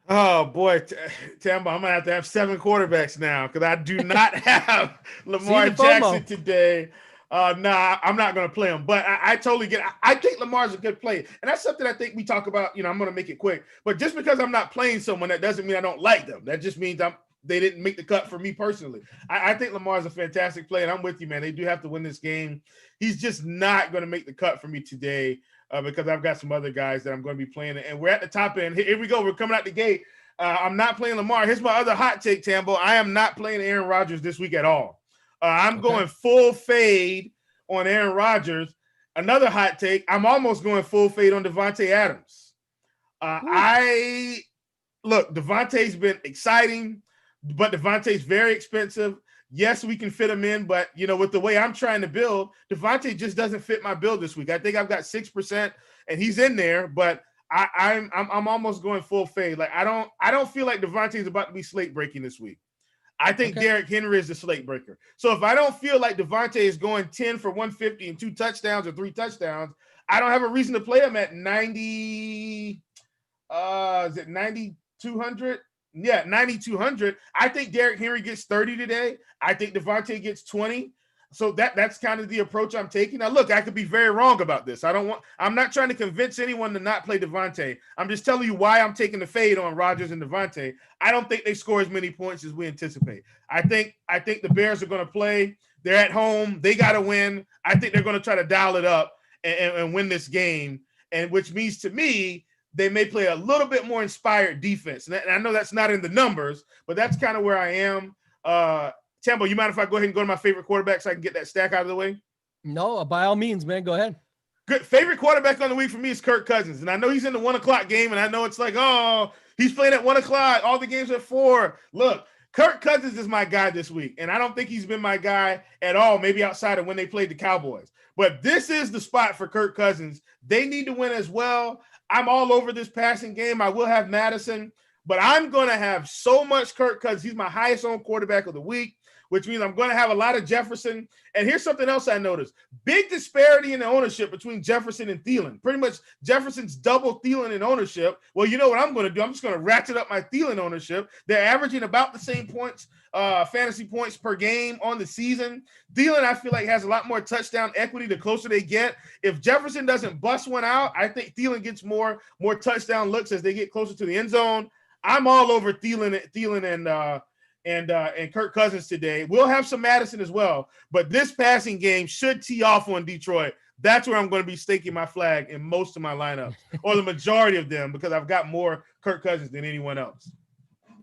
Oh boy, Tambo, I'm gonna have 7 quarterbacks now because I do not have Lamar Jackson today. Nah, I'm not gonna play him. But I totally get it. I think Lamar's a good play, and that's something I think we talk about. I'm gonna make it quick. But just because I'm not playing someone, that doesn't mean I don't like them. That just means they didn't make the cut for me personally. I think Lamar's a fantastic play, and I'm with you, man. They do have to win this game. He's just not gonna make the cut for me today. Because I've got some other guys that I'm going to be playing. And we're at the top end. Here we go. We're coming out the gate. I'm not playing Lamar. Here's my other hot take, Tambo. I am not playing Aaron Rodgers this week at all. I'm going full fade on Aaron Rodgers. Another hot take, I'm almost going full fade on Devontae Adams. Devontae's been exciting. but Devontae's very expensive. Yes, we can fit him in, but with the way I'm trying to build, Devontae just doesn't fit my build this week. I think I've got 6%, and he's in there, but I'm almost going full fade. Like I don't feel like Devontae's about to be slate breaking this week. I think Derrick Henry is the slate breaker. So if I don't feel like Devontae is going 10 for 150 and 2 touchdowns or 3 touchdowns, I don't have a reason to play him at 90. Is it 9,200? Yeah, 9,200. I think Derrick Henry gets 30 today. I think Devontae gets 20. So that's kind of the approach I'm taking. Now, look, I could be very wrong about this. I'm not trying to convince anyone to not play Devontae. I'm just telling you why I'm taking the fade on Rodgers and Devontae. I don't think they score as many points as we anticipate. I think the Bears are going to play. They're at home. They got to win. I think they're going to try to dial it up and win this game, and which means to me, they may play a little bit more inspired defense. And I know that's not in the numbers, but that's kind of where I am. Tambo, you mind if I go ahead and go to my favorite quarterback so I can get that stack out of the way? No, by all means, man. Go ahead. Good. Favorite quarterback on the week for me is Kirk Cousins. And I know he's in the 1 o'clock game, and I know it's like, oh, he's playing at 1 o'clock. All the games are at 4. Look, Kirk Cousins is my guy this week, and I don't think he's been my guy at all, maybe outside of when they played the Cowboys. But this is the spot for Kirk Cousins. They need to win as well. I'm all over this passing game. I will have Madison, but I'm going to have so much Kirk Cousins. He's my highest owned quarterback of the week, which means I'm going to have a lot of Jefferson. And here's something else I noticed. Big disparity in the ownership between Jefferson and Thielen. Pretty much Jefferson's double Thielen in ownership. Well, you know what I'm going to do? I'm just going to ratchet up my Thielen ownership. They're averaging about the same points, fantasy points per game on the season. Thielen, I feel like, has a lot more touchdown equity the closer they get. If Jefferson doesn't bust one out, I think Thielen gets more touchdown looks as they get closer to the end zone. I'm all over Thielen and Kirk Cousins today. We'll have some Madison as well, but this passing game should tee off on Detroit. That's where I'm going to be staking my flag in most of my lineups, or the majority of them, because I've got more Kirk Cousins than anyone else.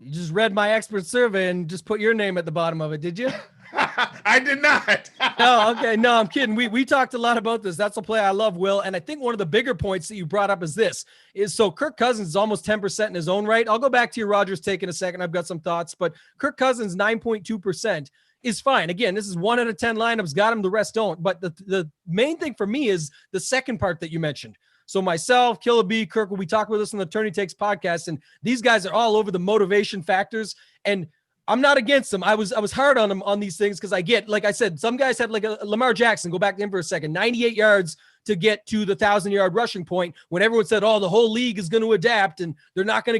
You just read my expert survey and just put your name at the bottom of it, did you? I did not. Oh, okay. No, I'm kidding. We talked a lot about this. That's a play I love, Will. And I think one of the bigger points that you brought up is this, is so Kirk Cousins is almost 10% in his own right. I'll go back to your Rodgers take in a second. I've got some thoughts, but Kirk Cousins 9.2% is fine. Again, this is 1 out of 10 lineups, got him, the rest don't. But the main thing for me is the second part that you mentioned. So myself, Killaby, Kirk, we talk about this on the Attorney Takes podcast, and these guys are all over the motivation factors. And I'm not against them. I was hard on them on these things because I get, like I said, some guys have like a Lamar Jackson, go back to him for a second, 98 yards to get to the 1,000-yard rushing point when everyone said, oh, the whole league is going to adapt and he's not going to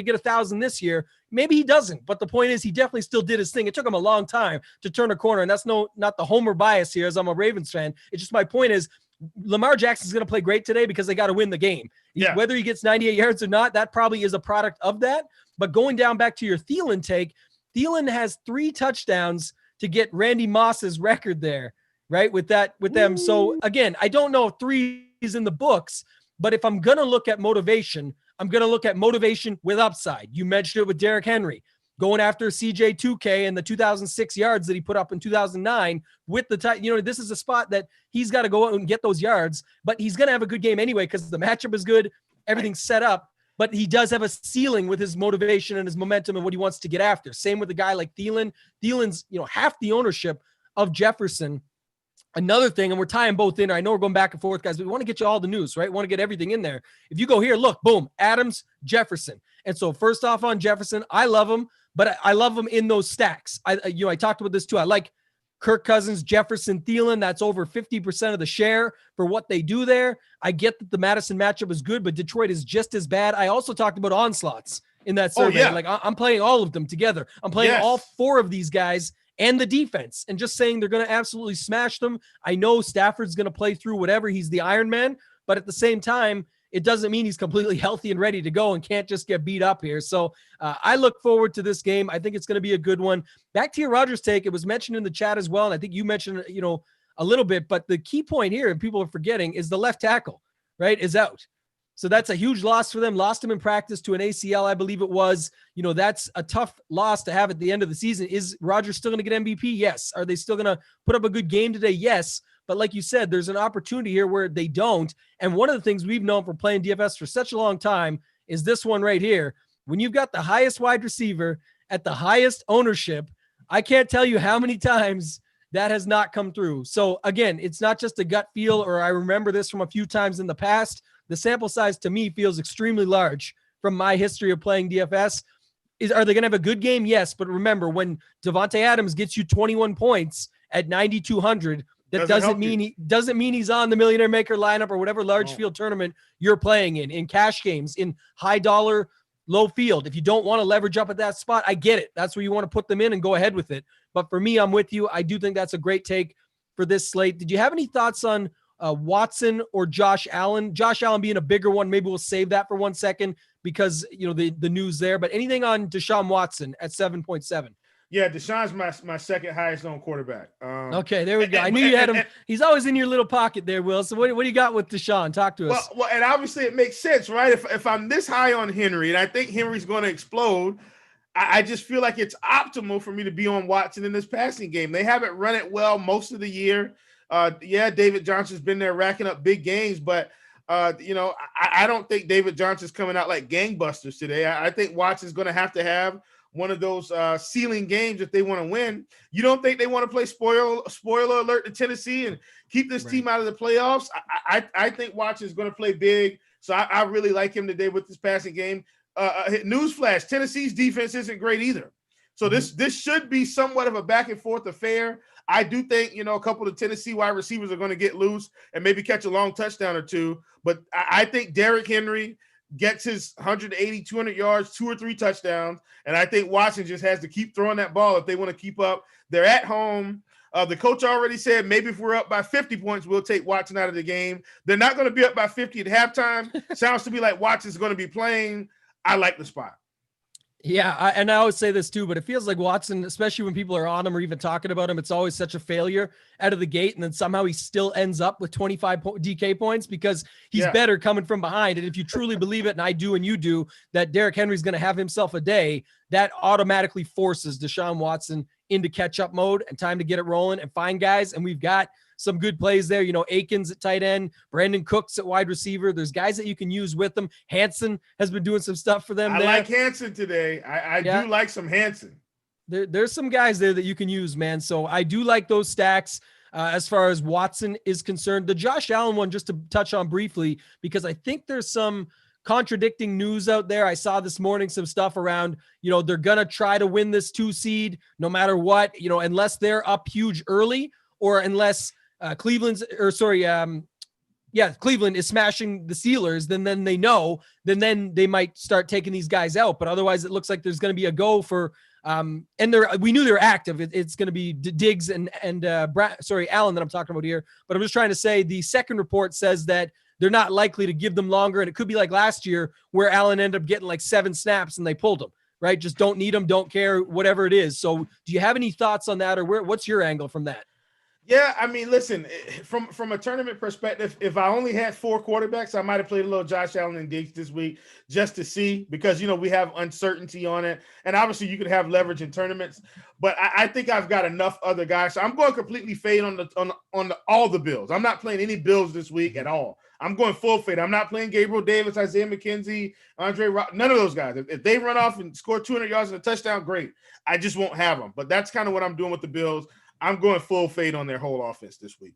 get 1,000 this year. Maybe he doesn't, but the point is he definitely still did his thing. It took him a long time to turn a corner, and that's not the homer bias here as I'm a Ravens fan. It's just my point is Lamar Jackson's going to play great today because they got to win the game. Yeah. Whether he gets 98 yards or not, that probably is a product of that. But going down back to your Thielen take, Thielen has 3 touchdowns to get Randy Moss's record there, right? With them. So again, I don't know if 3 is in the books, but if I'm going to look at motivation, I'm going to look at motivation with upside. You mentioned it with Derrick Henry going after CJ 2K and the 2006 yards that he put up in 2009 with this is a spot that he's got to go out and get those yards, but he's going to have a good game anyway because the matchup is good. Everything's set up. But he does have a ceiling with his motivation and his momentum and what he wants to get after. Same with a guy like Thielen. Thielen's, half the ownership of Jefferson. Another thing, and we're tying both in. I know we're going back and forth, guys, but we want to get you all the news, right? We want to get everything in there. If you go here, look, boom, Adams, Jefferson. And so first off on Jefferson, I love him, but I love him in those stacks. I talked about this too. I like Kirk Cousins, Jefferson, Thielen. That's over 50% of the share for what they do there. I get that the Madison matchup is good, but Detroit is just as bad. I also talked about onslaughts in that survey. Like I'm playing all of them together. I'm playing all 4 of these guys and the defense and just saying they're going to absolutely smash them. I know Stafford's going to play through whatever. He's the Iron Man, but at the same time, it doesn't mean he's completely healthy and ready to go and can't just get beat up here. So I look forward to this game. I think it's going to be a good one. Back to your Rodgers take. It was mentioned in the chat as well. And I think you mentioned, a little bit, but the key point here, and people are forgetting, is the left tackle, right, is out. So that's a huge loss for them. Lost him in practice to an ACL, I believe it was. That's a tough loss to have at the end of the season. Is Rodgers still going to get MVP? Yes. Are they still going to put up a good game today? Yes. But like you said, there's an opportunity here where they don't. And one of the things we've known from playing DFS for such a long time is this one right here. When you've got the highest wide receiver at the highest ownership. I can't tell you how many times that has not come through. So again, it's not just a gut feel, or I remember this from a few times in the past. The sample size to me feels extremely large from my history of playing DFS. Are they going to have a good game? Yes. But remember, when Devontae Adams gets you 21 points at 9,200, that doesn't mean he's on the Millionaire Maker lineup or whatever large field tournament you're playing in cash games, in high dollar, low field. If you don't want to leverage up at that spot, I get it. That's where you want to put them in and go ahead with it. But for me, I'm with you. I do think that's a great take for this slate. Did you have any thoughts on Watson or Josh Allen? Josh Allen being a bigger one. Maybe we'll save that for 1 second because, the news there. But anything on Deshaun Watson at 7.7? Yeah, Deshaun's my second highest owned quarterback. Okay, there we go. I knew you had him. He's always in your little pocket there, Will. So what do you got with Deshaun? Talk to us. Well, and obviously it makes sense, right? If I'm this high on Henry, and I think Henry's going to explode, I just feel like it's optimal for me to be on Watson in this passing game. They haven't run it well most of the year. David Johnson's been there racking up big games, but I don't think David Johnson's coming out like gangbusters today. I think Watson's going to have one of those ceiling games if they want to win. You don't think they want to play spoiler alert to Tennessee and keep this team out of the playoffs? I think Watson's going to play big, so I really like him today with this passing game. Newsflash: Tennessee's defense isn't great either, so this should be somewhat of a back and forth affair. I do think a couple of Tennessee wide receivers are going to get loose and maybe catch a long touchdown or two, but I think Derrick Henry gets his 180, 200 yards, 2 or 3 touchdowns. And I think Watson just has to keep throwing that ball if they want to keep up. They're at home. The coach already said maybe if we're up by 50 points, we'll take Watson out of the game. They're not going to be up by 50 at halftime. Sounds to me like Watson's going to be playing. I like the spot. Yeah, I always say this too, but it feels like Watson, especially when people are on him or even talking about him, it's always such a failure out of the gate, and then somehow he still ends up with 25 DK points because he's better coming from behind. And if you truly believe it, and I do and you do, that Derrick Henry's going to have himself a day, that automatically forces Deshaun Watson into catch-up mode and time to get it rolling and find guys. And we've got some good plays there. Akins at tight end, Brandon Cooks at wide receiver. There's guys that you can use with them. Hansen has been doing some stuff for them. I like Hansen today. I do like some Hansen. There's some guys there that you can use, man. So I do like those stacks as far as Watson is concerned. The Josh Allen one, just to touch on briefly, because I think there's some contradicting news out there. I saw this morning some stuff around, they're going to try to win this 2 seed no matter what, unless they're up huge early or unless Cleveland is smashing the Steelers, then they know, then they might start taking these guys out. But otherwise it looks like there's going to be a go for, and we knew they were active. It's going to be Diggs and Allen that I'm talking about here. But I'm just trying to say the second report says that they're not likely to give them longer. And it could be like last year where Allen ended up getting like 7 snaps and they pulled him, right? Just don't need him. Don't care, whatever it is. So do you have any thoughts on that, or what's your angle from that? Yeah, I mean, listen, from a tournament perspective, if I only had 4 quarterbacks, I might have played a little Josh Allen and Diggs this week just to see, because, we have uncertainty on it. And obviously you could have leverage in tournaments, but I think I've got enough other guys. So I'm going completely fade on all the Bills. I'm not playing any Bills this week at all. I'm going full fade. I'm not playing Gabriel Davis, Isaiah McKenzie, none of those guys. If they run off and score 200 yards and a touchdown, great. I just won't have them. But that's kind of what I'm doing with the Bills. I'm going full fade on their whole offense this week.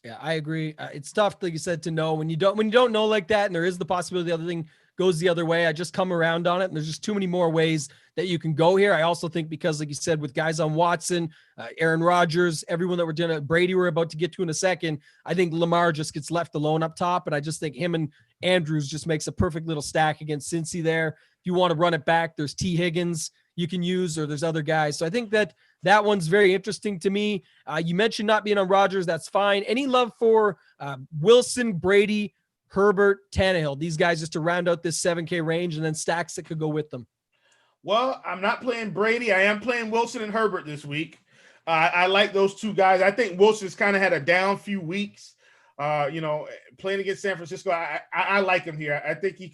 Yeah, I agree. It's tough, like you said, to know when you don't know like that, and there is the possibility the other thing goes the other way. I just come around on it, and there's just too many more ways that you can go here. I also think because, like you said, with guys on Watson, Aaron Rodgers, everyone that we're doing, Brady we're about to get to in a second, I think Lamar just gets left alone up top, and I just think him and Andrews just makes a perfect little stack against Cincy there. If you want to run it back, there's T. Higgins you can use, or there's other guys. So I think that one's very interesting to me. You mentioned not being on Rodgers. That's fine. Any love for Wilson, Brady, Herbert, Tannehill, these guys, just to round out this 7K range, and then stacks that could go with them? Well, I'm not playing Brady. I am playing Wilson and Herbert this week. I like those 2 guys. I think Wilson's kind of had a down few weeks. Playing against San Francisco, I like him here. I think he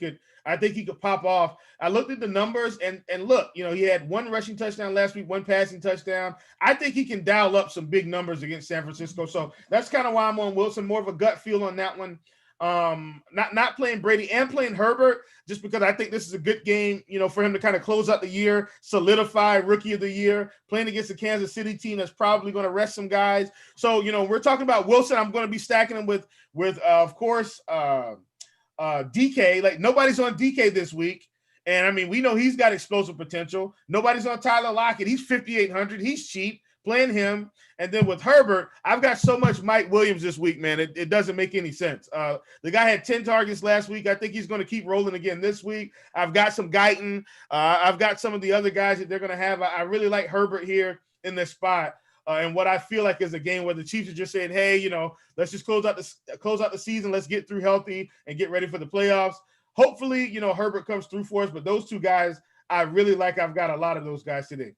could pop off. I looked at the numbers and look, he had 1 rushing touchdown last week, 1 passing touchdown. I think he can dial up some big numbers against San Francisco. So that's kind of why I'm on Wilson, more of a gut feel on that one. Not playing Brady and playing Herbert, just because I think this is a good game, for him to kind of close out the year, solidify Rookie of the Year, playing against the Kansas City team that's probably going to rest some guys. So, we're talking about Wilson. I'm going to be stacking him with of course, DK. Like, nobody's on DK this week. And I mean, we know he's got explosive potential. Nobody's on Tyler Lockett. He's 5,800. He's cheap. Playing him. And then with Herbert, I've got so much Mike Williams this week, man. It doesn't make any sense. The guy had 10 targets last week. I think he's going to keep rolling again this week. I've got some Guyton. I've got some of the other guys that they're going to have. I really like Herbert here in this spot. And what I feel like is a game where the Chiefs are just saying, hey, let's just close out the season. Let's get through healthy and get ready for the playoffs. Hopefully, Herbert comes through for us. But those two guys, I really like. I've got a lot of those guys today.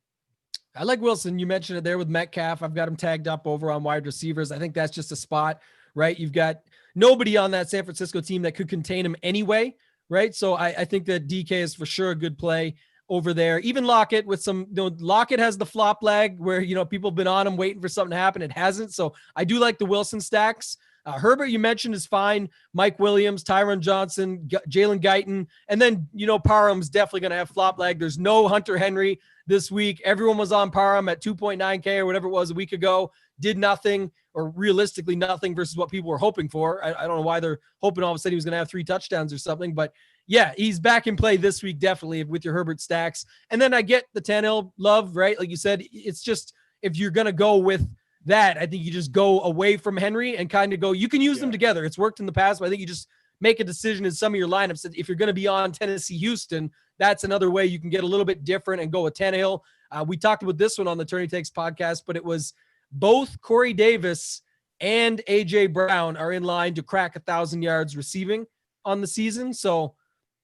I like Wilson. You mentioned it there with Metcalf. I've got him tagged up over on wide receivers. I think that's just a spot, right? You've got nobody on that San Francisco team that could contain him anyway, right? So I think that DK is for sure a good play over there. Even Lockett with some, Lockett has the flop leg where, people have been on him waiting for something to happen. It hasn't. So I do like the Wilson stacks. Herbert, you mentioned, is fine. Mike Williams, Tyron Johnson, Jalen Guyton. And then, Parham's definitely going to have flop leg. There's no Hunter Henry this week. Everyone was on Parham at 2.9K or whatever it was a week ago. Did nothing, or realistically nothing versus what people were hoping for. I don't know why they're hoping all of a sudden he was going to have 3 touchdowns or something. But yeah, he's back in play this week, definitely, with your Herbert stacks. And then I get the Tannehill love, right? Like you said, it's just, if you're going to go with that, I think you just go away from Henry and kind of go, you can use them together. It's worked in the past, but I think you just make a decision in some of your lineups that if you're going to be on Tennessee, Houston, that's another way you can get a little bit different and go with Tannehill. We talked about this one on the Tourney Takes podcast, but it was both Corey Davis and AJ Brown are in line to crack 1,000 yards receiving on the season. So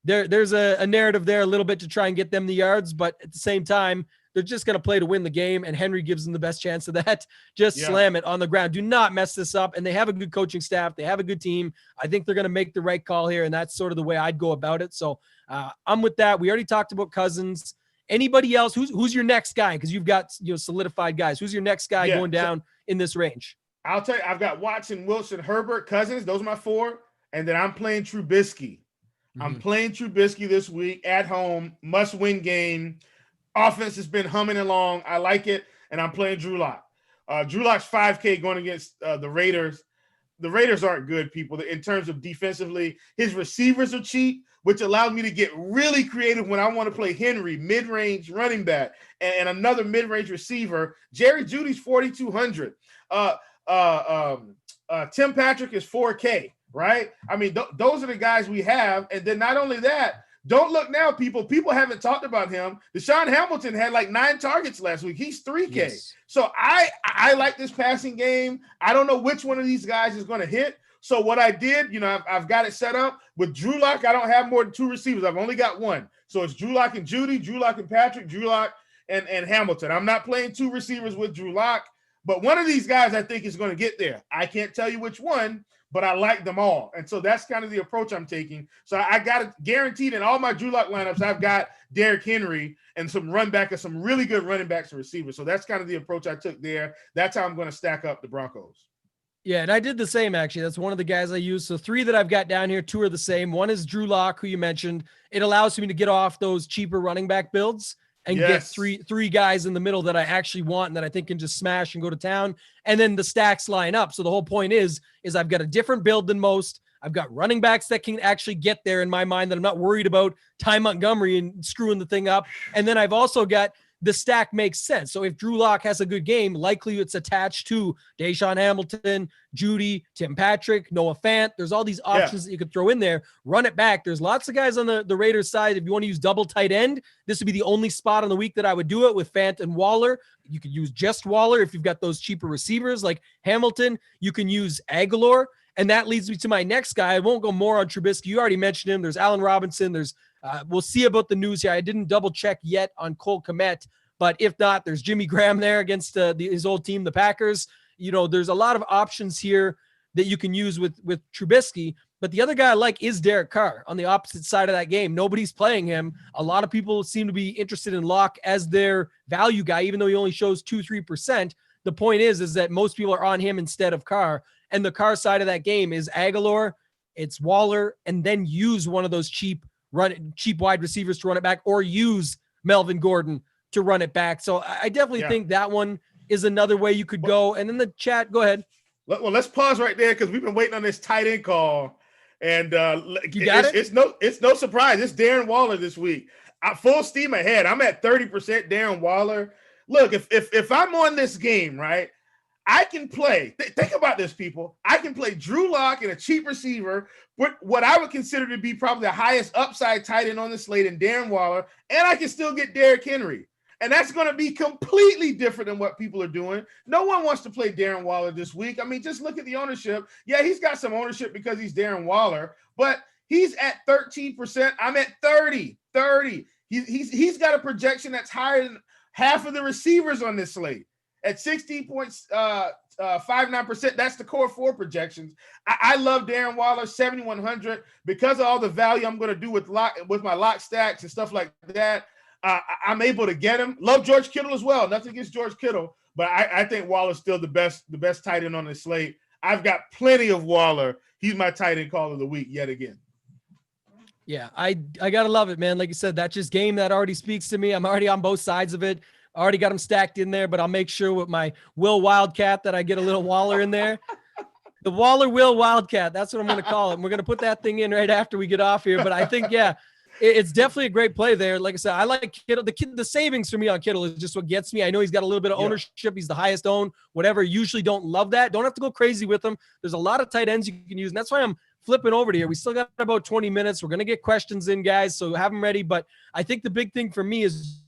there's a narrative there a little bit to try and get them the yards, but at the same time, they're just going to play to win the game, and Henry gives them the best chance of that. Just slam it on the ground. Do not mess this up. And they have a good coaching staff. They have a good team. I think they're going to make the right call here, and that's sort of the way I'd go about it. So I'm with that. We already talked about Cousins. Anybody else? Who's your next guy? Because you've got solidified guys. Who's your next guy going down in this range? I'll tell you, I've got Watson, Wilson, Herbert, Cousins. Those are my 4. And then I'm playing Trubisky. I'm playing Trubisky this week at home. Must-win game. Offense has been humming along. I like it, and I'm playing Drew Lock. Drew Lock's 5K going against the Raiders. The Raiders aren't good, people, in terms of defensively. His receivers are cheap, which allows me to get really creative when I want to play Henry, mid-range running back, and another mid-range receiver. Jerry Jeudy's 4,200. Tim Patrick is 4K, right? I mean, those are the guys we have. And then not only that, don't look now, people. People haven't talked about him. Deshaun Hamilton had like 9 targets last week. He's 3K. Yes. So I like this passing game. I don't know which one of these guys is going to hit. So what I did, I've got it set up with Drew Lock. I don't have more than 2 receivers. I've only got 1. So it's Drew Lock and Jeudy, Drew Lock and Patrick, Drew Lock and Hamilton. I'm not playing 2 receivers with Drew Lock, but one of these guys I think is going to get there. I can't tell you which one, but I like them all. And so that's kind of the approach I'm taking. So I got it guaranteed in all my Drew Lock lineups. I've got Derrick Henry and some really good running backs and receivers. So that's kind of the approach I took there. That's how I'm going to stack up the Broncos. Yeah, and I did the same, actually. That's one of the guys I used. So 3 that I've got down here, 2 are the same. One is Drew Lock, who you mentioned. It allows me to get off those cheaper running back builds and get three guys in the middle that I actually want and that I think can just smash and go to town. And then the stacks line up. So the whole point is I've got a different build than most. I've got running backs that can actually get there in my mind, that I'm not worried about Ty Montgomery and screwing the thing up. And then I've also got the stack makes sense. So if Drew Lock has a good game, likely it's attached to Deshaun Hamilton, Jeudy, Tim Patrick, Noah Fant. There's all these options that you could throw in there. Run it back. There's lots of guys on the Raiders side. If you want to use double tight end, this would be the only spot on the week that I would do it with Fant and Waller. You could use just Waller if you've got those cheaper receivers like Hamilton. You can use Aguilar. And that leads me to my next guy. I won't go more on Trubisky. You already mentioned him. There's Allen Robinson. There's we'll see about the news here. I didn't double check yet on Cole Kmet, but if not, there's Jimmy Graham there against his old team, the Packers. There's a lot of options here that you can use with Trubisky. But the other guy I like is Derek Carr on the opposite side of that game. Nobody's playing him. A lot of people seem to be interested in Locke as their value guy, even though he only shows 2-3%. The point is that most people are on him instead of Carr. And the Carr side of that game is Aguilar it's Waller, and then use one of those cheap wide receivers to run it back, or use Melvin Gordon to run it back. So I definitely think that one is another way you could go. And then the chat, go ahead. Well, let's pause right there because we've been waiting on this tight end call, and you got it. It's no surprise. It's Darren Waller this week. Full steam ahead. I'm at 30% Darren Waller. Look, if I'm on this game, right, I can play. Think about this, people. I can play Drew Lock and a cheap receiver, what I would consider to be probably the highest upside tight end on the slate in Darren Waller, and I can still get Derrick Henry. And that's going to be completely different than what people are doing. No one wants to play Darren Waller this week. I mean, just look at the ownership. Yeah, he's got some ownership because he's Darren Waller, but he's at 13%. I'm at 30. He's got a projection that's higher than half of the receivers on this slate at 16.59%. That's the core 4 projections. I love Darren Waller, 7,100, because of all the value I'm going to do with my lock stacks and stuff like that. I'm able to get him. Love George Kittle as well. Nothing against George Kittle, but I think Waller's still the best tight end on the slate. I've got plenty of Waller. He's my tight end call of the week yet again. Yeah, I gotta love it, man. Like you said, that's just game that already speaks to me. I'm already on both sides of it. I already got him stacked in there, but I'll make sure with my Will Wildcat that I get a little Waller in there. The Waller Will Wildcat. That's what I'm going to call it. And we're going to put that thing in right after we get off here. But I think, it's definitely a great play there. Like I said, I like Kittle. The savings for me on Kittle is just what gets me. I know he's got a little bit of ownership. He's the highest owned, whatever. Usually don't love that. Don't have to go crazy with him. There's a lot of tight ends you can use. And that's why I'm flipping over to here. We still got about 20 minutes. We're going to get questions in, guys. So have them ready. But I think the big thing for me is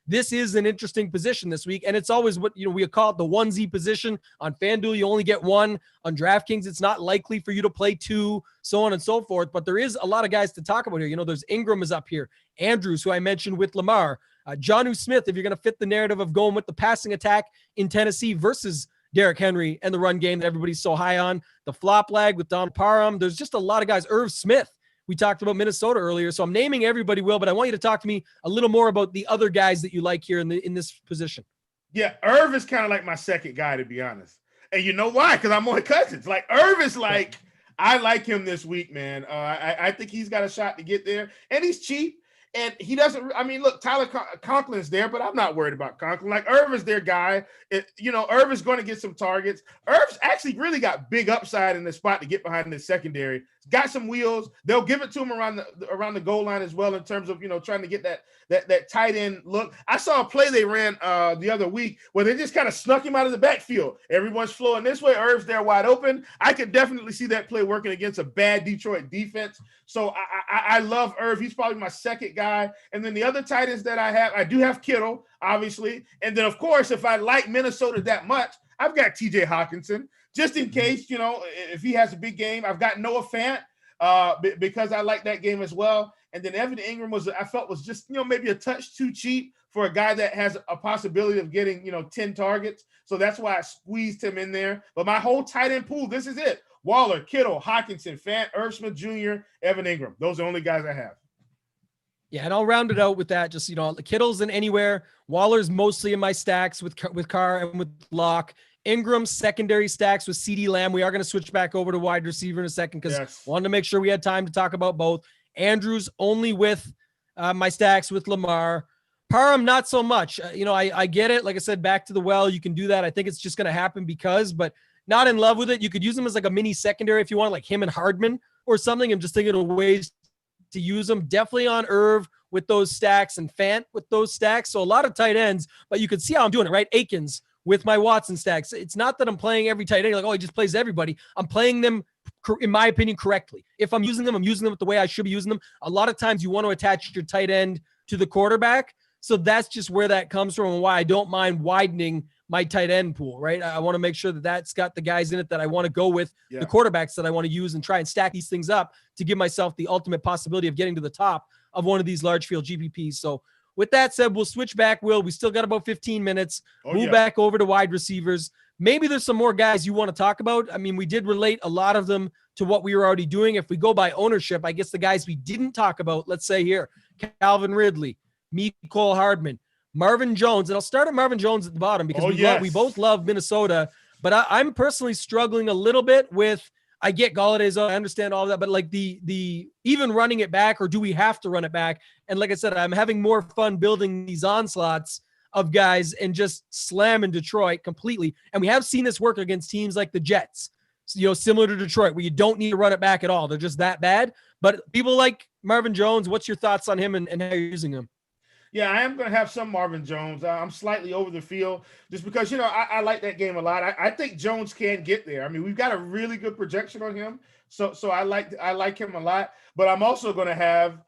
this is an interesting position this week. And it's always what, we call it the 1Z position. On FanDuel, you only get 1. On DraftKings, it's not likely for you to play 2, so on and so forth. But there is a lot of guys to talk about here. There's Ingram is up here. Andrews, who I mentioned with Lamar. Jonnu Smith, if you're going to fit the narrative of going with the passing attack in Tennessee versus Derrick Henry and the run game that everybody's so high on. The flop lag with Don Parham. There's just a lot of guys. Irv Smith. We talked about Minnesota earlier, so I'm naming everybody, Will, but I want you to talk to me a little more about the other guys that you like here in this position. Yeah, Irv is kind of like my second guy, to be honest. And you know why? Because I'm on Cousins. Like, Irv is like, I like him this week, man. I think he's got a shot to get there. And he's cheap. And he doesn't, look, Tyler Conklin's there, but I'm not worried about Conklin. Like, Irv is their guy. Irv is going to get some targets. Irv's actually really got big upside in the spot to get behind the secondary. Got some wheels. They'll give it to him around the goal line as well in terms of, trying to get that tight end look. I saw a play they ran the other week where they just kind of snuck him out of the backfield. Everyone's flowing this way. Irv's there wide open. I could definitely see that play working against a bad Detroit defense. So I love Irv. He's probably my second guy. And then the other tight ends that I do have Kittle, obviously. And then, of course, if I like Minnesota that much, I've got TJ Hawkinson. Just in case, if he has a big game. I've got Noah Fant because I like that game as well. And then Evan Ingram I felt was just, maybe a touch too cheap for a guy that has a possibility of getting, 10 targets. So that's why I squeezed him in there. But my whole tight end pool, this is it. Waller, Kittle, Hawkinson, Fant, Irv Smith Jr., Evan Ingram. Those are the only guys I have. Yeah, and I'll round it out with that. Just, Kittle's in anywhere. Waller's mostly in my stacks with Carr and with Locke. Ingram secondary stacks with CeeDee Lamb. We are going to switch back over to wide receiver in a second because wanted to make sure we had time to talk about both. Andrews only with my stacks with Lamar. Parham, not so much. I get it. Like I said, back to the well, you can do that. I think it's just going to happen but not in love with it. You could use him as like a mini secondary if you want, like him and Hardman or something. I'm just thinking of ways to use them. Definitely on Irv with those stacks and Fant with those stacks. So a lot of tight ends, but you can see how I'm doing it, right? Akins with my Watson stacks. It's not that I'm playing every tight end. Like, he just plays everybody. I'm playing them, in my opinion, correctly. If I'm using them the way I should be using them. A lot of times you want to attach your tight end to the quarterback. So that's just where that comes from and why I don't mind widening my tight end pool, right? I want to make sure that that's got the guys in it that I want to go with, the quarterbacks that I want to use and try and stack these things up to give myself the ultimate possibility of getting to the top of one of these large field GPPs. So with that said, we'll switch back, Will. We still got about 15 minutes. Move back over to wide receivers. Maybe there's some more guys you want to talk about. We did relate a lot of them to what we were already doing. If we go by ownership, I guess the guys we didn't talk about, let's say here, Calvin Ridley, Mecole Hardman, Marvin Jones. And I'll start at Marvin Jones at the bottom because we both love Minnesota. But I'm personally struggling a little bit with I get Galladay's on. I understand all of that, but like the even running it back, or do we have to run it back? And like I said, I'm having more fun building these onslaughts of guys and just slamming Detroit completely. And we have seen this work against teams like the Jets, similar to Detroit, where you don't need to run it back at all. They're just that bad. But people like Marvin Jones, what's your thoughts on him and how you're using him? Yeah, I am going to have some Marvin Jones. I'm slightly over the field just because, I like that game a lot. I think Jones can get there. I mean, we've got a really good projection on him. So I like him a lot. But I'm also going to have,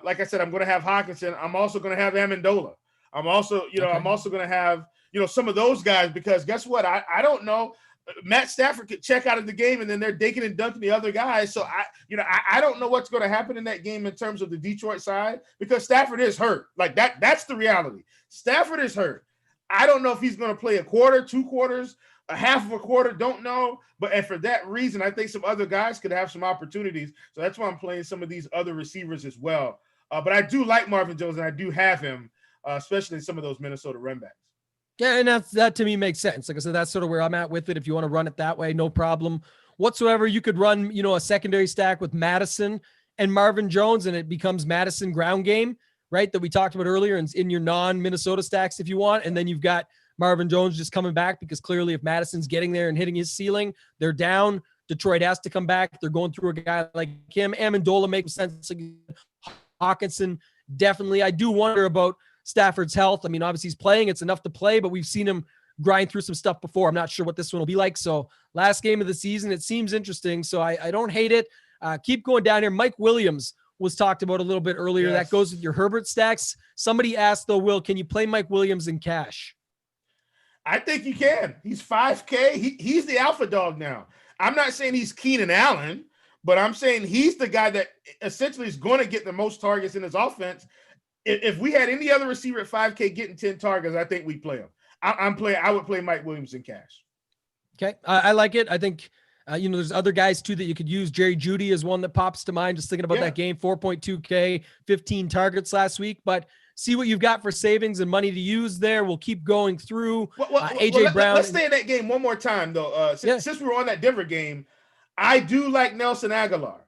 like I said, I'm going to have Hopkins. I'm also going to have Amendola. I'm also going to have, some of those guys, because guess what? I don't know. Matt Stafford could check out of the game and then they're dinking and dunking the other guys. So I don't know what's going to happen in that game in terms of the Detroit side, because Stafford is hurt. Like that's the reality. Stafford is hurt. I don't know if he's going to play a quarter, 2 quarters, a half of a quarter. Don't know. And for that reason, I think some other guys could have some opportunities. So that's why I'm playing some of these other receivers as well. But I do like Marvin Jones and I do have him, especially in some of those Minnesota run backs. Yeah, and that to me makes sense. Like I said, that's sort of where I'm at with it. If you want to run it that way, no problem whatsoever. You could run, a secondary stack with Madison and Marvin Jones, and it becomes Madison ground game, right? That we talked about earlier in your non-Minnesota stacks if you want. And then you've got Marvin Jones just coming back, because clearly if Madison's getting there and hitting his ceiling, they're down. Detroit has to come back. They're going through a guy like him. Amendola makes sense. Hawkinson, definitely. I do wonder about Stafford's health. I mean, obviously he's playing. It's enough to play, but we've seen him grind through some stuff before. I'm not sure what this one will be like. So last game of the season, it seems interesting. So I don't hate it. Keep going down here. Mike Williams was talked about a little bit earlier. Yes. That goes with your Herbert stacks. Somebody asked though, Will, can you play Mike Williams in cash? I think you can. He's 5K. He's the alpha dog now. I'm not saying he's Keenan Allen, but I'm saying he's the guy that essentially is going to get the most targets in his offense. If we had any other receiver at 5K getting 10 targets, I think we'd play him. I would play Mike Williams in cash. Okay. I like it. I think, there's other guys too that you could use. Jerry Jeudy is one that pops to mind. Just thinking about that game, 4.2K, 15 targets last week, but see what you've got for savings and money to use there. We'll keep going through. AJ Brown. Let's stay in that game one more time though. Since we were on that Denver game, I do like Nelson Aguilar.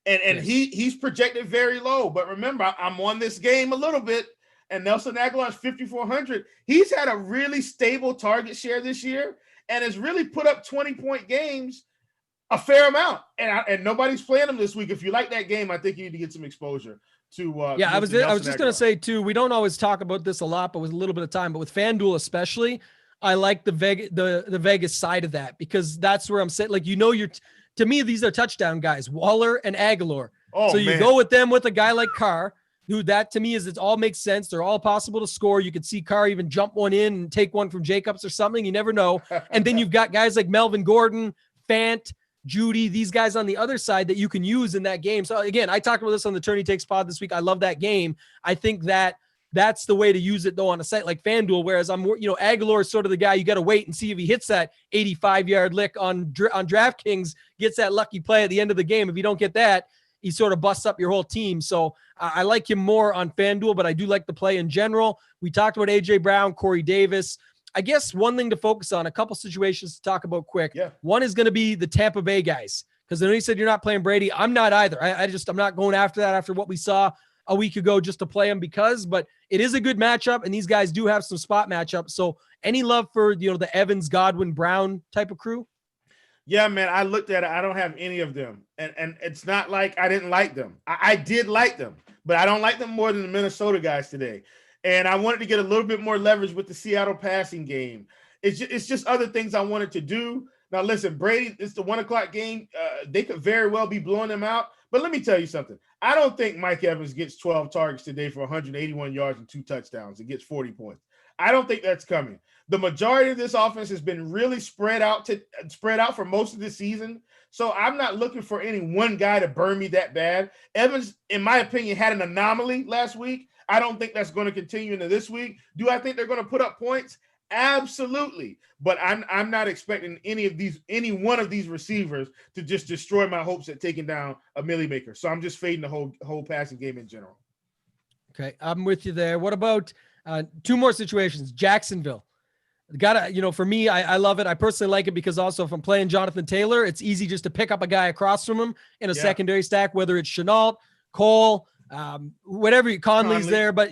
And yes. he's projected very low. But remember, I'm on this game a little bit, and Nelson Aguilar is 5,400. He's had a really stable target share this year and has really put up 20-point games a fair amount. And nobody's playing him this week. If you like that game, I think you need to get some exposure to I was just going to say, too, we don't always talk about this a lot, but with a little bit of time. But with FanDuel especially, I like the Vegas side of that, because that's where I'm saying, like, to me, these are touchdown guys, Waller and Aguilar. So you go with them with a guy like Carr, who that to me is, it all makes sense. They're all possible to score. You could see Carr even jump one in and take one from Jacobs or something. You never know. And then you've got guys like Melvin Gordon, Fant, Jeudy, these guys on the other side that you can use in that game. So again, I talked about this on the Tourney Takes pod this week. I love that game. I think that's the way to use it though on a site like FanDuel. Whereas Aguilar is sort of the guy you got to wait and see if he hits that 85-yard lick on DraftKings, gets that lucky play at the end of the game. If you don't get that, he sort of busts up your whole team. So I like him more on FanDuel, but I do like the play in general. We talked about AJ Brown, Corey Davis. I guess one thing to focus on, a couple situations to talk about quick. Yeah. One is going to be the Tampa Bay guys, because I know you said you're not playing Brady. I'm not either. I'm not going after that after what we saw a week ago just to play him but it is a good matchup, and these guys do have some spot matchups. So any love for, the Evans, Godwin, Brown type of crew? Yeah, man, I looked at it. I don't have any of them. And it's not like I didn't like them. I did like them, but I don't like them more than the Minnesota guys today. And I wanted to get a little bit more leverage with the Seattle passing game. It's just other things I wanted to do. Now, listen, Brady, it's the 1:00 game. They could very well be blowing them out. But let me tell you something. I don't think Mike Evans gets 12 targets today for 181 yards and 2 touchdowns and gets 40 points. I don't think that's coming. The majority of this offense has been really spread out for most of the season. So I'm not looking for any one guy to burn me that bad. Evans, in my opinion, had an anomaly last week. I don't think that's going to continue into this week. Do I think they're going to put up points? Absolutely. But I'm not expecting any one of these receivers to just destroy my hopes at taking down a Millie Maker. So I'm just fading the whole passing game in general. Okay, I'm with you there. What about 2 more situations? Jacksonville. For me, I love it. I personally like it because also if I'm playing Jonathan Taylor, it's easy just to pick up a guy across from him in a secondary stack, whether it's Chenault, Cole, whatever, Conley's there. But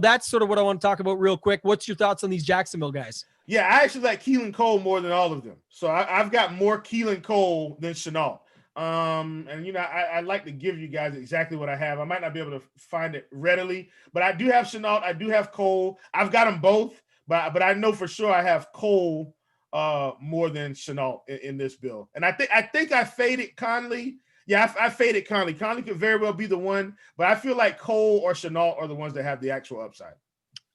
that's sort of what I want to talk about real quick. What's your thoughts on these Jacksonville guys? Yeah, I actually like Keelan Cole more than all of them. So I've got more Keelan Cole than Chenault. I like to give you guys exactly what I have. I might not be able to find it readily, but I do have Chenault. I do have Cole. I've got them both, but I know for sure I have Cole more than Chenault in this bill. And I think I faded Conley. Yeah, I faded Conley. Conley could very well be the one, but I feel like Cole or Chenault are the ones that have the actual upside.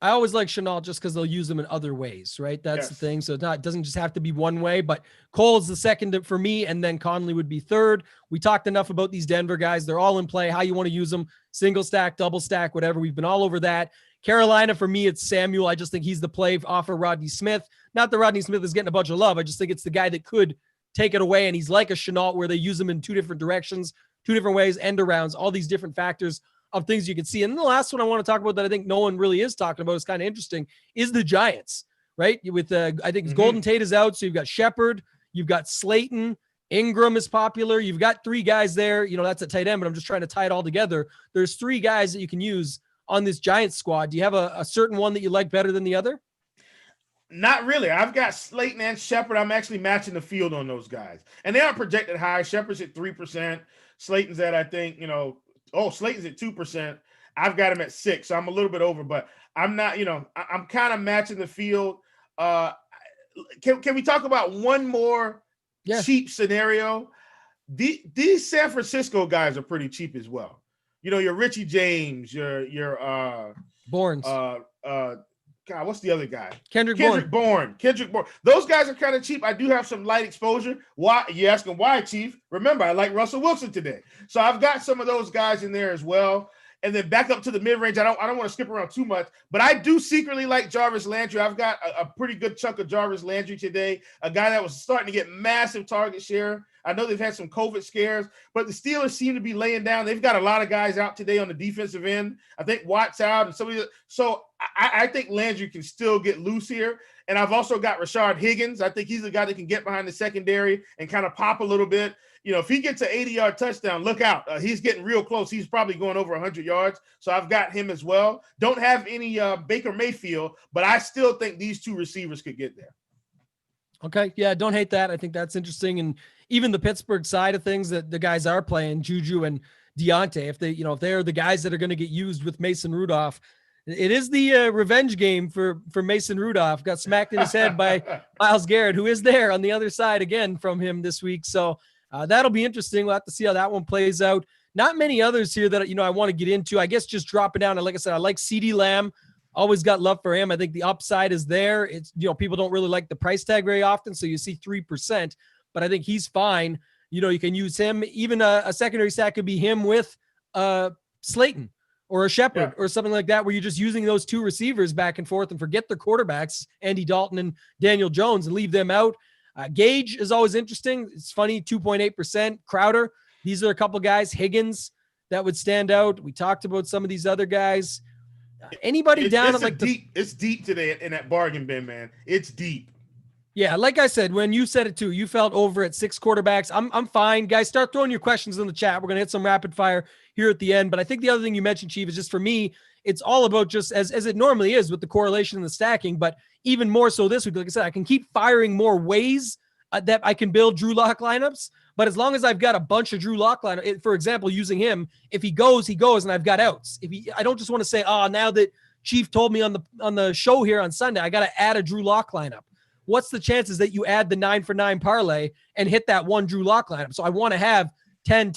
I always like Chenault just because they'll use them in other ways, right? That's the thing. So it doesn't just have to be one way, but Cole's the second for me, and then Conley would be third. We talked enough about these Denver guys. They're all in play, how you want to use them, single stack, double stack, whatever. We've been all over that. Carolina, for me, it's Samuel. I just think he's the play off of Rodney Smith. Not that Rodney Smith is getting a bunch of love. I just think it's the guy that could take it away, and he's like a Chenault where they use him in two different directions, two different ways, end arounds, all these different factors of things you can see. And the last one I want to talk about that I think no one really is talking about is kind of interesting is the Giants, right? With I think Golden Tate is out. So you've got Shepard, you've got Slayton, Ingram is popular. You've got three guys there. That's a tight end, but I'm just trying to tie it all together. There's three guys that you can use on this Giants squad. Do you have a certain one that you like better than the other? Not really. I've got Slayton and Shepard. I'm actually matching the field on those guys. And they aren't projected high. Shepard's at 3%. Slayton's at, I think, Slayton's at 2%. I've got him at 6%. So I'm a little bit over, but I'm not, I'm kind of matching the field. Can we talk about one more cheap scenario? These San Francisco guys are pretty cheap as well. Your Richie James, your Bournes. God, what's the other guy? Kendrick Bourne. Those guys are kind of cheap. I do have some light exposure. Why? You asking why, Chief? Remember, I like Russell Wilson today. So I've got some of those guys in there as well. And then back up to the mid-range. I don't want to skip around too much, but I do secretly like Jarvis Landry. I've got a pretty good chunk of Jarvis Landry today, a guy that was starting to get massive target share. I know they've had some COVID scares, but the Steelers seem to be laying down. They've got a lot of guys out today on the defensive end. I think Watt's out and somebody. So I think Landry can still get loose here. And I've also got Rashard Higgins. I think he's the guy that can get behind the secondary and kind of pop a little bit. If he gets an 80-yard touchdown, look out. He's getting real close. He's probably going over 100 yards. So I've got him as well. Don't have any Baker Mayfield, but I still think these two receivers could get there. Okay. Yeah, don't hate that. I think that's interesting. And even the Pittsburgh side of things that the guys are playing, Juju and Deontay, if they're the guys that are going to get used with Mason Rudolph, it is the revenge game for Mason Rudolph. Got smacked in his head by Myles Garrett, who is there on the other side again from him this week. So that'll be interesting. We'll have to see how that one plays out. Not many others here that, I want to get into. I guess just dropping down. And like I said, I like CeeDee Lamb. Always got love for him. I think the upside is there. It's, people don't really like the price tag very often. So you see 3%, but I think he's fine. You can use him. Even a secondary stack could be him with Slayton or a Shepard or something like that, where you're just using those two receivers back and forth and forget the quarterbacks, Andy Dalton and Daniel Jones, and leave them out. Gage is always interesting. It's funny, 2.8%. Crowder. These are a couple guys. Higgins that would stand out. We talked about some of these other guys. Anybody down at it's deep today in that bargain bin, man. It's deep. Yeah, like I said, when you said it too, you felt over at 6 quarterbacks. I'm fine. Guys, start throwing your questions in the chat. We're going to hit some rapid fire here at the end. But I think the other thing you mentioned, Chief, is just for me, it's all about just as it normally is with the correlation and the stacking, but even more so this week. Like I said, I can keep firing more ways that I can build Drew Lock lineups. But as long as I've got a bunch of Drew Lock lineups, for example, using him, if he goes, and I've got outs. I don't just want to say, now that Chief told me on the show here on Sunday, I got to add a Drew Lock lineup. What's the chances that you add the 9-for-9 parlay and hit that one Drew Lock lineup? So I want to have 10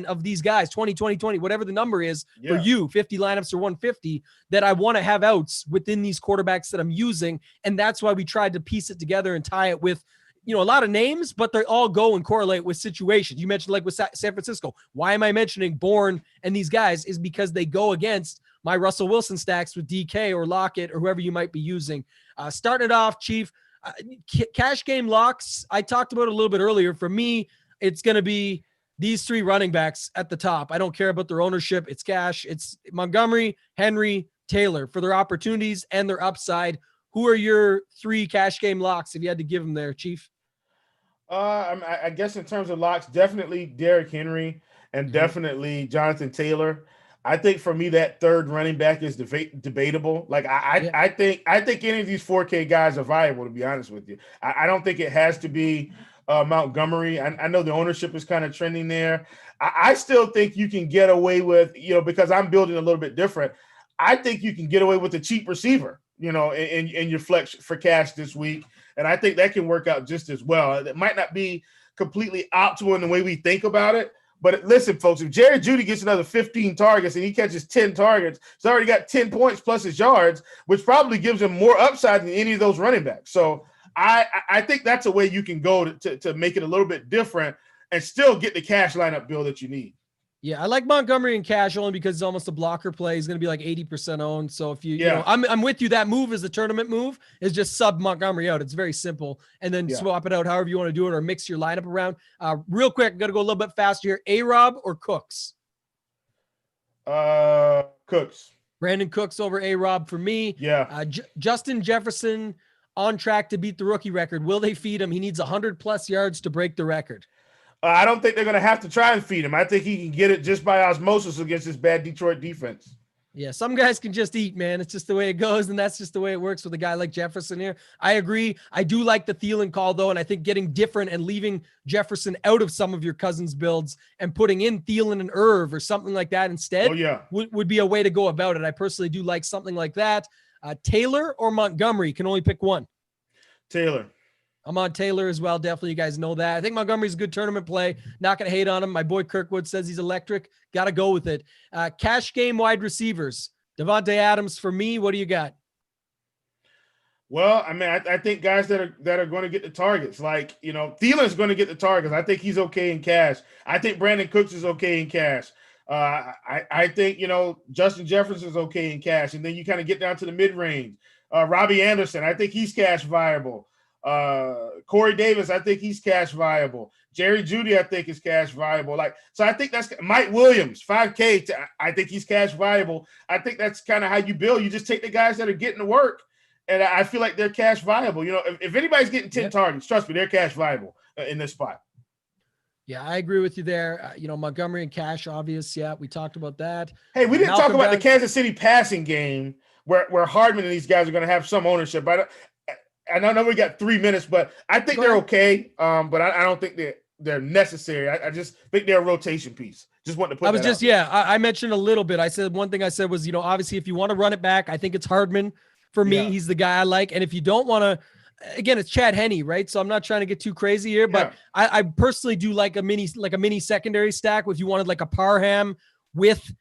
of these guys, 20, whatever the number is for you, 50 lineups or 150, that I want to have outs within these quarterbacks that I'm using. And that's why we tried to piece it together and tie it with, a lot of names, but they all go and correlate with situations. You mentioned like with San Francisco. Why am I mentioning Bourne and these guys is because they go against my Russell Wilson stacks with DK or Lockett or whoever you might be using. Starting it off, Chief, cash game locks. I talked about it a little bit earlier. For me, it's going to be these 3 running backs at the top. I don't care about their ownership. It's cash. It's Montgomery, Henry, Taylor for their opportunities and their upside. Who are your 3 cash game locks if you had to give them there, Chief? I guess in terms of locks, definitely Derrick Henry and definitely Jonathan Taylor. I think for me that third running back is debatable. Like I think any of these 4K guys are viable, to be honest with you. I don't think it has to be Montgomery. I know the ownership is kind of trending there. I still think you can get away with, because I'm building a little bit different. I think you can get away with a cheap receiver, in your flex for cash this week. And I think that can work out just as well. It might not be completely optimal in the way we think about it. But listen, folks, if Jerry Jeudy gets another 15 targets and he catches 10 targets, he's already got 10 points plus his yards, which probably gives him more upside than any of those running backs. So I think that's a way you can go to make it a little bit different and still get the cash lineup build that you need. Yeah, I like Montgomery in cash only because it's almost a blocker play. He's going to be like 80% owned. So if I'm with you. That move is the tournament move is just sub Montgomery out. It's very simple. And then swap it out however you want to do it or mix your lineup around. Real quick, got to go a little bit faster here. A-Rob or Cooks? Cooks. Brandon Cooks over A-Rob for me. Yeah. Justin Jefferson on track to beat the rookie record. Will they feed him? He needs 100+ yards to break the record. I don't think they're going to have to try and feed him. I think he can get it just by osmosis against this bad Detroit defense. Yeah, some guys can just eat, man. It's just the way it goes, and that's just the way it works with a guy like Jefferson here. I agree. I do like the Thielen call, though, and I think getting different and leaving Jefferson out of some of your Cousins builds and putting in Thielen and Irv or something like that instead would be a way to go about it. I personally do like something like that. Taylor or Montgomery, can only pick one. Taylor. I'm on Taylor as well. Definitely, you guys know that. I think Montgomery's a good tournament play. Not going to hate on him. My boy Kirkwood says he's electric. Got to go with it. Cash game wide receivers. Devontae Adams for me. What do you got? Well, I mean, I think guys that are going to get the targets, like, Thielen's going to get the targets. I think he's okay in cash. I think Brandon Cooks is okay in cash. I think, Justin Jefferson's okay in cash. And then you kind of get down to the mid-range. Robbie Anderson, I think he's cash viable. Corey Davis, I think he's cash viable. Jerry Jeudy, I think is cash viable. So I think that's Mike Williams, 5K. I think he's cash viable. I think that's kind of how you build. You just take the guys that are getting to work, and I feel like they're cash viable. If anybody's getting 10 targets, trust me, they're cash viable in this spot. Yeah, I agree with you there. Montgomery and cash, obvious. Yeah, we talked about that. Hey, we didn't talk about the Kansas City passing game where Hardman and these guys are going to have some ownership. I know we got 3 minutes, but I think they're okay. But I don't think they're necessary. I just think they're a rotation piece. Just wanted to put I mentioned a little bit. I said one thing I said was, obviously if you want to run it back, I think it's Hardman for me. Yeah. He's the guy I like. And if you don't want to, again, it's Chad Henne, right? So I'm not trying to get too crazy here, but I personally do like a mini secondary stack. If you wanted like a Parham with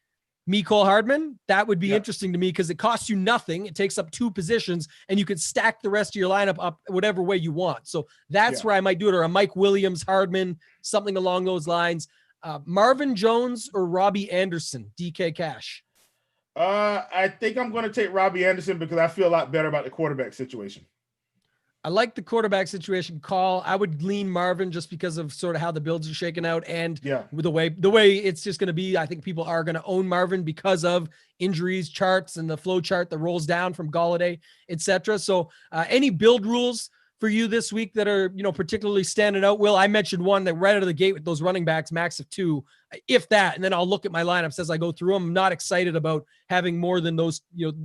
Mecole Hardman, that would be interesting to me because it costs you nothing. It takes up 2 positions and you could stack the rest of your lineup up whatever way you want. So that's where I might do it, or a Mike Williams, Hardman, something along those lines. Marvin Jones or Robbie Anderson, DK Cash? I think I'm going to take Robbie Anderson because I feel a lot better about the quarterback situation. I like the quarterback situation call. I would lean Marvin just because of sort of how the builds are shaking out and with the way it's just going to be. I think people are going to own Marvin because of injuries charts and the flow chart that rolls down from Golladay, etc. So any build rules for you this week that are, particularly standing out? Will, I mentioned one that right out of the gate with those running backs, max of 2, if that, and then I'll look at my lineups as I go through them. I'm not excited about having more than those,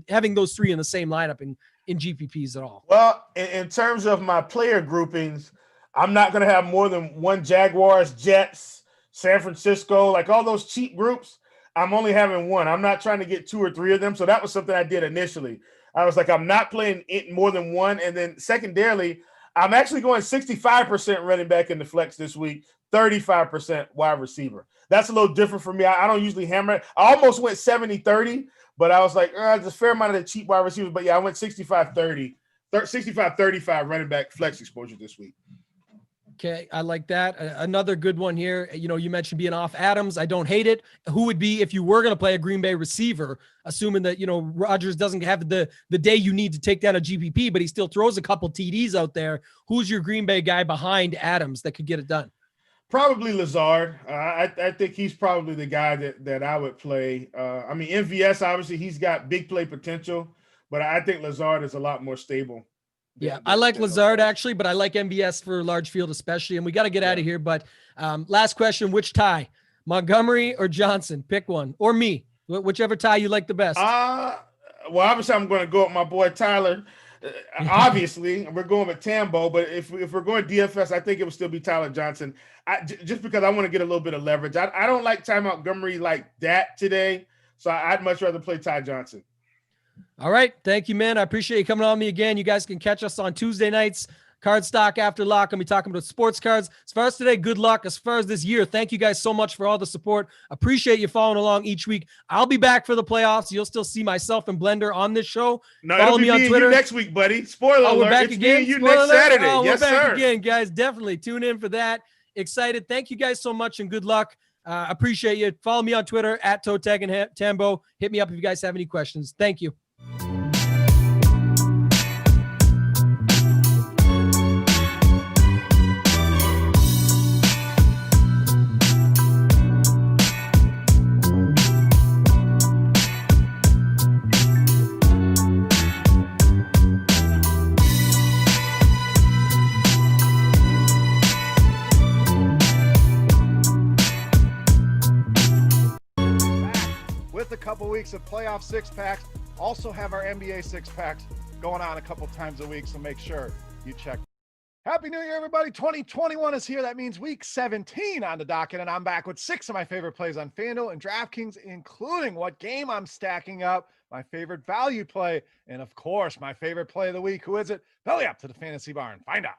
having those 3 in the same lineup in GPPs at all. Well, in terms of my player groupings, I'm not going to have more than 1 Jaguars, Jets, San Francisco, like all those cheap groups. I'm only having 1. I'm not trying to get 2 or 3 of them. So that was something I did initially. I was like, I'm not playing it more than 1. And then secondarily, I'm actually going 65% running back in the flex this week, 35% wide receiver. That's a little different for me. I don't usually hammer it. I almost went 70-30, but I was like, there's a fair amount of the cheap wide receivers. But yeah, I went 65-30, 65-35 running back flex exposure this week. Okay, I like that. Another good one here. You mentioned being off Adams. I don't hate it. Who would be, if you were going to play a Green Bay receiver, assuming that, Rodgers doesn't have the day you need to take down a GPP, but he still throws a couple TDs out there. Who's your Green Bay guy behind Adams that could get it done? Probably Lazard. I think he's probably the guy that I would play. MVS, obviously, he's got big play potential, but I think Lazard is a lot more stable. Yeah, I like Lazard actually, but I like MBS for large field especially. And we got to get out of here. But last question, which tie? Montgomery or Johnson? Pick one. Or me. Whichever tie you like the best. Well, obviously I'm going to go with my boy Tyler. Obviously, we're going with Tambo, but if we're going DFS, I think it would still be Tyler Johnson. Just because I want to get a little bit of leverage. I don't like Ty Montgomery like that today, so I'd much rather play Ty Johnson. All right. Thank you, man. I appreciate you coming on me again. You guys can catch us on Tuesday nights. Card Stock After Lock. I'll be talking about sports cards. As far as today, good luck. As far as this year, thank you guys so much for all the support. Appreciate you following along each week. I'll be back for the playoffs. You'll still see myself and Blender on this show. No, follow me on Twitter next week, buddy. Spoiler alert. We're back it's again. Me and you Spoiler next alert. Saturday. Oh, yes, we're back sir. again, guys. Definitely tune in for that. Excited. Thank you guys so much and good luck. Appreciate you. Follow me on Twitter at Totag and Tambo. Hit me up if you guys have any questions. Thank you. With a couple weeks of playoff six-packs, also have our NBA six-packs going on a couple times a week, so make sure you check. Happy New Year, everybody. 2021 is here. That means week 17 on the docket, and I'm back with 6 of my favorite plays on FanDuel and DraftKings, including what game I'm stacking up, my favorite value play, and of course, my favorite play of the week. Who is it? Belly up to the Fantasy Barn. Find out.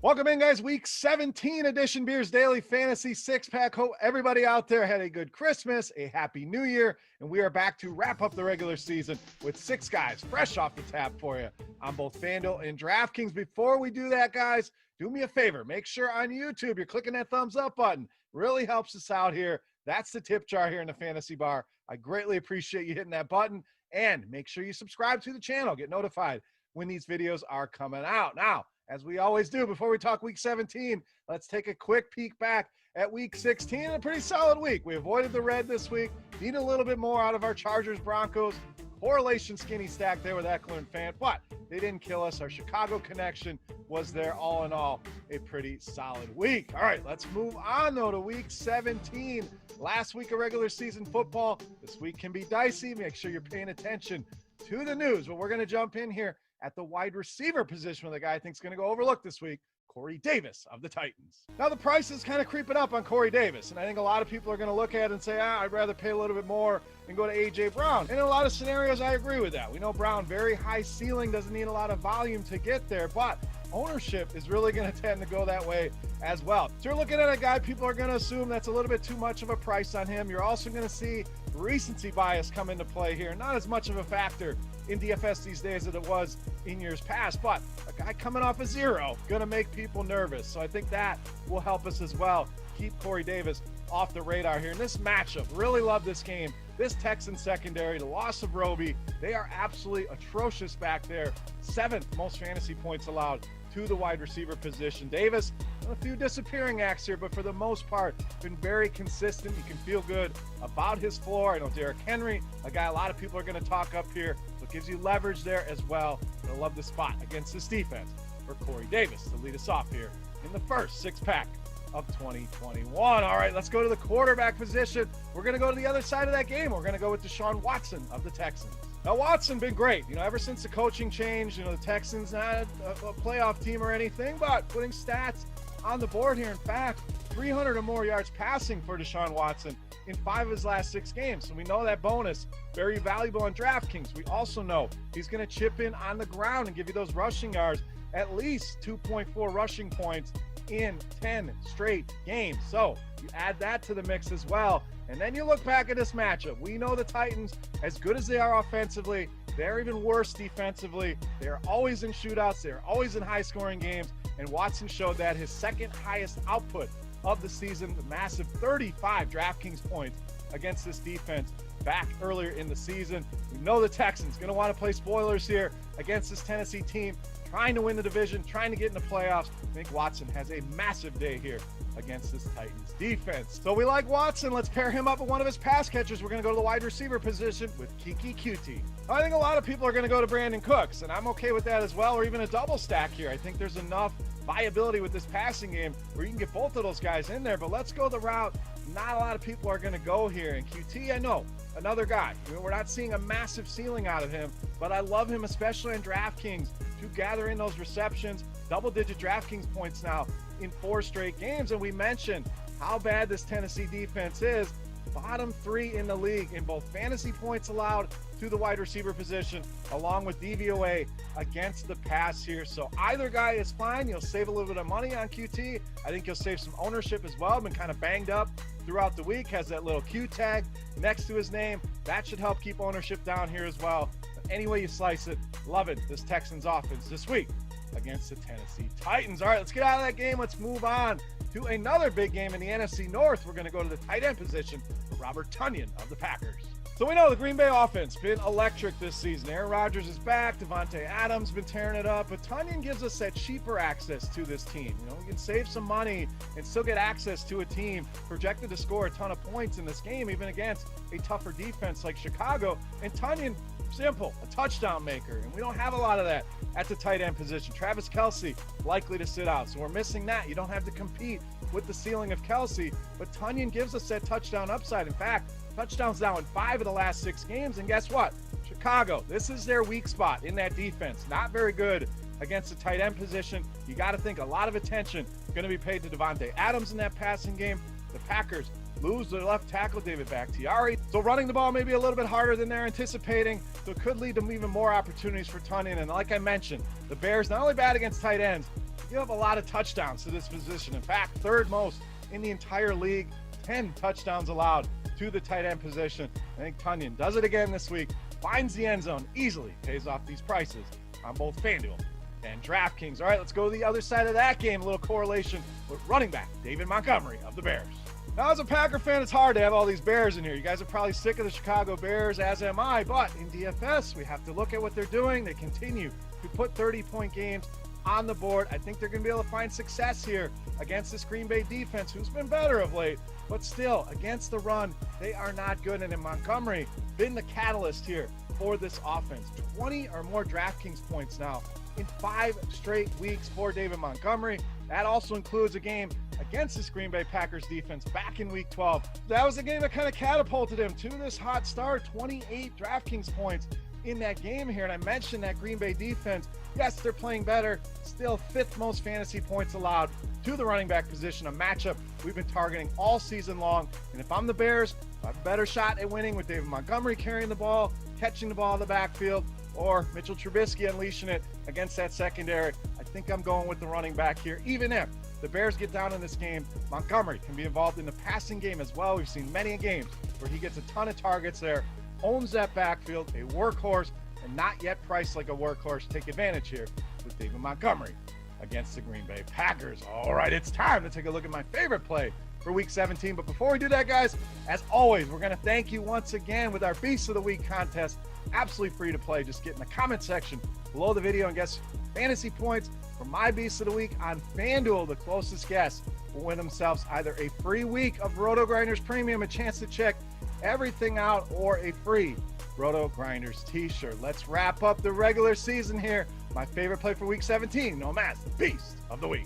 Welcome in, guys. Week 17 edition Beers Daily Fantasy Six-Pack. Hope everybody out there had a good Christmas, a happy New Year, and we are back to wrap up the regular season with 6 guys fresh off the tap for you on both FanDuel and DraftKings. Before we do that, guys, do me a favor. Make sure on YouTube you're clicking that thumbs up button. Really helps us out here. That's the tip jar here in the Fantasy Bar. I greatly appreciate you hitting that button, and make sure you subscribe to the channel. Get notified when these videos are coming out. Now, as we always do, before we talk week 17, let's take a quick peek back at week 16. A pretty solid week. We avoided the red this week. Need a little bit more out of our Chargers Broncos. Correlation skinny stack there with Eckler and Fant, but they didn't kill us. Our Chicago connection was there. All in all, a pretty solid week. All right, let's move on though to week 17. Last week of regular season football. This week can be dicey. Make sure you're paying attention to the news. But we're going to jump in here at the wide receiver position with a guy I think is going to go overlooked this week, Corey Davis of the Titans. Now, the price is kind of creeping up on Corey Davis, and I think a lot of people are going to look at it and say, I'd rather pay a little bit more and go to A.J. Brown. And in a lot of scenarios, I agree with that. We know Brown, very high ceiling, doesn't need a lot of volume to get there, but ownership is really going to tend to go that way as well. So you're looking at a guy, people are going to assume that's a little bit too much of a price on him. You're also going to see recency bias come into play here. Not as much of a factor in DFS these days as it was in years past, but a guy coming off a 0 going to make people nervous. So I think that will help us as well. Keep Corey Davis off the radar here. In this matchup, really love this game. This Texans secondary, the loss of Roby, they are absolutely atrocious back there. 7th most fantasy points allowed to the wide receiver position. Davis, a few disappearing acts here, but for the most part, been very consistent. You can feel good about his floor. I know Derrick Henry, a guy a lot of people are going to talk up here, so it gives you leverage there as well. I love the spot against this defense for Corey Davis to lead us off here in the first 6-pack of 2021. All right, let's go to the quarterback position. We're going to go to the other side of that game. We're going to go with Deshaun Watson of the Texans. Now, Watson been great. Ever since the coaching change, the Texans not a playoff team or anything, but putting stats on the board here. In fact, 300 or more yards passing for Deshaun Watson in 5 of his last 6 games. So we know that bonus, very valuable on DraftKings. We also know he's going to chip in on the ground and give you those rushing yards, at least 2.4 rushing points in 10 straight games. So you add that to the mix as well. And then you look back at this matchup. We know the Titans, as good as they are offensively, they're even worse defensively. They're always in shootouts. They're always in high-scoring games. And Watson showed that his second highest output of the season, the massive 35 DraftKings points against this defense back earlier in the season. We know the Texans going to want to play spoilers here against this Tennessee team, trying to win the division, trying to get in the playoffs. I think Watson has a massive day here against this Titans defense. So we like Watson. Let's pair him up with one of his pass catchers. We're going to go to the wide receiver position with Kiki QT. I think a lot of people are going to go to Brandon Cooks, and I'm okay with that as well, or even a double stack here. I think there's enough viability with this passing game where you can get both of those guys in there, but let's go the route not a lot of people are going to go here. And QT, I know, another guy. We're not seeing a massive ceiling out of him, but I love him, especially in DraftKings, to gather in those receptions, double-digit DraftKings points now in 4 straight games. And we mentioned how bad this Tennessee defense is. Bottom 3 in the league in both fantasy points allowed to the wide receiver position, along with DVOA against the pass here. So either guy is fine. You'll save a little bit of money on QT. I think you'll save some ownership as well. Been kind of banged up throughout the week. Has that little Q tag next to his name. That should help keep ownership down here as well. But any way you slice it, loving this Texans offense this week against the Tennessee Titans. All right, let's get out of that game. Let's move on to another big game in the NFC North. We're going to go to the tight end position for Robert Tonyan of the Packers. So we know the Green Bay offense been electric this season. Aaron Rodgers is back. Devontae Adams been tearing it up. But Tonyan gives us that cheaper access to this team. You know, we can save some money and still get access to a team projected to score a ton of points in this game, even against a tougher defense like Chicago. And Tonyan, simple, a touchdown maker. And we don't have a lot of that at the tight end position. Travis Kelce likely to sit out. So we're missing that. You don't have to compete with the ceiling of Kelce. But Tonyan gives us that touchdown upside. In fact, touchdowns now in 5 of the last 6 games. And guess what? Chicago, this is their weak spot in that defense. Not very good against the tight end position. You got to think a lot of attention going to be paid to Devontae Adams in that passing game. The Packers lose their left tackle, David Bakhtiari. So running the ball may be a little bit harder than they're anticipating. So it could lead to even more opportunities for Tonyan. And like I mentioned, the Bears, not only bad against tight ends, they give up a lot of touchdowns to this position. In fact, 3rd most in the entire league, 10 touchdowns allowed to the tight end position. I think Tonyan does it again this week, finds the end zone, easily pays off these prices on both FanDuel and DraftKings. All right, let's go to the other side of that game. A little correlation with running back David Montgomery of the Bears. Now, as a Packer fan, it's hard to have all these Bears in here. You guys are probably sick of the Chicago Bears, as am I, but in DFS, we have to look at what they're doing. They continue to put 30-point games on the board. I think they're going to be able to find success here against this Green Bay defense, who's been better of late, but still, against the run, they are not good. And in Montgomery, been the catalyst here for this offense. 20 or more DraftKings points now in 5 straight weeks for David Montgomery. That also includes a game against this Green Bay Packers defense back in week 12. That was the game that kind of catapulted him to this hot start, 28 DraftKings points in that game here. And I mentioned that Green Bay defense, yes, they're playing better, still 5th most fantasy points allowed to the running back position, a matchup we've been targeting all season long. And if I'm the Bears, I have a better shot at winning with David Montgomery carrying the ball, catching the ball in the backfield, or Mitchell Trubisky unleashing it against that secondary. I think I'm going with the running back here. Even if the Bears get down in this game, Montgomery can be involved in the passing game as well. We've seen many games where he gets a ton of targets there, owns that backfield, a workhorse, and not yet priced like a workhorse. Take advantage here with David Montgomery against the Green Bay Packers. All right, it's time to take a look at my favorite play for Week 17. But before we do that, guys, as always, we're going to thank you once again with our Beast of the Week contest. Absolutely free to play. Just get in the comment section below the video and guess fantasy points for my Beast of the Week on FanDuel. The closest guess will win themselves either a free week of Rotogrinders Premium, a chance to check everything out, or a free Rotogrinders t-shirt. Let's wrap up the regular season here. My favorite play for Week 17, known as the Beast of the Week.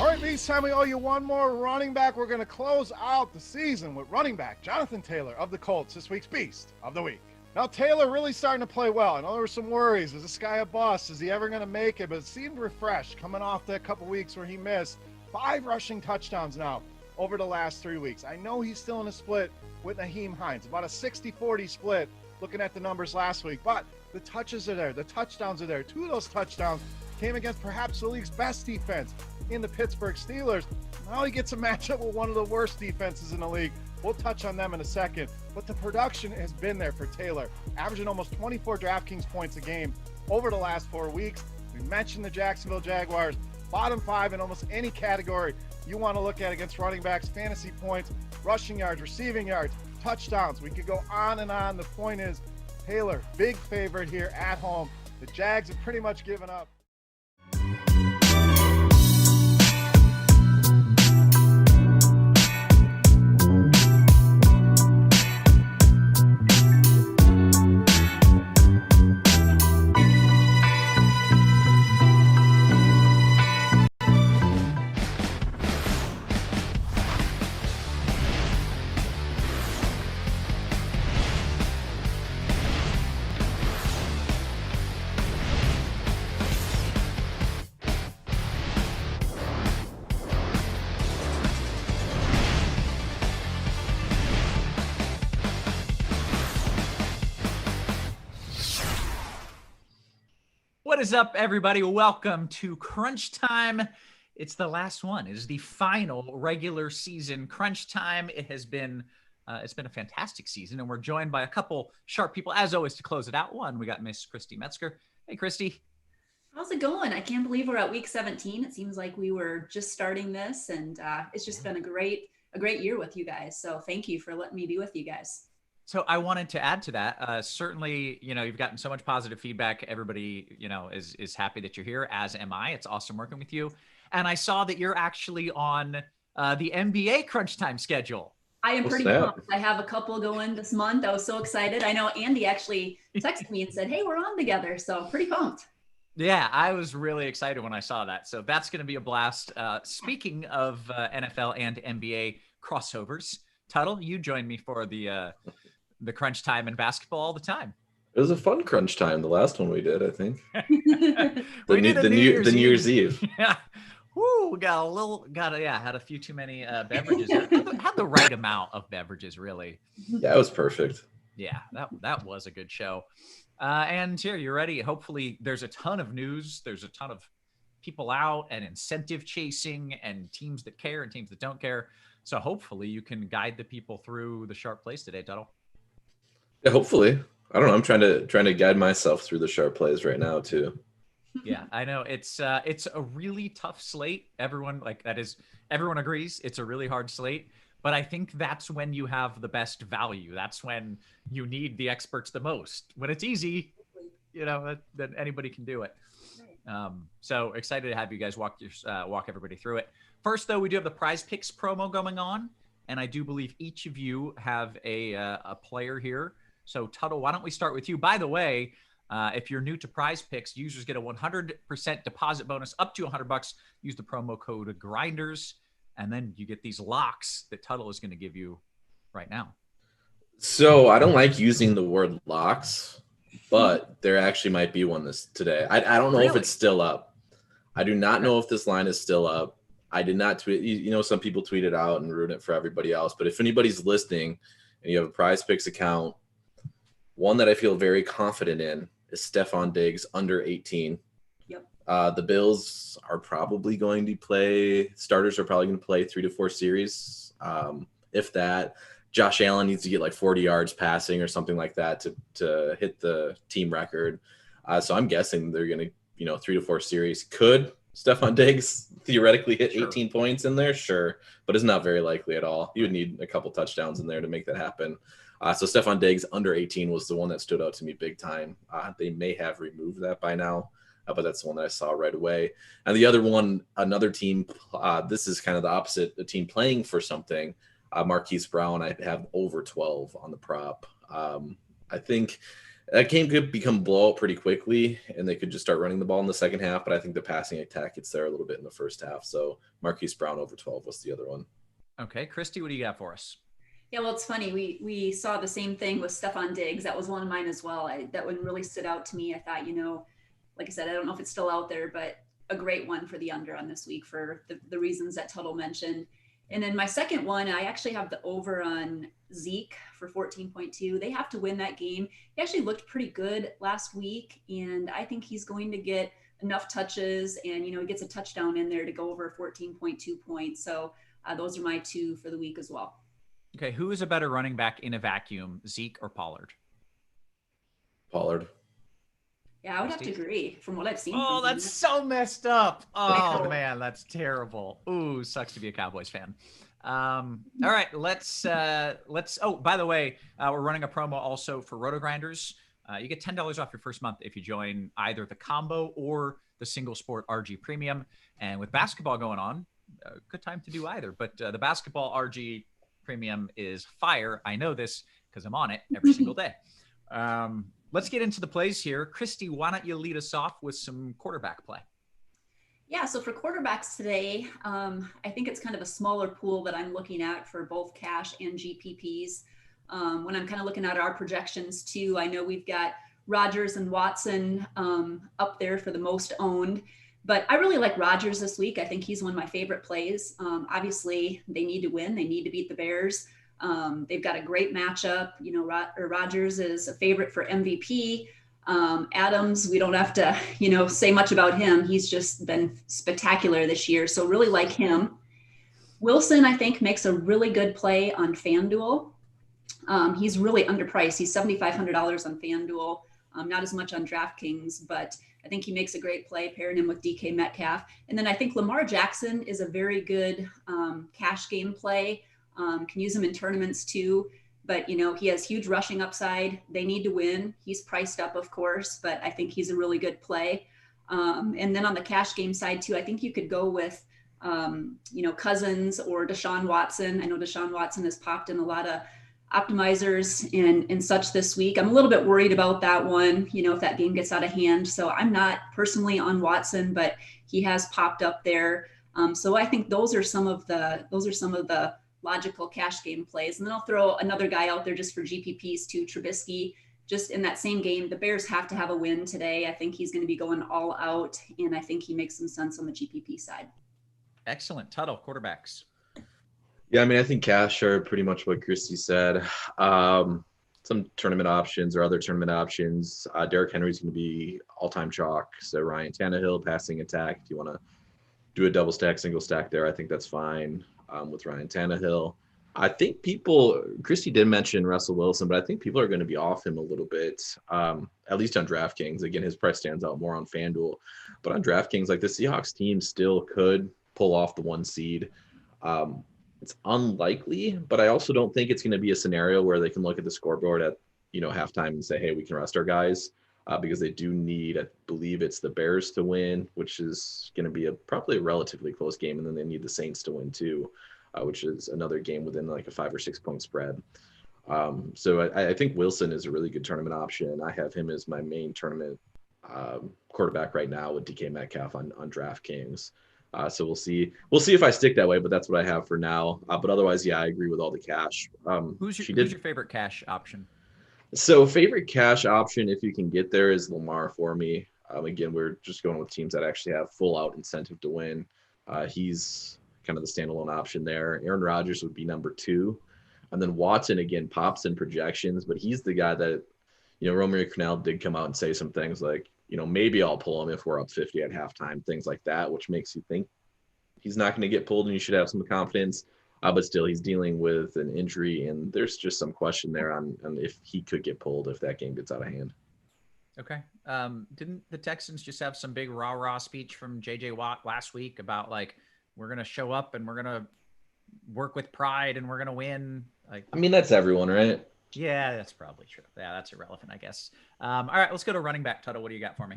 All right, Beast time. We owe you one more running back. We're going to close out the season with running back Jonathan Taylor of the Colts, this week's Beast of the Week. Now, Taylor really starting to play well. I know there were some worries. Is this guy a bust? Is he ever going to make it? But it seemed refreshed coming off that couple weeks where he missed. 5 rushing touchdowns now over the last 3 weeks. I know he's still in a split with Nyheim Hines, about a 60-40 split looking at the numbers last week, but the touches are there, the touchdowns are there. 2 of those touchdowns came against perhaps the league's best defense in the Pittsburgh Steelers. Now he gets a matchup with one of the worst defenses in the league. We'll touch on them in a second, but the production has been there for Taylor, averaging almost 24 DraftKings points a game over the last 4 weeks. We mentioned the Jacksonville Jaguars, bottom 5 in almost any category you want to look at against running backs, fantasy points, rushing yards, receiving yards, touchdowns. We could go on and on. The point is, Taylor, big favorite here at home. The Jags have pretty much given up. What is up, everybody? Welcome to Crunch Time. It's the last one. It is the final regular season Crunch Time. It has been it's been a fantastic season, and we're joined by a couple sharp people, as always, to close it out. One, we got Miss Christy Metzger. Hey, Christy. How's it going? I can't believe we're at week 17. It seems like we were just starting this, and it's just been a great year with you guys. So thank you for letting me be with you guys. So I wanted to add to that. Certainly, you've gotten so much positive feedback. Everybody, is happy that you're here, as am I. It's awesome working with you. And I saw that you're actually on the NBA Crunch Time schedule. I am pretty pumped. I have a couple going this month. I was so excited. I know Andy actually texted me and said, hey, we're on together. So pretty pumped. Yeah, I was really excited when I saw that. So that's going to be a blast. Speaking of NFL and NBA crossovers, Tuttle, you joined me for the crunch time in basketball all the time. It was a fun crunch time. The last one we did, I think. We did the New Year's Eve. Yeah. Woo, had a few too many beverages. Had the right amount of beverages, really. Yeah, it was perfect. Yeah, that was a good show. And here, you're ready. Hopefully there's a ton of news. There's a ton of people out and incentive chasing and teams that care and teams that don't care. So hopefully you can guide the people through the sharp plays today, Tuttle. Yeah, hopefully. I don't know. I'm trying to guide myself through the sharp plays right now too. Yeah, I know it's a really tough slate. Everyone agrees it's a really hard slate, but I think that's when you have the best value. That's when you need the experts the most. When it's easy, then anybody can do it. So excited to have you guys walk everybody through it. First, though, we do have the Prize Picks promo going on, and I do believe each of you have a player here. So Tuttle, why don't we start with you? By the way, if you're new to Prize Picks, users get a 100% deposit bonus up to $100. Use the promo code Grinders, and then you get these locks that Tuttle is going to give you right now. So I don't like using the word locks, but there actually might be one today. I don't know if it's still up. I do not know if this line is still up. I did not tweet. Some people tweet it out and ruin it for everybody else. But if anybody's listening and you have a Prize Picks account, one that I feel very confident in is Stephon Diggs under 18. Yep. The Bills are probably going to play. Starters are probably going to play 3 to 4 series. If that, Josh Allen needs to get like 40 yards passing or something like that to hit the team record. So I'm guessing they're going to, 3 to 4 series. Could Stephon Diggs theoretically hit 18 points in there? Sure. But it's not very likely at all. You would need a couple touchdowns in there to make that happen. So Stephon Diggs under 18 was the one that stood out to me big time. They may have removed that by now, but that's the one that I saw right away. And the other one, another team, this is kind of the opposite, the team playing for something. Marquise Brown, I have over 12 on the prop. I think that game could become blowout pretty quickly, and they could just start running the ball in the second half, but I think the passing attack gets there a little bit in the first half. So Marquise Brown over 12 was the other one. Okay, Christy, what do you got for us? Yeah, well, it's funny. We saw the same thing with Stephon Diggs. That was one of mine as well. That one really stood out to me. I thought, like I said, I don't know if it's still out there, but a great one for the under on this week for the reasons that Tuttle mentioned. And then my second one, I actually have the over on Zeke for 14.2. They have to win that game. He actually looked pretty good last week, and I think he's going to get enough touches and, he gets a touchdown in there to go over 14.2 points. So those are my two for the week as well. Okay, who is a better running back in a vacuum, Zeke or Pollard? Pollard. Yeah, I would have to agree from what I've seen. Oh, that's so messed up. Oh, man, that's terrible. Ooh, sucks to be a Cowboys fan. All right, let's oh, by the way, we're running a promo also for Rotogrinders. You get $10 off your first month if you join either the combo or the single sport RG premium. And with basketball going on, good time to do either. But the basketball RG premium is fire. I know this because I'm on it every single day. Let's get into the plays here. Christy, why don't you lead us off with some quarterback play? Yeah, so for quarterbacks today, I think it's kind of a smaller pool that I'm looking at for both cash and GPPs. When I'm kind of looking at our projections too, I know we've got Rodgers and Watson up there for the most owned, but I really like Rodgers this week. I think he's one of my favorite plays. Obviously, they need to win. They need to beat the Bears. They've got a great matchup. Rodgers is a favorite for MVP. Adams, we don't have to, say much about him. He's just been spectacular this year. So really like him. Wilson, I think, makes a really good play on FanDuel. He's really underpriced. He's $7,500 on FanDuel. Not as much on DraftKings, but I think he makes a great play pairing him with DK Metcalf. And then I think Lamar Jackson is a very good cash game play. Can use him in tournaments too. But, he has huge rushing upside. They need to win. He's priced up, of course, but I think he's a really good play. And then on the cash game side too, I think you could go with, Cousins or Deshaun Watson. I know Deshaun Watson has popped in a lot of optimizers and such this week. I'm a little bit worried about that one, if that game gets out of hand. So I'm not personally on Watson, but he has popped up there. So I think those are some of the logical cash game plays. And then I'll throw another guy out there just for GPPs too, Trubisky. Just in that same game, the Bears have to have a win today. I think he's going to be going all out, and I think he makes some sense on the GPP side. Excellent. Tuttle, quarterbacks. Yeah, I think cash are pretty much what Christy said. Some tournament options or other tournament options. Derrick Henry's going to be all-time chalk. So Ryan Tannehill, passing attack. If you want to do a double stack, single stack there, I think that's fine with Ryan Tannehill. I think Christy did mention Russell Wilson, but I think people are going to be off him a little bit, at least on DraftKings. Again, his price stands out more on FanDuel. But on DraftKings, the Seahawks team still could pull off the 1 seed. It's unlikely, but I also don't think it's going to be a scenario where they can look at the scoreboard at, halftime and say, hey, we can rest our guys because they do need, I believe it's the Bears to win, which is going to be probably a relatively close game. And then they need the Saints to win too, which is another game within a 5 or 6 point spread. So I think Wilson is a really good tournament option. I have him as my main tournament quarterback right now with DK Metcalf on DraftKings. So we'll see if I stick that way, but that's what I have for now. But otherwise, yeah, I agree with all the cash. Who's your favorite cash option? So favorite cash option, if you can get there, is Lamar for me. Again, we're just going with teams that actually have full out incentive to win. He's kind of the standalone option there. Aaron Rodgers would be number 2. And then Watson, again, pops in projections, but he's the guy that, Romeo Crennel did come out and say some things like, maybe I'll pull him if we're up 50 at halftime, things like that, which makes you think he's not going to get pulled and you should have some confidence. But still, he's dealing with an injury, and there's just some question there on if he could get pulled if that game gets out of hand. Okay. Didn't the Texans just have some big rah-rah speech from J.J. Watt last week about, we're going to show up and we're going to work with pride and we're going to win? That's everyone, right? Yeah, that's probably true. Yeah, that's irrelevant, I guess. All right, let's go to running back. Tuttle, what do you got for me?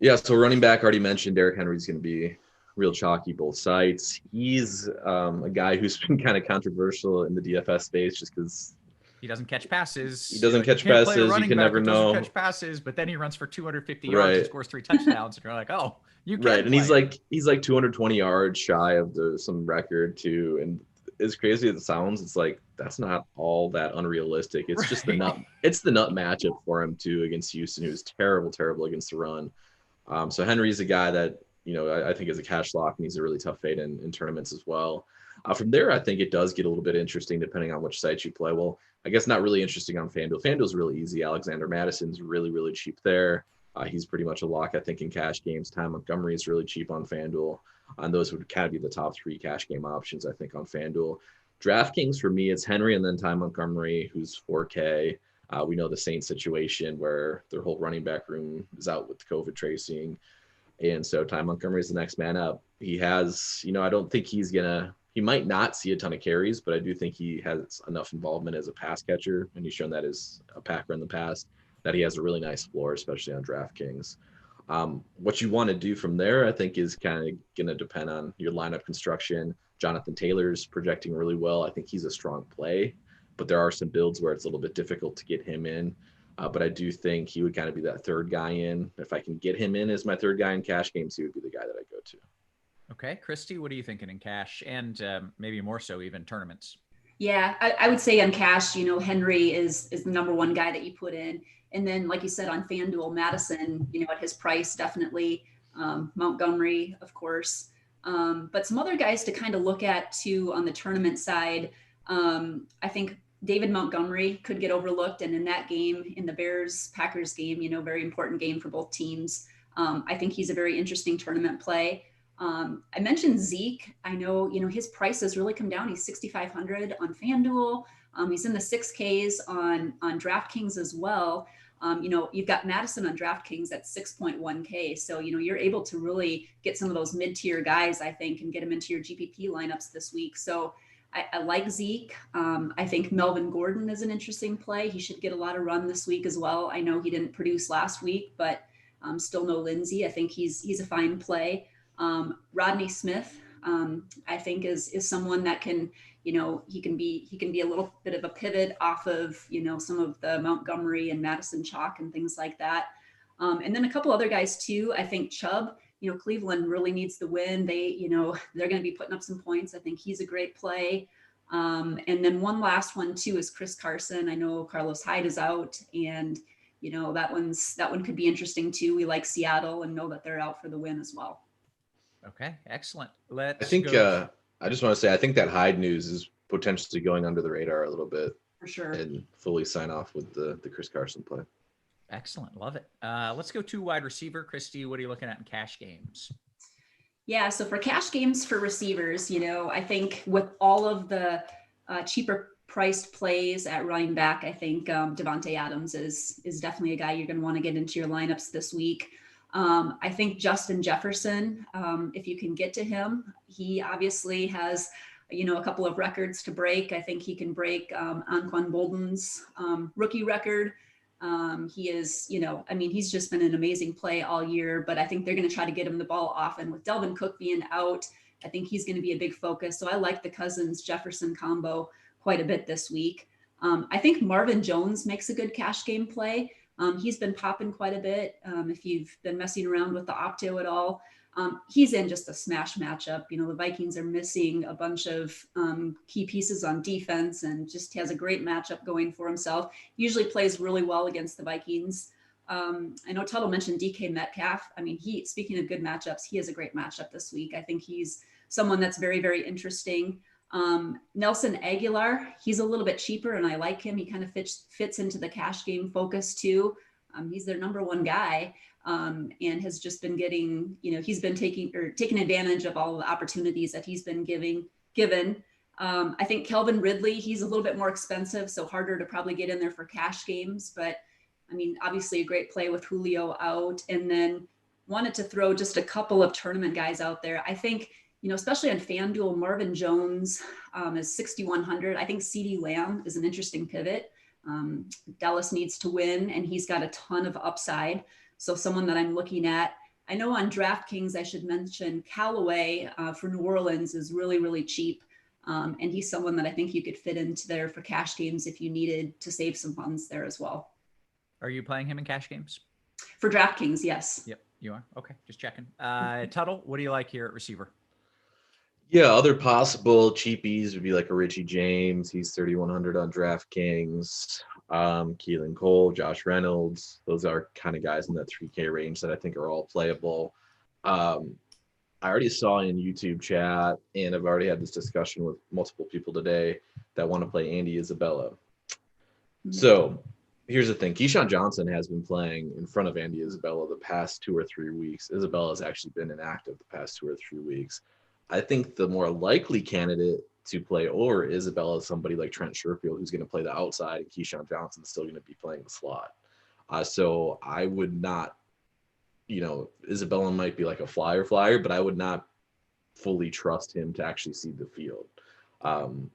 Yeah, so running back, already mentioned Derrick Henry's going to be real chalky both sides. He's a guy who's been kind of controversial in the DFS space just because he doesn't catch passes. He doesn't catch passes. You can never know. Catch passes, but then he runs for 250 yards and scores 3 touchdowns, and you're like, oh, you can. Right, and he's like 220 yards shy of some record too, and as crazy as it sounds, it's that's not all that unrealistic. It's just the nut matchup for him too against Houston, who's terrible against the run. So Henry's a guy that I think is a cash lock, and he's a really tough fade in tournaments as well. From there, I think it does get a little bit interesting depending on which sites you play. Well, I guess not really interesting on FanDuel. FanDuel's really easy. Alexander Madison's really cheap there. He's pretty much a lock, I think, in cash games. Ty Montgomery is really cheap on FanDuel. And those would kind of be the top 3 cash game options, I think, on FanDuel. DraftKings, for me, it's Henry and then Ty Montgomery, who's 4K. We know the Saints situation where their whole running back room is out with COVID tracing. And so Ty Montgomery is the next man up. He has, I don't think he might not see a ton of carries, but I do think he has enough involvement as a pass catcher, and he's shown that as a Packer in the past, that he has a really nice floor, especially on DraftKings. What you want to do from there, I think, is kind of going to depend on your lineup construction. Jonathan Taylor's projecting really well. I think he's a strong play, but there are some builds where it's a little bit difficult to get him in. But I do think he would kind of be that third guy in. If I can get him in as my third guy in cash games, he would be the guy that I go to. Okay. Christy, what are you thinking in cash and maybe more so even tournaments? Yeah, I would say on cash, Henry is the number 1 guy that you put in. And then, like you said, on FanDuel, Madison, at his price, definitely. Montgomery, of course. But some other guys to kind of look at too on the tournament side. I think David Montgomery could get overlooked. And in that game, in the Bears-Packers game, very important game for both teams. I think he's a very interesting tournament play. I mentioned Zeke. I know, his price has really come down. He's 6,500 on FanDuel. He's in the 6Ks on DraftKings as well. You've got Madison on DraftKings at 6.1K. So, you're able to really get some of those mid-tier guys, I think, and get them into your GPP lineups this week. So I like Zeke. I think Melvin Gordon is an interesting play. He should get a lot of run this week as well. I know he didn't produce last week, but still no Lindsey. I think he's a fine play. Rodney Smith, I think is someone that can, he can be a little bit of a pivot off of, some of the Montgomery and Madison chalk and things like that. And then a couple other guys too. I think Chubb, Cleveland really needs the win. They're going to be putting up some points. I think he's a great play. And then one last one too is Chris Carson. I know Carlos Hyde is out, and that one could be interesting too. We like Seattle and know that they're out for the win as well. Okay, excellent. I think I just want to say I think that Hyde news is potentially going under the radar a little bit. For sure. And fully sign off with the Chris Carson play. Excellent. Love it. Let's go to wide receiver. Christy, what are you looking at in cash games? Yeah, so for cash games for receivers, I think with all of the cheaper priced plays at running back, I think Devontae Adams is definitely a guy you're going to want to get into your lineups this week. I think Justin Jefferson, if you can get to him, he obviously has, a couple of records to break. I think he can break Anquan Bolden's rookie record. He is, he's just been an amazing play all year, but I think they're going to try to get him the ball often. With Delvin Cook being out, I think he's going to be a big focus. So I like the Cousins Jefferson combo quite a bit this week. I think Marvin Jones makes a good cash game play. He's been popping quite a bit. If you've been messing around with the Opto at all, he's in just a smash matchup. The Vikings are missing a bunch of key pieces on defense, and just has a great matchup going for himself. Usually plays really well against the Vikings. I know Tuttle mentioned DK Metcalf. Speaking of good matchups, he has a great matchup this week. I think he's someone that's very, very interesting. Nelson Aguilar, he's a little bit cheaper and I like him. He kind of fits into the cash game focus too. He's their number one guy, and has just been getting, he's been taking advantage of all the opportunities that he's been given. I think Kelvin Ridley, he's a little bit more expensive, so harder to probably get in there for cash games, but obviously a great play with Julio out. And then wanted to throw just a couple of tournament guys out there. I think, especially on FanDuel, Marvin Jones is 6,100. I think CeeDee Lamb is an interesting pivot. Dallas needs to win, and he's got a ton of upside. So someone that I'm looking at. I know on DraftKings, I should mention Callaway for New Orleans is really, really cheap. And he's someone that I think you could fit into there for cash games if you needed to save some funds there as well. Are you playing him in cash games? For DraftKings, yes. Yep, you are. Okay, just checking. Tuttle, what do you like here at receiver? Yeah, other possible cheapies would be like a Richie James. He's 3,100 on DraftKings. Keelan Cole, Josh Reynolds. Those are kind of guys in that 3K range that I think are all playable. I already saw in YouTube chat, and I've already had this discussion with multiple people today that want to play Andy Isabella. So here's the thing. Keyshawn Johnson has been playing in front of Andy Isabella the past 2 or 3 weeks. Isabella has actually been inactive the past 2 or 3 weeks. I think the more likely candidate to play over Isabella is somebody like Trent Sherfield, who's going to play the outside, and Keyshawn Johnson's still going to be playing the slot. So I would not, Isabella might be like a flyer, but I would not fully trust him to actually see the field,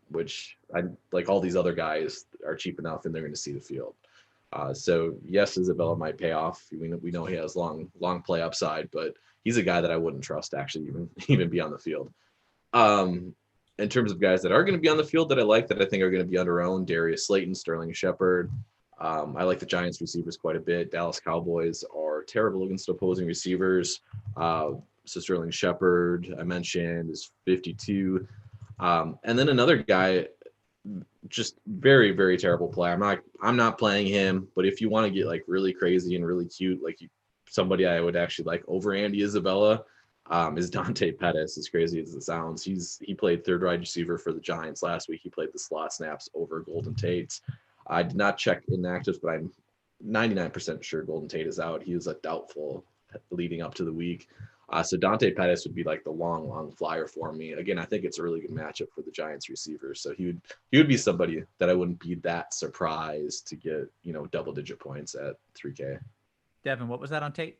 which I like. All these other guys are cheap enough and they're going to see the field. So yes, Isabella might pay off. We know he has long play upside, but he's a guy that I wouldn't trust to actually even be on the field. In terms of guys that are going to be on the field that I like, that I think are going to be underowned, Darius Slayton, Sterling Shepard. I like the Giants receivers quite a bit. Dallas Cowboys are terrible against opposing receivers. So Sterling Shepard, I mentioned, is 52. And then another guy, just very, very terrible play. I'm not playing him, but if you want to get like really crazy and really cute, like somebody I would actually like over Andy Isabella, is Dante Pettis. As crazy as it sounds, he played third wide receiver for the Giants last week. He played the slot snaps over Golden Tate. I did not check inactives, but I'm 99% sure Golden Tate is out. He was a doubtful leading up to the week. So Dante Pettis would be like the long flyer for me. Again, I think it's a really good matchup for the Giants receivers. So he would be somebody that I wouldn't be that surprised to get, double-digit points at 3K. Devin, what was that on Tate?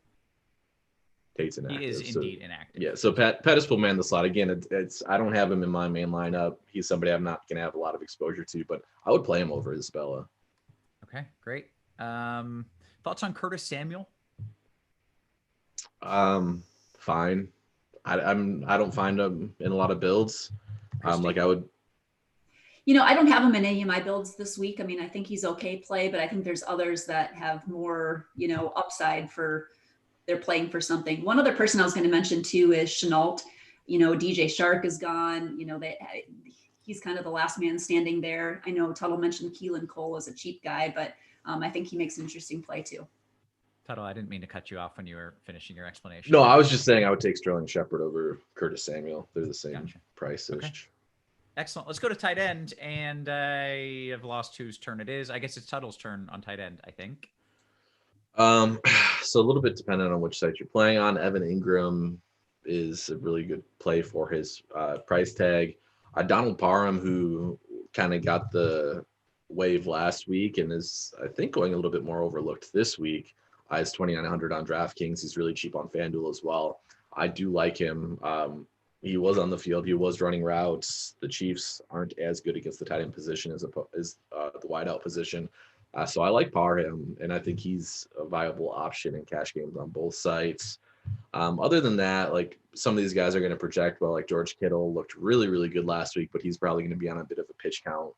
Tate's inactive. He is indeed inactive. Yeah, so Pettis will man the slot. Again, it's I don't have him in my main lineup. He's somebody I'm not going to have a lot of exposure to, but I would play him over Isabella. Okay, great. Thoughts on Curtis Samuel? Fine. I don't find him in a lot of builds. I would. I don't have him in any of my builds this week. I mean, I think he's okay play, but I think there's others that have more, upside for they're playing for something. One other person I was going to mention too is Chenault. DJ Shark is gone. He's kind of the last man standing there. I know Tuttle mentioned Keelan Cole as a cheap guy, but I think he makes an interesting play too. Tuttle, I didn't mean to cut you off when you were finishing your explanation. No, I was just saying I would take Sterling Shepard over Curtis Samuel. They're the same price-ish. Okay. Excellent. Let's go to tight end, and I have lost whose turn it is. I guess it's Tuttle's turn on tight end, I think. So a little bit dependent on which site you're playing on. Evan Ingram is a really good play for his price tag. Donald Parham, who kind of got the wave last week and is, I think, going a little bit more overlooked this week. Is 2,900 on DraftKings. He's really cheap on FanDuel as well. I do like him. He was on the field. He was running routes. The Chiefs aren't as good against the tight end position as the wideout position. So I like Parham, and I think he's a viable option in cash games on both sites. Other than that, like some of these guys are going to project well. Like George Kittle looked really, really good last week, but he's probably going to be on a bit of a pitch count,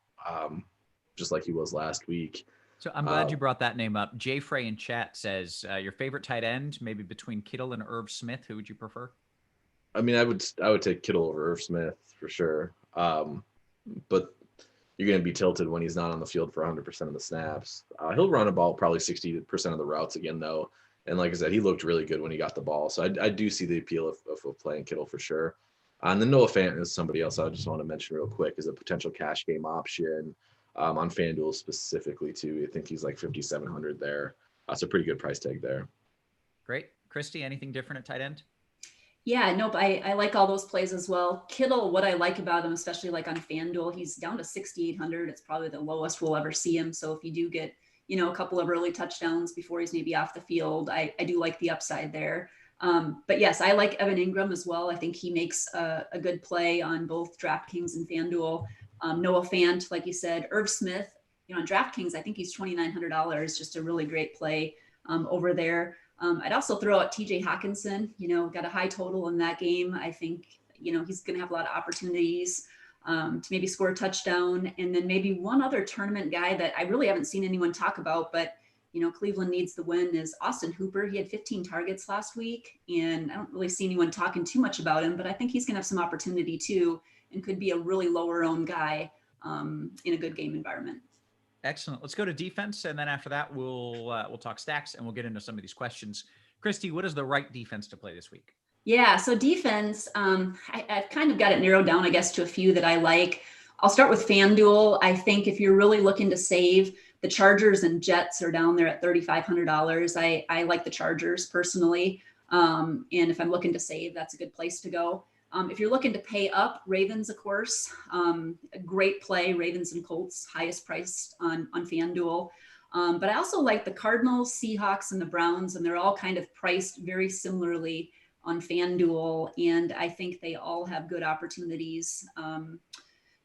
just like he was last week. So I'm glad you brought that name up. Jay Frey in chat says your favorite tight end, maybe between Kittle and Irv Smith. Who would you prefer? I mean, I would take Kittle over Irv Smith for sure. But you're going to be tilted when he's not on the field for 100% of the snaps. He'll run about probably 60% of the routes again, though. And like I said, he looked really good when he got the ball. So I do see the appeal of playing Kittle for sure. And then Noah Fant is somebody else I just want to mention real quick as a potential cash game option. On FanDuel specifically too. I think he's like 5,700 there. That's a pretty good price tag there. Great. Christy, anything different at tight end? Yeah, nope. I like all those plays as well. Kittle, what I like about him, especially like on FanDuel, he's down to 6,800. It's probably the lowest we'll ever see him. So if you do get, a couple of early touchdowns before he's maybe off the field, I do like the upside there. But yes, I like Evan Ingram as well. I think he makes a good play on both DraftKings and FanDuel. Noah Fant, like you said, Irv Smith, on DraftKings, I think he's $2,900, just a really great play over there. I'd also throw out TJ Hawkinson, got a high total in that game. I think, he's going to have a lot of opportunities to maybe score a touchdown. And then maybe one other tournament guy that I really haven't seen anyone talk about, but, Cleveland needs the win is Austin Hooper. He had 15 targets last week, and I don't really see anyone talking too much about him, but I think he's going to have some opportunity too, and could be a really lower owned guy in a good game environment. Excellent. Let's go to defense, and then after that, we'll talk stacks and we'll get into some of these questions. Christy, what is the right defense to play this week? Yeah, so defense, I've kind of got it narrowed down, I guess, to a few that I like. I'll start with FanDuel. I think if you're really looking to save, the Chargers and Jets are down there at $3,500. I like the Chargers personally, and if I'm looking to save, that's a good place to go. If you're looking to pay up, Ravens, of course, a great play, Ravens and Colts, highest priced on FanDuel. But I also like the Cardinals, Seahawks, and the Browns, and they're all kind of priced very similarly on FanDuel. And I think they all have good opportunities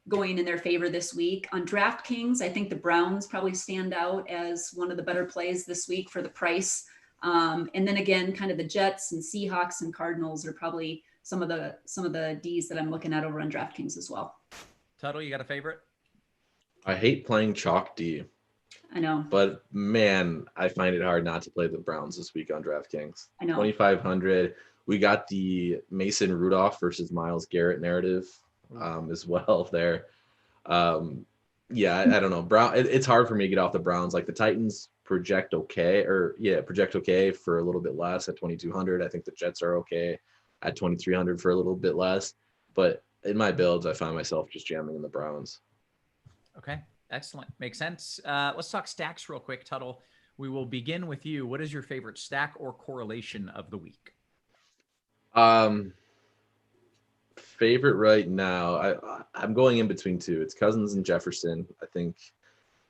going in their favor this week. On DraftKings, I think the Browns probably stand out as one of the better plays this week for the price. And then again, kind of the Jets and Seahawks and Cardinals are probably some of the Ds that I'm looking at over on DraftKings as well. Tuttle, you got a favorite? I hate playing chalk D. I know. But man, I find it hard not to play the Browns this week on DraftKings. I know. 2,500. We got the Mason Rudolph versus Myles Garrett narrative as well there. Yeah, I don't know. It's hard for me to get off the Browns. Like the Titans project okay for a little bit less at 2,200. I think the Jets are okay. at 2,300 for a little bit less. But in my builds, I find myself just jamming in the Browns. Okay, excellent. Makes sense. Let's talk stacks real quick, Tuttle. We will begin with you. What is your favorite stack or correlation of the week? Favorite right now, I'm going in between two. It's Cousins and Jefferson, I think,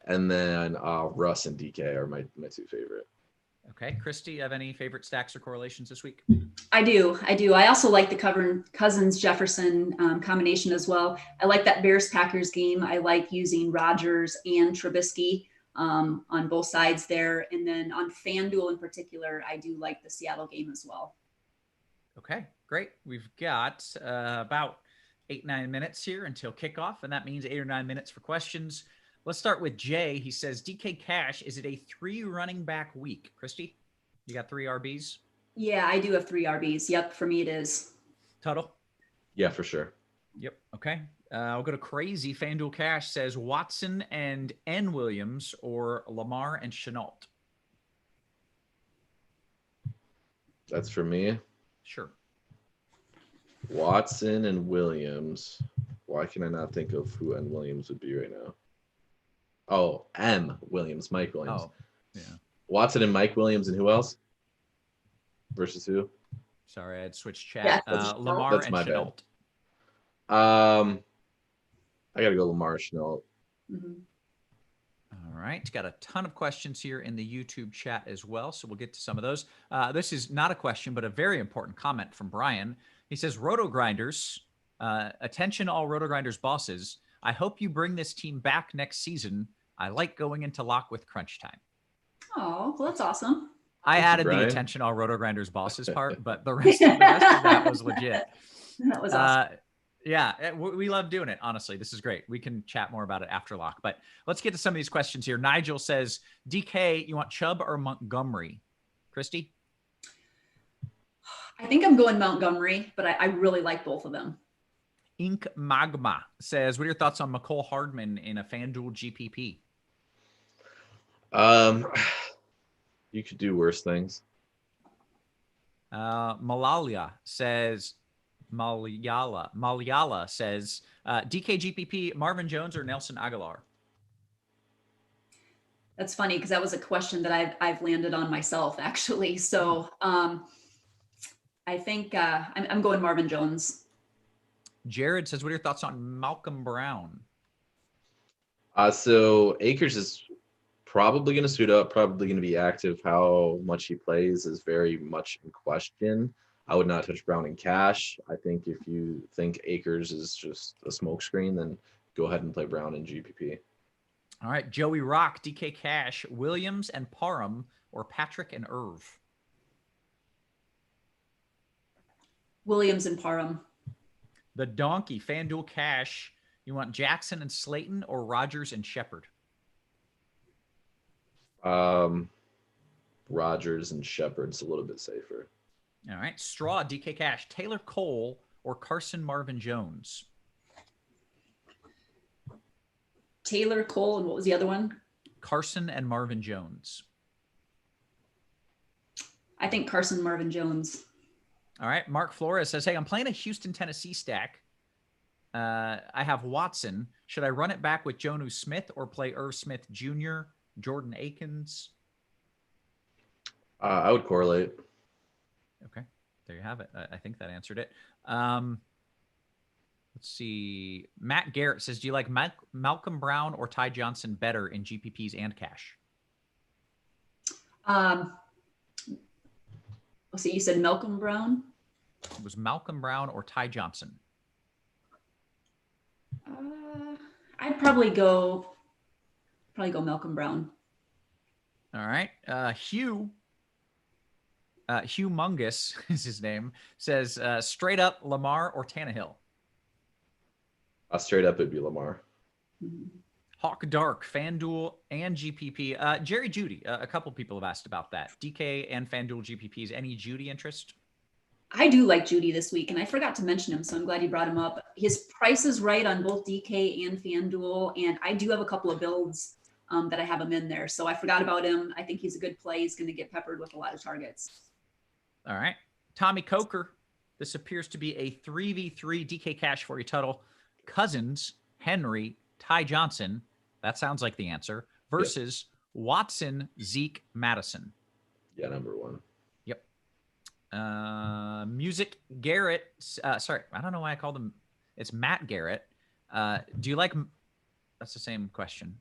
and then Russ and DK are my two favorite. Okay, Christy, you have any favorite stacks or correlations this week? I do. I also like the Cousins Jefferson combination as well. I like that Bears Packers game. I like using Rodgers and Trubisky on both sides there. And then on FanDuel in particular, I do like the Seattle game as well. Okay, great. We've got about 8-9 minutes here until kickoff, and that means 8 or 9 minutes for questions. Let's start with Jay. He says, DK Cash, is it a 3 running back week? Christy, you got 3 RBs? Yeah, I do have 3 RBs. Yep, for me it is. Tuttle? Yeah, for sure. Yep, okay. I'll go to Crazy. FanDuel Cash says Watson and N. Williams or Lamar and Chenault. That's for me. Sure. Watson and Williams. Why can I not think of who N. Williams would be right now? Oh, M. Williams, Mike Williams. Oh, yeah. Watson and Mike Williams, and who else? Versus who? Sorry, I had switched chat. Yeah, Lamar that's and my bad. Chenault. I gotta go Lamar Chenault. Mm-hmm. All right. Got a ton of questions here in the YouTube chat as well, so we'll get to some of those. This is not a question, but a very important comment from Brian. He says, Rotogrinders, attention all Rotogrinders bosses. I hope you bring this team back next season. I like going into lock with crunch time. Oh, well, that's awesome. I Thank you, added the Brian. attention all Rotogrinders bosses part, but the rest of that was legit. That was awesome. Yeah, we love doing it. Honestly, this is great. We can chat more about it after lock, but let's get to some of these questions here. Nigel says, DK, you want Chubb or Montgomery? Christy? I think I'm going Montgomery, but I really like both of them. Ink Magma says, what are your thoughts on McCole Hardman in a FanDuel GPP? You could do worse things. Malyala says, DK GPP, Marvin Jones or Nelson Aguilar? That's funny because that was a question that I've landed on myself actually. So I think I'm going Marvin Jones. Jared says, what are your thoughts on Malcolm Brown? So Akers is probably going to suit up, probably going to be active. How much he plays is very much in question. I would not touch Brown in cash. I think if you think Akers is just a smokescreen, then go ahead and play Brown in GPP. All right, Joey Rock, DK Cash, Williams and Parham, or Patrick and Irv? Williams and Parham. The Donkey, FanDuel Cash, you want Jackson and Slayton or Rodgers and Shepard? Rodgers and Shepard's a little bit safer. All right, Straw, DK Cash, Taylor Cole or Carson Marvin Jones? Taylor Cole, and what was the other one? Carson and Marvin Jones. I think Carson Marvin Jones. All right, Mark Flores says, hey, I'm playing a Houston, Tennessee stack. I have Watson. Should I run it back with Jonnu Smith or play Irv Smith Jr., Jordan Akins? I would correlate. Okay, there you have it. I think that answered it. Let's see. Matt Garrett says, do you like Malcolm Brown or Ty Johnson better in GPPs and cash? So you said Malcolm Brown? It was Malcolm Brown or Ty Johnson. I'd probably go Malcolm Brown. All right. Hugh Mungus is his name, says straight up Lamar or Tannehill? Straight up, it'd be Lamar. Hawk Dark, FanDuel and GPP. Jerry Jeudy, a couple people have asked about that. DK and FanDuel GPPs. Any Jeudy interest? I do like Jeudy this week, and I forgot to mention him, so I'm glad you brought him up. His price is right on both DK and FanDuel, and I do have a couple of builds that I have him in there, so I forgot about him. I think he's a good play. He's going to get peppered with a lot of targets. All right. Tommy Coker, This appears to be a 3v3 DK Cash for you, Tuttle. Cousins, Henry, Ty Johnson. That sounds like the answer. Versus Watson, Zeke, Madison. Yeah, number one. Yep. Music Garrett. Sorry, I don't know why I called him. It's Matt Garrett. Do you like? That's the same question.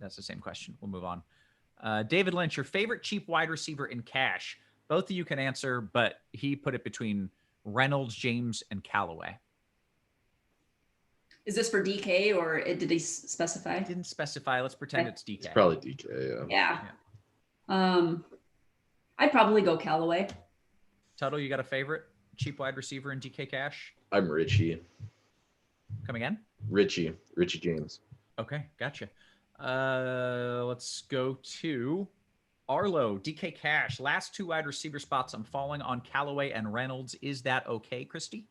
We'll move on. David Lynch, your favorite cheap wide receiver in cash. Both of you can answer, but he put it between Reynolds, James, and Callaway. Is this for DK or did he specify? Didn't specify. Let's pretend it's DK. It's probably DK. Yeah. I'd probably go Callaway. Tuttle, you got a favorite cheap wide receiver in DK Cash? I'm Richie. Come again? Richie James. Okay, gotcha. Let's go to Arlo, DK Cash. Last 2 wide receiver spots. I'm falling on Callaway and Reynolds. Is that okay, Christy?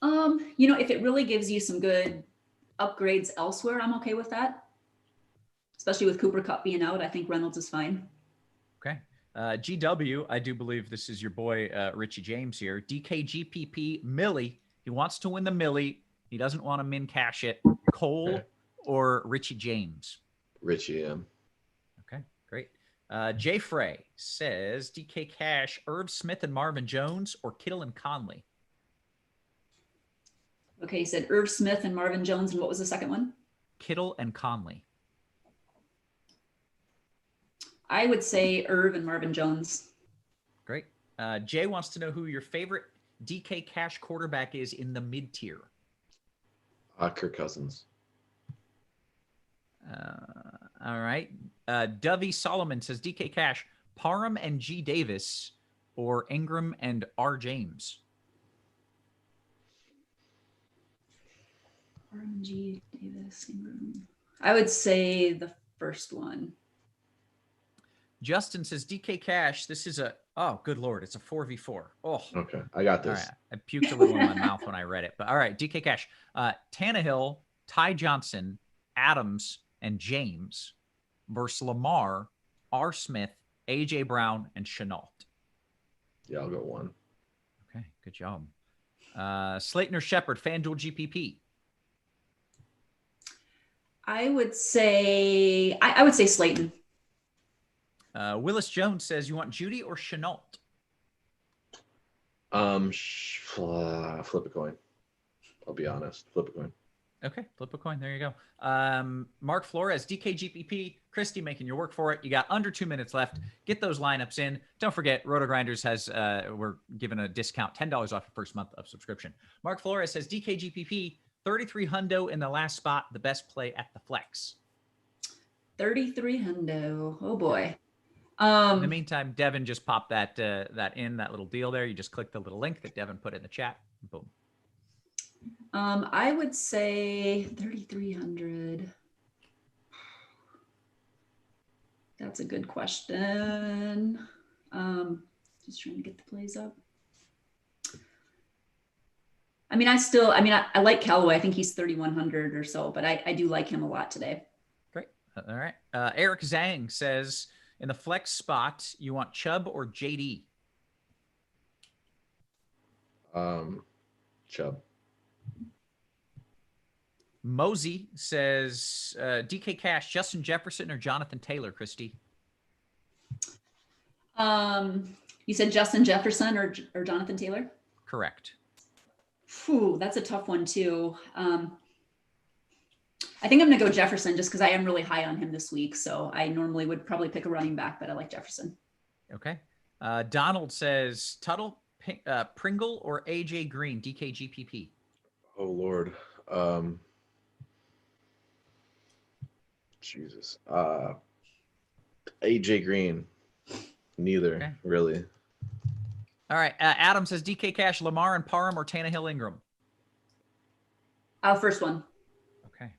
If it really gives you some good upgrades elsewhere, I'm okay with that. Especially with Cooper Kupp being out, I think Reynolds is fine. Okay. GW, I do believe this is your boy, Richie James here. DKGPP, Millie. He wants to win the Millie. He doesn't want to min cash it. Cole or Richie James? Richie, yeah. Okay, great. Jay Frey says DK Cash, Irv Smith and Marvin Jones or Kittle and Conley? Okay, you said Irv Smith and Marvin Jones, and what was the second one? Kittle and Conley. I would say Irv and Marvin Jones. Great. Jay wants to know who your favorite DK Cash quarterback is in the mid-tier. Kirk Cousins. All right. Dovey Solomon says DK Cash, Parham and G Davis or Ingram and R James? Parham, G Davis, Ingram. I would say the first one. Justin says DK Cash, this is oh, good Lord. It's a 4v4. Oh, okay. I got this. All right. I puked a little in my mouth when I read it, but all right. DK Cash, Tannehill, Ty Johnson, Adams, and James versus Lamar, R. Smith, AJ Brown, and Chenault. Yeah, I'll go 1. Okay. Good job. Slayton or Shepard, FanDuel GPP. I would say I would say Slayton. Willis Jones says you want Judy or Chenault? Flip a coin. I'll be honest. Flip a coin. Okay, flip a coin. There you go. Mark Flores, DKGPP, Christy making your work for it. You got under 2 minutes left. Get those lineups in. Don't forget, Rotogrinders has we're giving a discount, $10 off your first month of subscription. Mark Flores says DKGPP, 33 hundo in the last spot, the best play at the flex. 33 hundo. Oh boy. In the meantime, Devin just popped that little deal there. You just click the little link that Devin put in the chat. Boom. I would say 3,300. That's a good question. Just trying to get the plays up. I like Callaway. I think he's 3,100 or so, but I do like him a lot today. Great. All right. Eric Zhang says, in the flex spot, you want Chubb or JD? Chubb. Mosey says, DK Cash, Justin Jefferson or Jonathan Taylor, Christy? You said Justin Jefferson or Jonathan Taylor? Correct. Phew, that's a tough one too. I think I'm going to go Jefferson just because I am really high on him this week. So I normally would probably pick a running back, but I like Jefferson. Okay. Donald says, Tuttle, Pringle or AJ Green, DKGPP? Oh, Lord. Jesus. AJ Green. Neither, okay. Really. All right. Adam says DK Cash, Lamar and Parham or Tannehill Ingram? First one. Okay.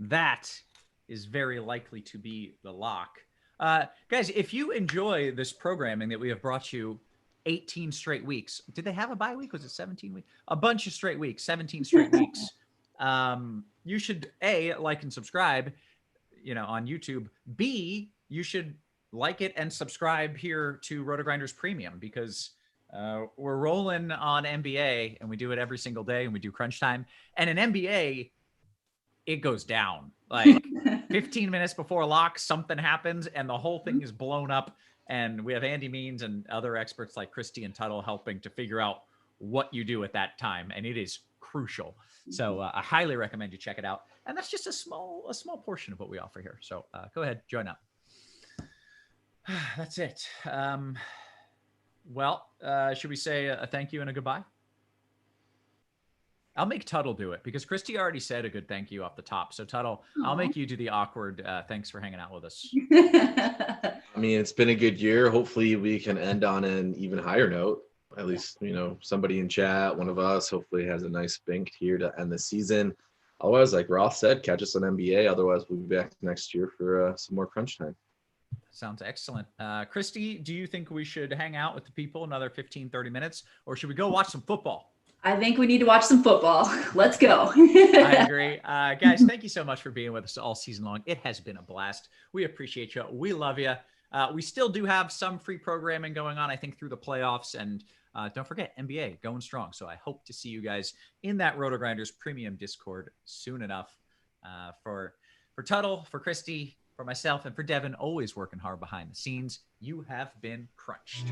That is very likely to be the lock. Guys, if you enjoy this programming that we have brought you 18 straight weeks, did they have a bye week? Was it 17 weeks? A bunch of straight weeks, 17 straight weeks. You should A, like and subscribe, on YouTube. B, you should like it and subscribe here to Rotogrinders Premium because We're rolling on NBA, and we do it every single day, and we do crunch time. And in NBA, it goes down. Like 15 minutes before lock, something happens, and the whole thing is blown up. And we have Andy Means and other experts like Christy and Tuttle helping to figure out what you do at that time, and it is crucial. So I highly recommend you check it out. And that's just a small portion of what we offer here. So go ahead, join up. That's it. Should we say a thank you and a goodbye? I'll make Tuttle do it because Christy already said a good thank you off the top. So Tuttle, I'll make you do the awkward thanks for hanging out with us. I mean, it's been a good year. Hopefully we can end on an even higher note. At least, somebody in chat, one of us, hopefully has a nice bank here to end the season. Otherwise, like Roth said, catch us on NBA. Otherwise, we'll be back next year for some more crunch time. Sounds excellent. Christy, do you think we should hang out with the people another 15, 30 minutes, or should we go watch some football? I think we need to watch some football. Let's go. I agree. Guys, thank you so much for being with us all season long. It has been a blast. We appreciate you. We love you. We still do have some free programming going on, I think, through the playoffs. And don't forget, NBA going strong. So I hope to see you guys in that Rotogrinders premium Discord soon enough. For Tuttle, for Christy, for myself, and for Devin, always working hard behind the scenes. You have been crunched.